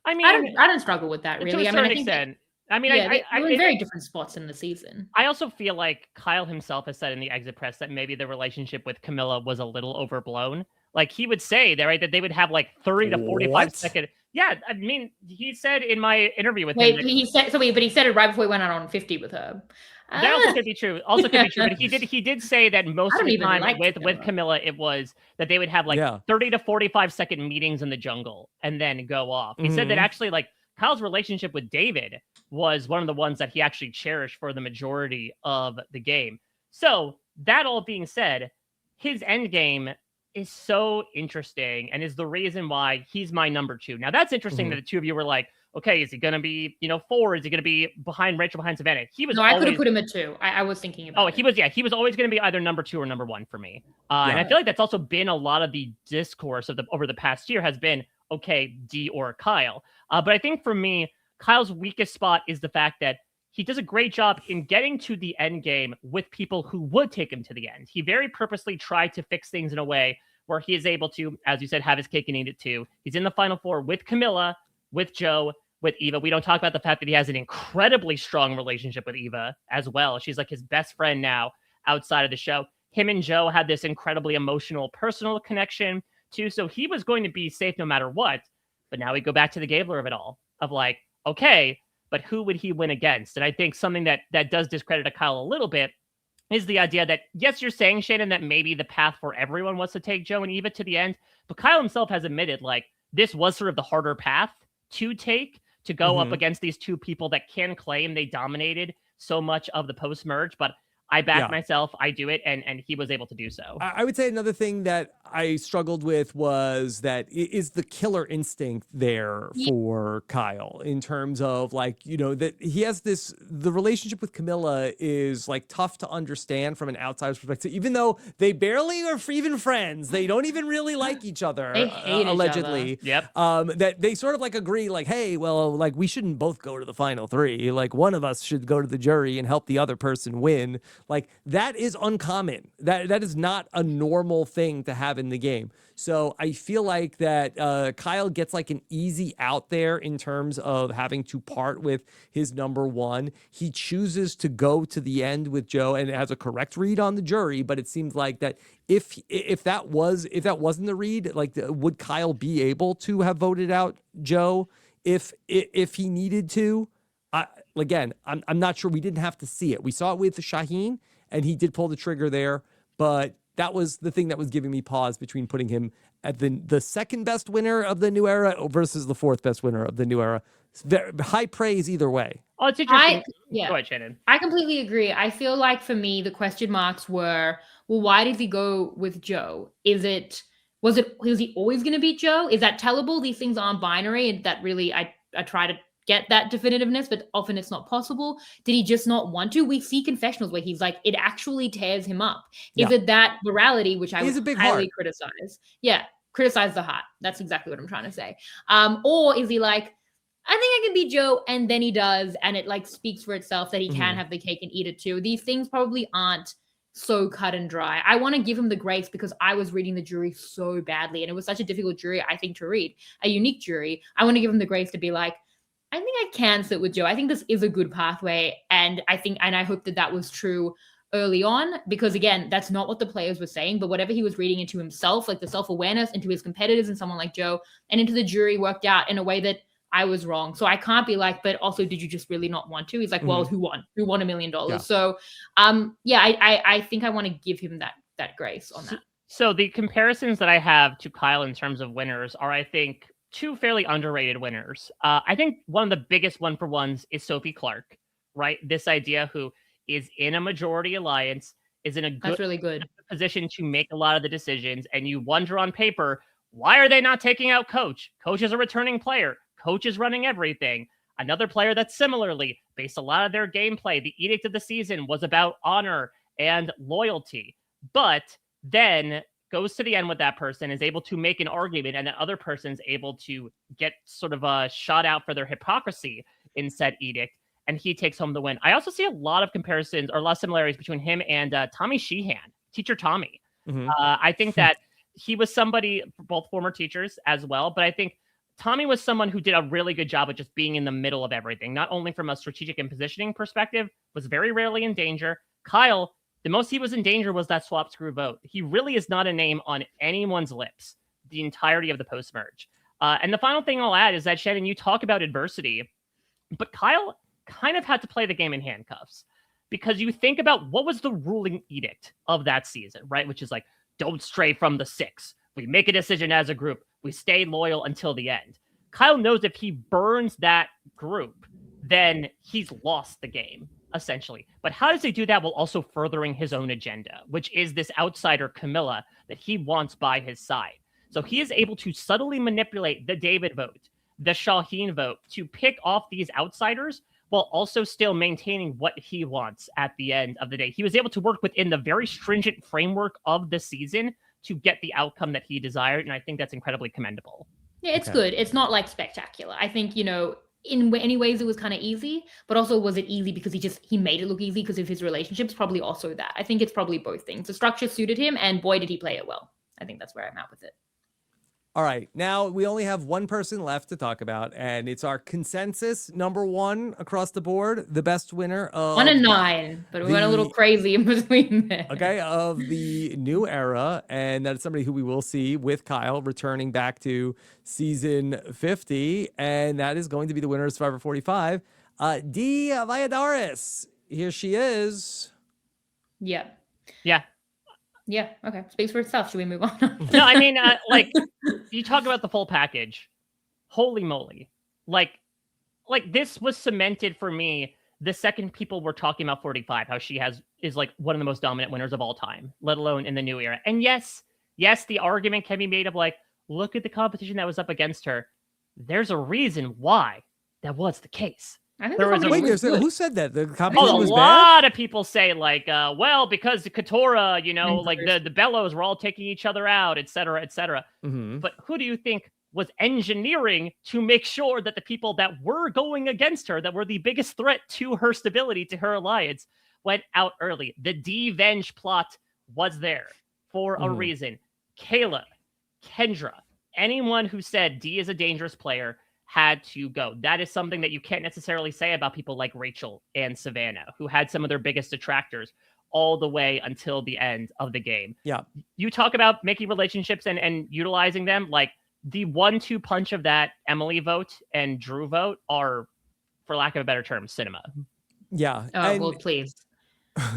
I mean, I don't struggle with that really. To a certain extent. I mean, we're in very different spots in the season. I also feel like Kyle himself has said in the exit press that maybe the relationship with Camilla was a little overblown. Like, he would say that, right, that they would have like 30 to 45 second. Yeah, I mean, he said in my interview with him. But he said it right before he went out on 50 with her. That also could be true. But he did say that most of the time with Camilla, it was that they would have like 30 to 45 second meetings in the jungle and then go off. He said that actually, like, Kyle's relationship with David was one of the ones that he actually cherished for the majority of the game. So that all being said, his end game is so interesting and is the reason why he's my number 2. Now, that's interesting that the two of you were like, okay, is he going to be, 4? Is he going to be behind Rachel, behind Savannah? I could have put him at 2. I was thinking about it. He was always going to be either number 2 or number 1 for me. And I feel like that's also been a lot of the discourse over the past year has been, okay, Dee or Kyle. But I think for me, Kyle's weakest spot is the fact that he does a great job in getting to the end game with people who would take him to the end. He very purposely tried to fix things in a way where he is able to, as you said, have his cake and eat it too. He's in the Final Four with Camilla, with Joe, with Eva. We don't talk about the fact that he has an incredibly strong relationship with Eva as well. She's like his best friend now outside of the show. Him and Joe had this incredibly emotional, personal connection too. So he was going to be safe no matter what. But now we go back to the Gabler of it all, of like, okay, but who would he win against? And I think something that does discredit Kyle a little bit is the idea that, yes, you're saying, Shannon, that maybe the path for everyone was to take Joe and Eva to the end, but Kyle himself has admitted, like, this was sort of the harder path to take, to go up against these two people that can claim they dominated so much of the post-merge, but I back myself, I do it, and he was able to do so. I would say another thing that I struggled with was that is the killer instinct there for Kyle in terms of like, you know, that he has the relationship with Camilla is like tough to understand from an outsider's perspective, even though they barely are even friends. They don't even really like each other, they hate allegedly. each other. Yep. That they sort of like agree like, hey, well, like we shouldn't both go to the final three. Like one of us should go to the jury and help the other person win. Like that is uncommon. That is not a normal thing to have in the game. So I feel like that Kyle gets like an easy out there in terms of having to part with his number one. He chooses to go to the end with Joe, and it has a correct read on the jury. But it seems like that if that wasn't the read, like would Kyle be able to have voted out Joe if he needed to? Again, I'm not sure. We didn't have to see it. We saw it with Shaheen, and he did pull the trigger there, but that was the thing that was giving me pause between putting him at the second best winner of the new era versus the fourth best winner of the new era. Very high praise either way. Oh, it's interesting. Yeah. Go ahead, Shannon. I completely agree. I feel like for me, the question marks were, well, why did he go with Joe? Was he always going to beat Joe? Is that tellable? These things aren't binary, and that really, I try to get that definitiveness, but often it's not possible. Did he just not want to? We see confessionals where he's like, it actually tears him up. Is it that morality, which I would highly criticize? Yeah, criticize the heart. That's exactly what I'm trying to say. Or is he like, I think I can beat Joe, and then he does, and it like speaks for itself that he can have the cake and eat it too. These things probably aren't so cut and dry. I want to give him the grace because I was reading the jury so badly, and it was such a difficult jury, I think, to read. A unique jury. I want to give him the grace to be like, I think I can sit with Joe. I think this is a good pathway. And I hope that was true early on, because again, that's not what the players were saying, but whatever he was reading into himself, like the self-awareness, into his competitors and someone like Joe, and into the jury worked out in a way that I was wrong. So I can't be like, but also, did you just really not want to? He's like, well, who won? Who won $1 million? Yeah. So, I think I want to give him that grace on that. So the comparisons that I have to Kyle in terms of winners are, I think, two fairly underrated winners. I think one of the biggest one-for-ones is Sophie Clark, right? This idea who is in a majority alliance, is in a good position to make a lot of the decisions, and you wonder on paper, why are they not taking out Coach? Coach is a returning player. Coach is running everything. Another player that similarly based a lot of their gameplay, the edict of the season was about honor and loyalty, but then goes to the end with that person, is able to make an argument, and that other person's able to get sort of a shot out for their hypocrisy in said edict, and he takes home the win. I also see a lot of comparisons or a lot of similarities between him and Tommy Sheehan, Teacher Tommy. I think that he was somebody, both former teachers as well, but I think Tommy was someone who did a really good job of just being in the middle of everything, not only from a strategic and positioning perspective, was very rarely in danger. Kyle, the most he was in danger was that swap screw vote. He really is not a name on anyone's lips the entirety of the post-merge. And the final thing I'll add is that, Shannon, you talk about adversity, but Kyle kind of had to play the game in handcuffs, because you think about what was the ruling edict of that season, right? Which is like, don't stray from the six. We make a decision as a group. We stay loyal until the end. Kyle knows if he burns that group, then he's lost the game, essentially. But how does he do that while also furthering his own agenda, which is this outsider Camilla that he wants by his side? So he is able to subtly manipulate the David vote, the Shaheen vote, to pick off these outsiders while also still maintaining what he wants at the end of the day. He was able to work within the very stringent framework of the season to get the outcome that he desired, and I think that's incredibly commendable. Yeah, it's good. It's not like spectacular. I think, in many ways it was kind of easy, but also was it easy because he made it look easy because of his relationships? Probably also that. I think it's probably both things. The structure suited him, and boy, did he play it well. I think that's where I'm at with it. All right, now we only have one person left to talk about, and it's our consensus number one across the board, the best winner of 1 and 9, but we went a little crazy in between there. Okay, of the new era, and that's somebody who we will see with Kyle returning back to season 50, and that is going to be the winner of Survivor 45, Dee Valladares. Here she is. Yeah. Yeah. Yeah, okay. Speaks for itself. Should we move on? No, I mean, like, you talk about the full package. Holy moly. Like this was cemented for me the second people were talking about 45, how she is like one of the most dominant winners of all time, let alone in the new era. And yes, the argument can be made of like, look at the competition that was up against her. There's a reason why that was the case. I think who said that? The competition was bad? A lot of people say like, well, because the Katora, like the Bellows were all taking each other out, et cetera, et cetera. Mm-hmm. But who do you think was engineering to make sure that the people that were going against her, that were the biggest threat to her stability, to her alliance, went out early? The D-Venge plot was there for a reason. Kayla, Kendra, anyone who said Dee is a dangerous player had to go. That is something that you can't necessarily say about people like Rachel and Savannah, who had some of their biggest detractors all the way until the end of the game. Yeah. You talk about making relationships and utilizing them. Like the 1-2 punch of that Emily vote and Drew vote are, for lack of a better term, cinema. Yeah. Oh, well, please.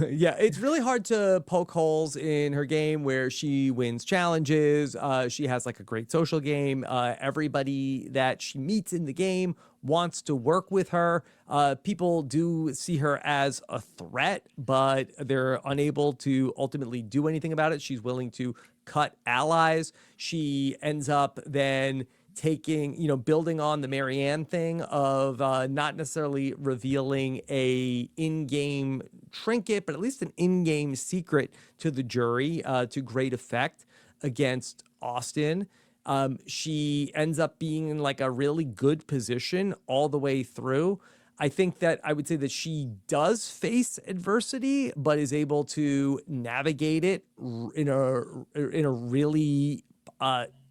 Yeah, it's really hard to poke holes in her game where she wins challenges. She has like a great social game. Everybody that she meets in the game wants to work with her. People do see her as a threat, but they're unable to ultimately do anything about it. She's willing to cut allies. She ends up then taking, building on the Maryanne thing of not necessarily revealing a in-game trinket, but at least an in-game secret to the jury to great effect against Austin. She ends up being in like a really good position all the way through. I think that I would say that she does face adversity, but is able to navigate it in a really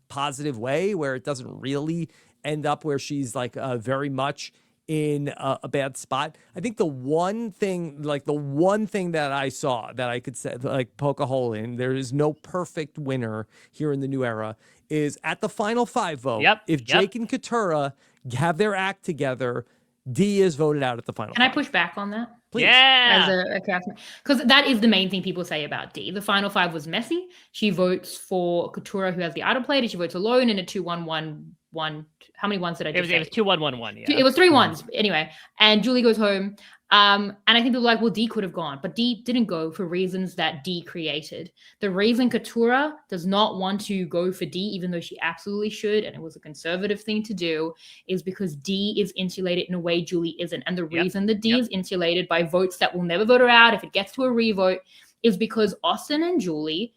positive way where it doesn't really end up where she's like very much in a bad spot. I think the one thing that I saw that I could say, like, poke a hole in, there is no perfect winner here in the new era, is at the final 5 vote. If Jake and Katura have their act together, Dee is voted out at the final. Can I push back on that? Please. Yeah. As a castmate. Because that is the main thing people say about Dee. The final 5 was messy. She votes for Katura, who has the idol plate, and she votes alone in a 2-1-1-1. How many ones did I just say? It was 2-1-1-1, yeah. It was 3 ones. Anyway, and Julie goes home. And I think people are like, well, Dee could have gone, but Dee didn't go for reasons that Dee created. The reason Katura does not want to go for Dee, even though she absolutely should, and it was a conservative thing to do, is because Dee is insulated in a way Julie isn't. And the reason that Dee is insulated by votes that will never vote her out if it gets to a revote is because Austin and Julie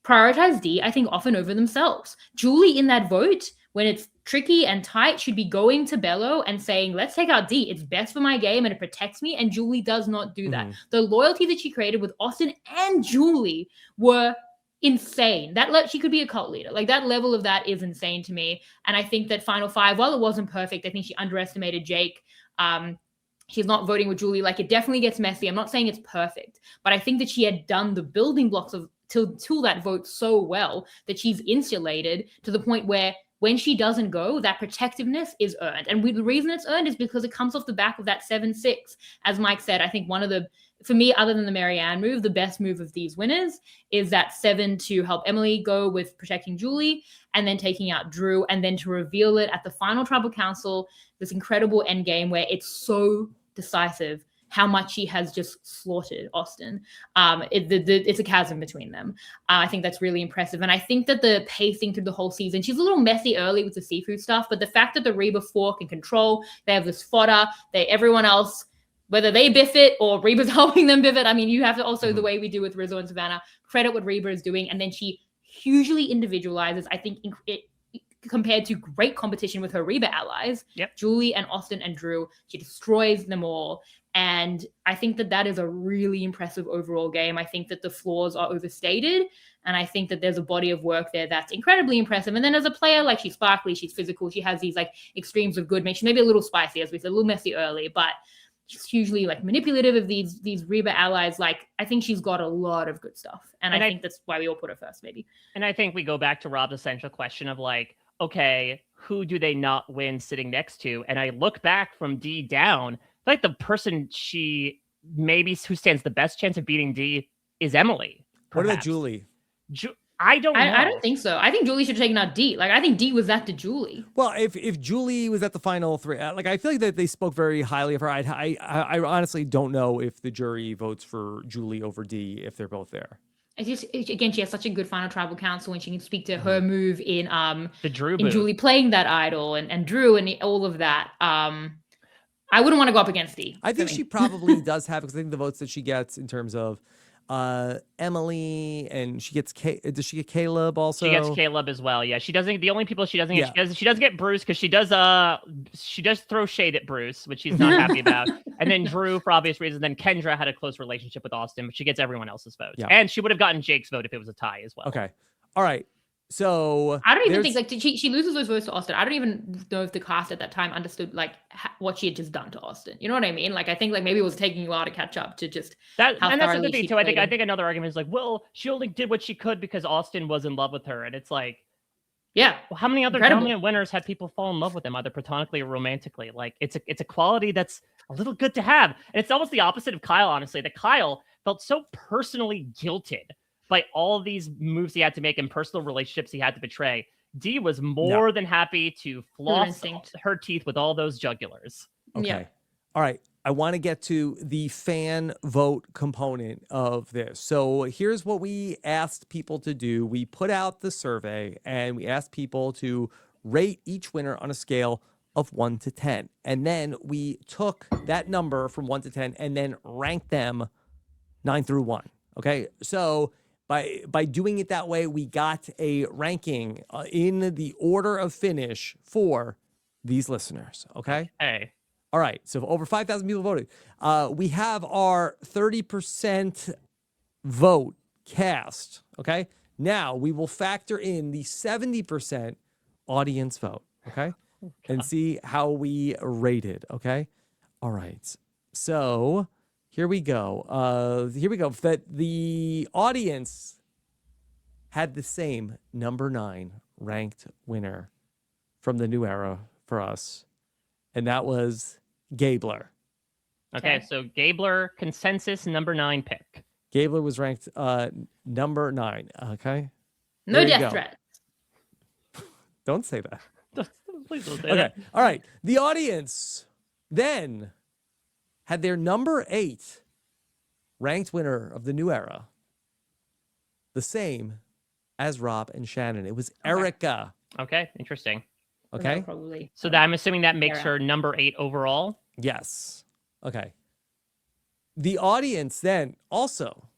prioritize Dee, I think, often over themselves. Julie in that vote, when it's tricky and tight, should be going to Bello and saying, let's take out Dee. It's best for my game and it protects me. And Julie does not do that. The loyalty that she created with Austin and Julie were insane. She could be a cult leader. Like, that level of that is insane to me. And I think that final 5, while it wasn't perfect, I think she underestimated Jake. She's not voting with Julie. Like, it definitely gets messy. I'm not saying it's perfect, but I think that she had done the building blocks of till that vote so well that she's insulated to the point where when she doesn't go, that protectiveness is earned. And the reason it's earned is because it comes off the back of that 7-6. As Mike said, I think for me, other than the Maryanne move, the best move of these winners is that 7 to help Emily go with protecting Julie and then taking out Drew, and then to reveal it at the final tribal council, this incredible end game where it's so decisive how much she has just slaughtered Austin. It's a chasm between them. I think that's really impressive. And I think that the pacing through the whole season, she's a little messy early with the seafood stuff, but the fact that the Reba 4 can control, they have this fodder, everyone else, whether they biff it or Reba's helping them biff it. I mean, you have to also, the way we do with Rizzo and Savannah, credit what Reba is doing. And then she hugely individualizes. I think it compared to great competition with her Reba allies, Julie and Austin and Drew. She destroys them all. And I think that is a really impressive overall game. I think that the flaws are overstated. And I think that there's a body of work there that's incredibly impressive. And then as a player, like, she's sparkly, she's physical, she has these like extremes of good. She's maybe a little spicy, as we said, a little messy early, but she's hugely like manipulative of these Reba allies. Like, I think she's got a lot of good stuff. And I think that's why we all put her first, maybe. And I think we go back to Rob's essential question of like, okay, who do they not win sitting next to? And I look back from Dee down, like the person who stands the best chance of beating Dee is Emily. Perhaps. What about Julie? I don't know. I don't think so. I think Julie should have taken out Dee. Like, I think Dee was that to Julie. Well, if Julie was at the final three, like, I feel like that they spoke very highly of her. I honestly don't know if the jury votes for Julie over Dee if they're both there. It's just, again, she has such a good final tribal council, and she can speak to her move in the Drew in Julie playing that idol and Drew and all of that. I wouldn't want to go up against Dee. I think she probably does have, because I think the votes that she gets in terms of Emily, and she gets does she get Caleb also? She gets Caleb as well. Yeah, she doesn't. The only people she doesn't get, she does get Bruce, because she does throw shade at Bruce, which she's not happy about. And then Drew, for obvious reasons. Then Kendra had a close relationship with Austin, but she gets everyone else's vote. Yeah. And she would have gotten Jake's vote if it was a tie as well. Okay. All right. So I don't even think, like, she loses those votes to Austin. I don't even know if the cast at that time understood like what she had just done to Austin. You know what I mean? Like, I think like maybe it was taking you a while to catch up to just that. And that's the thing too. I think another argument is like, well, she only did what she could because Austin was in love with her, and it's like, yeah. Well, how many other dominant winners had people fall in love with them, either platonically or romantically? Like, it's a quality that's a little good to have, and it's almost the opposite of Kyle. Honestly, that Kyle felt so personally guilted by all these moves he had to make and personal relationships he had to betray. Dee was more than happy to floss her teeth with all those jugulars. Okay. Yeah. All right. I want to get to the fan vote component of this. So here's what we asked people to do. We put out the survey and we asked people to rate each winner on a scale of 1 to 10. And then we took that number from 1 to 10 and then ranked them 9 through 1. Okay. So by doing it that way, we got a ranking in the order of finish for these listeners. Okay. Hey. All right. So over 5,000 people voted. We have our 30% vote cast. Okay. Now we will factor in the 70% audience vote. Okay. And see how we rated. Okay. All right. So here we go. That the audience had the same number 9 ranked winner from the new era for us, and that was Gabler. Okay, so Gabler, consensus number 9 pick. Gabler was ranked number 9. Okay. No death threats. Don't say that. Please don't say that. Okay. All right. The audience then had their number 8 ranked winner of the new era, the same as Rob and Shannon. It was Erika. Okay, interesting. Okay. Probably. So that I'm assuming that makes her number 8 overall? Yes. Okay. The audience then also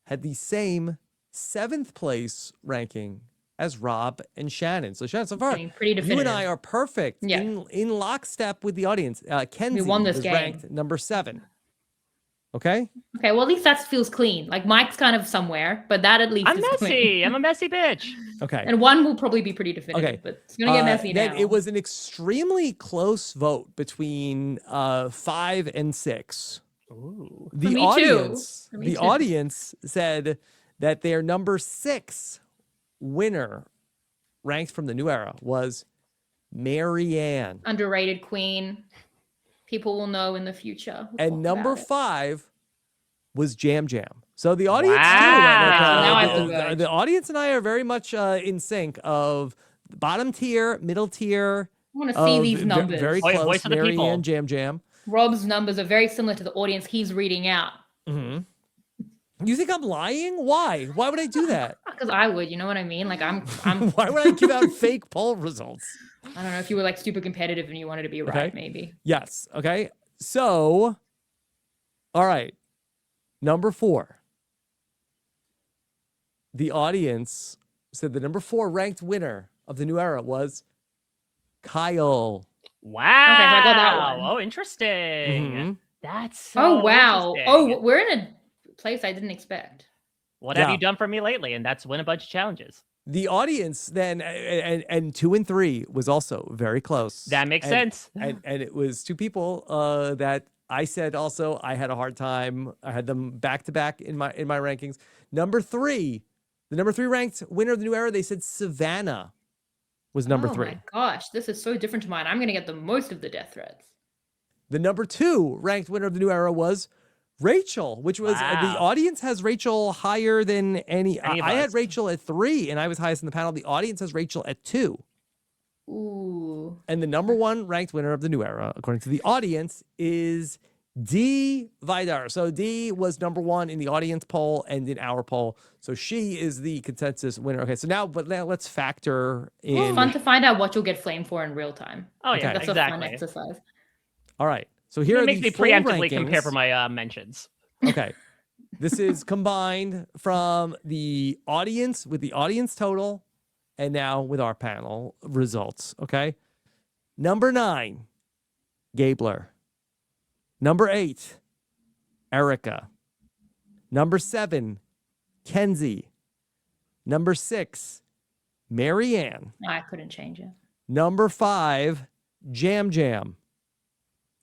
had the same 7th place ranking as Rob and Shannon. So Shannon, so far, pretty you and I are perfect in lockstep with the audience. Kenzie won this was game. ranked number 7. Okay. Okay. Well, at least that feels clean. Like, Mike's kind of somewhere, but that at least I'm is messy. clean. I'm a messy bitch. Okay. And 1 will probably be pretty definitive, Okay. but it's gonna get messy then now. It was an extremely close vote between 5 and 6. Ooh. The me audience, too. For me too. audience said that their number 6 winner ranked from the new era was Maryanne. Underrated queen. People will know in the future. We'll And talk number about it. 5 was Jam Jam. So the audience, Wow. Now I feel good. the audience and I are very much in sync of bottom tier, middle tier. I want to see these numbers. Very Voice close. of the people. Maryanne, Jam Jam. Rob's numbers are very similar to the audience he's reading out. Mm-hmm. You think I'm lying? Why? Why would I do that? Because I would, you know what I mean? Like, I'm Why would I give out fake poll results? I don't know, if you were like super competitive and you wanted to be right, Okay. maybe. Yes. Okay. So, all right. Number 4. The audience said the number 4 ranked winner of the new era was Kyle. Wow. Okay, so I got that one. Oh, interesting. Mhm. That's so wow. interesting. Oh, we're in a place I didn't expect. What have Yeah. you done for me lately? And that's win a bunch of challenges. The audience then, and 2 and 3 was also very close. That makes sense. And it was two people that I said also I had a hard time. I had them back to back in my rankings. Number 3, the number 3 ranked winner of the new era, they said Savannah was number 3. Oh my gosh, this is so different to mine. I'm gonna get the most of the death threats. The number 2 ranked winner of the new era was Rachel, which was the audience has Rachel higher than any. I had Rachel at 3, and I was highest in the panel. The audience has Rachel at 2. Ooh. And the number 1 ranked winner of the new era, according to the audience, is Dee Valladares. So Dee was number 1 in the audience poll and in our poll. So she is the consensus winner. Okay, so now let's factor in. It's fun to find out what you'll get flamed for in real time. Oh yeah, That's exactly. a fun exercise. All right. So here it are makes the me full preemptively rankings. compare for my mentions. Okay. This is combined from the audience with the audience total and now with our panel results. Okay. Number 9, Gabler. Number 8, Erika. Number 7, Kenzie. Number 6, Maryanne. I couldn't change it. Number 5, Yam Yam.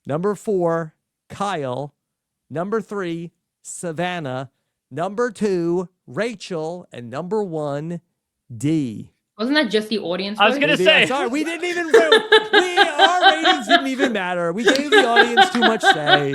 Number 4, Kyle. Number 3, Savannah. Number 2, Rachel. And number 1, Dee. Wasn't that just the audience? I was vote? gonna say. Sorry, we didn't even. Our ratings didn't even matter. We gave the audience too much say.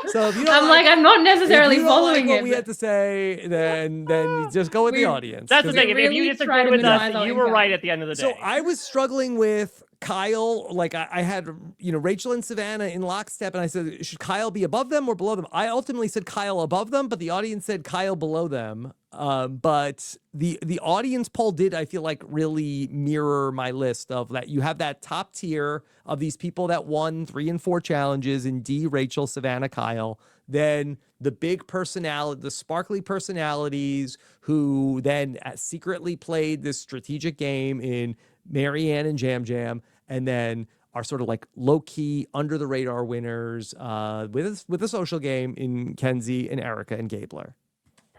So if you don't I'm not necessarily if you don't following like what it. we had to say, then you just go with the audience. That's the 'Cause thing. If really you try disagree to with us, minimize our you were impact. right at the end of the day. So I was struggling with Kyle. Like I had, Rachel and Savannah in lockstep, and I said, should Kyle be above them or below them? I ultimately said Kyle above them, but the audience said Kyle below them. But the audience poll did, I feel like, really mirror my list of that. You have that top tier of these people that won 3 and 4 challenges in Dee, Rachel, Savannah, Kyle. Then the big personality, the sparkly personalities who then secretly played this strategic game in Maryanne and Yam Yam, and then are sort of like low-key, under-the-radar winners with a social game in Kenzie and Erika and Gabler.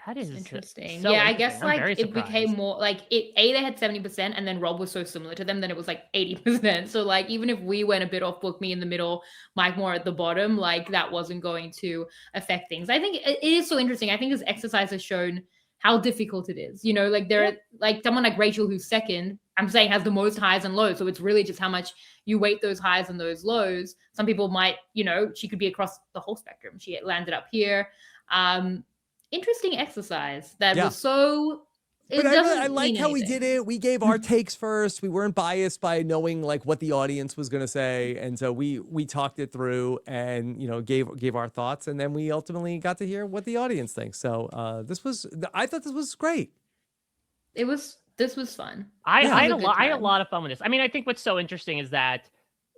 That is interesting. so I interesting. guess I'm very it became surprised. more they had 70%, and then Rob was so similar to them, then it was 80%. So even if we went a bit off book, me in the middle, Mike more at the bottom, that wasn't going to affect things. I think it is so interesting. I think this exercise has shown how difficult it is. There are someone like Rachel who's second, I'm saying has the most highs and lows. So it's really just how much you weight those highs and those lows. Some people might, she could be across the whole spectrum. She landed up here. Interesting exercise that was so. But I like how we did it. We gave our takes first. We weren't biased by knowing what the audience was going to say, and so we talked it through and gave our thoughts, and then we ultimately got to hear what the audience thinks. So I thought this was great. This was fun. I had a lot of fun with this. I mean, I think what's so interesting is that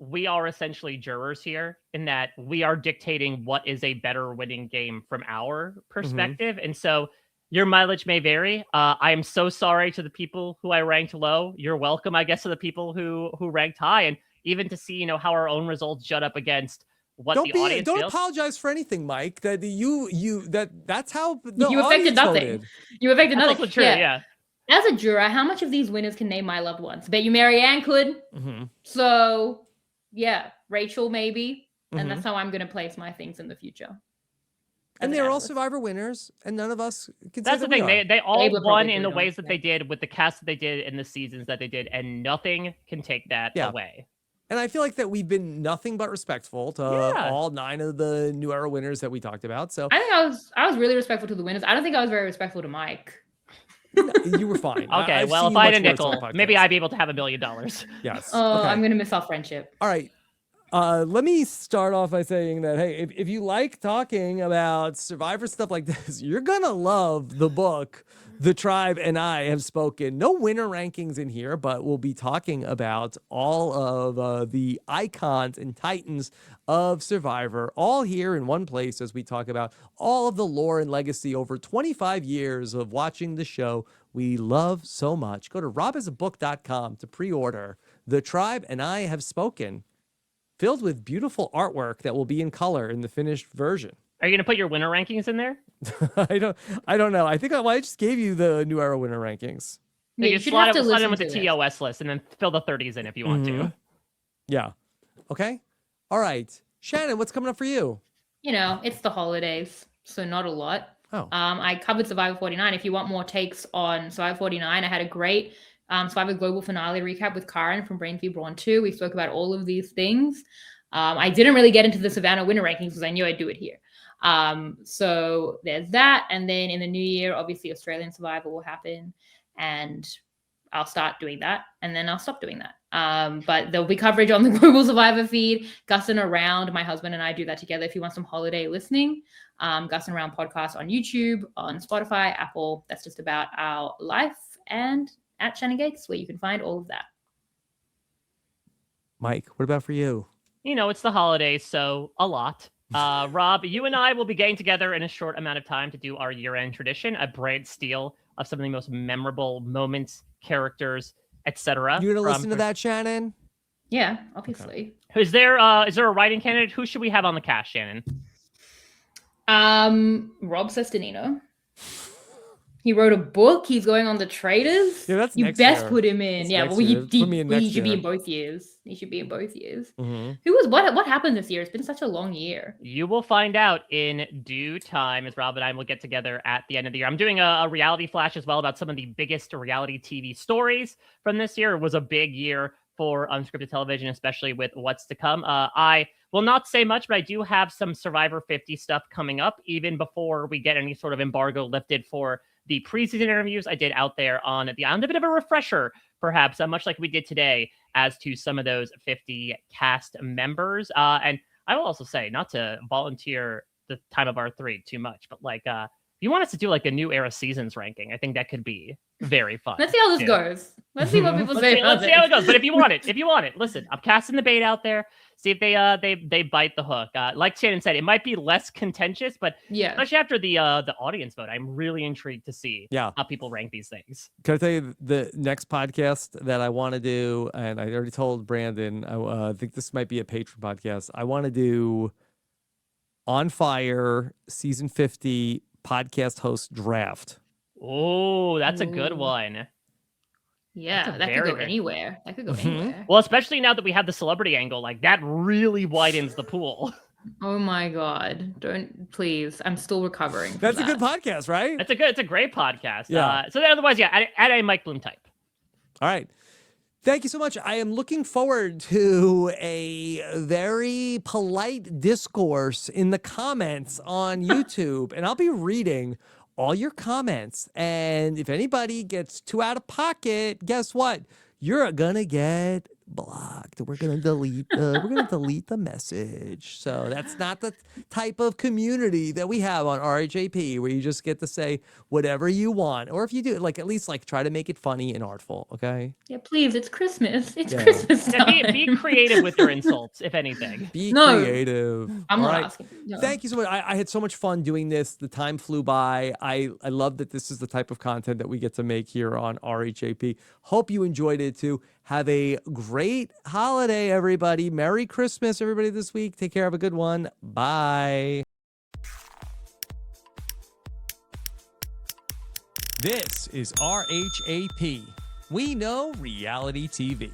we are essentially jurors here in that we are dictating what is a better winning game from our perspective. And so your mileage may vary. I am so sorry to the people who I ranked low. You're welcome, I guess, to the people who ranked high. And even to see, how our own results jut up against what the audience Don't feels. apologize for anything, Mike. That that's how you affected nothing. Voted. You affected That's nothing. also true, yeah. As a juror, how much of these winners can name my loved ones? Bet you Maryanne could. So yeah, Rachel maybe, and that's how I'm going to place my things in the future. And they're all Survivor winners, and none of us can That's say the thing. They all Gabler won probably in the don't, ways that they did, with the cast that they did, and the seasons that they did, and nothing can take that away. And I feel like that we've been nothing but respectful to all 9 of the new era winners that we talked about. So I think I was really respectful to the winners. I don't think I was very respectful to Mike. you were fine. Okay, I've well, seen if I had much a worse on nickel, the podcast. maybe I'd be able to have $1 million. Yes. Oh, Okay. I'm going to miss our friendship. All right. Let me start off by saying that, hey, if you like talking about Survivor stuff like this, you're going to love the book, The Tribe and I Have Spoken. No winner rankings in here, but we'll be talking about all of the icons and titans of Survivor, all here in one place as we talk about all of the lore and legacy over 25 years of watching the show we love so much. Go to robisabook.com to pre-order The Tribe and I Have Spoken, filled with beautiful artwork that will be in color in the finished version. Are you going to put your winner rankings in there? I don't know. I think I just gave you the New Era winner rankings. Yeah, you slide them with the TOS list and then fill the 30s in if you want to. Yeah. Okay. All right. Shannon, what's coming up for you? You know, it's the holidays, so not a lot. Oh. I covered Survivor 49. If you want more takes on Survivor 49, I had a great Survivor Global Finale recap with Karen from Brain Feed Brawn 2. We spoke about all of these things. I didn't really get into the Savannah winner rankings because I knew I'd do it here. So there's that. And then in the new year, obviously Australian Survivor will happen and I'll start doing that and then I'll stop doing that. But there'll be coverage on the Global Survivor feed. Gus and Around, my husband and I do that together. If you want some holiday listening, Gus and Around podcast on YouTube, on Spotify, Apple. That's just about our life. And at Shannon Gates, where you can find all of that. Mike, what about for you? You know, it's the holidays, so a lot. Rob, you and I will be getting together in a short amount of time to do our year-end tradition, a brand steal of some of the most memorable moments, characters, etc. You gonna listen to that, Shannon? Yeah, obviously. Okay. Is there a writing candidate? Who should we have on the cast, Shannon? Rob Cesternino. He wrote a book. He's going on the Traders. Yeah, that's you next best year. put him in. That's yeah, next well, year. Put me in next he should be year. in both years. He should be in both years. Mm-hmm. What happened this year? It's been such a long year. You will find out in due time as Rob and I will get together at the end of the year. I'm doing a reality flash as well about some of the biggest reality TV stories from this year. It was a big year for unscripted television, especially with what's to come. I will not say much, but I do have some Survivor 50 stuff coming up even before we get any sort of embargo lifted for the preseason interviews I did out there on the island. A bit of a refresher, perhaps, much like we did today, as to some of those 50 cast members. And I will also say, not to volunteer the time of R3 too much, but like, if you want us to do like a New Era seasons ranking, I think that could be very fun. Let's see how this goes. Let's see what people say. Let's see how it goes. But if you want it, listen, I'm casting the bait out there. See if they bite the hook. Like Shannon said, it might be less contentious, but yeah, especially after the audience vote, I'm really intrigued to see how people rank these things. Can I tell you the next podcast that I want to do? And I already told Brandon, I think this might be a patron podcast. I want to do On Fire season 50 podcast host draft. Oh, that's a good one. Yeah, that could go anywhere. That could go anywhere. Well, especially now that we have the celebrity angle, like that really widens the pool. Oh my God. Don't, please. I'm still recovering. That's a good podcast, right? It's a great podcast. Yeah. So otherwise, yeah, add a Mike Bloom type. All right. Thank you so much. I am looking forward to a very polite discourse in the comments on YouTube, and I'll be reading all your comments. And if anybody gets too out of pocket, guess what? You're gonna get blocked. We're gonna delete the message. So that's not the type of community that we have on RHAP, where you just get to say whatever you want. Or if you do, like, at least like try to make it funny and artful. Okay. Yeah, please. It's Christmas. It's Christmas time. Be creative with your insults, if anything. Be creative. I'm not asking. No. Thank you so much. I had so much fun doing this. The time flew by. I love that this is the type of content that we get to make here on RHAP. Hope you enjoyed it too. Have a great holiday, everybody. Merry Christmas, everybody, this week. Take care. Have a good one. Bye. This is RHAP. We know reality TV.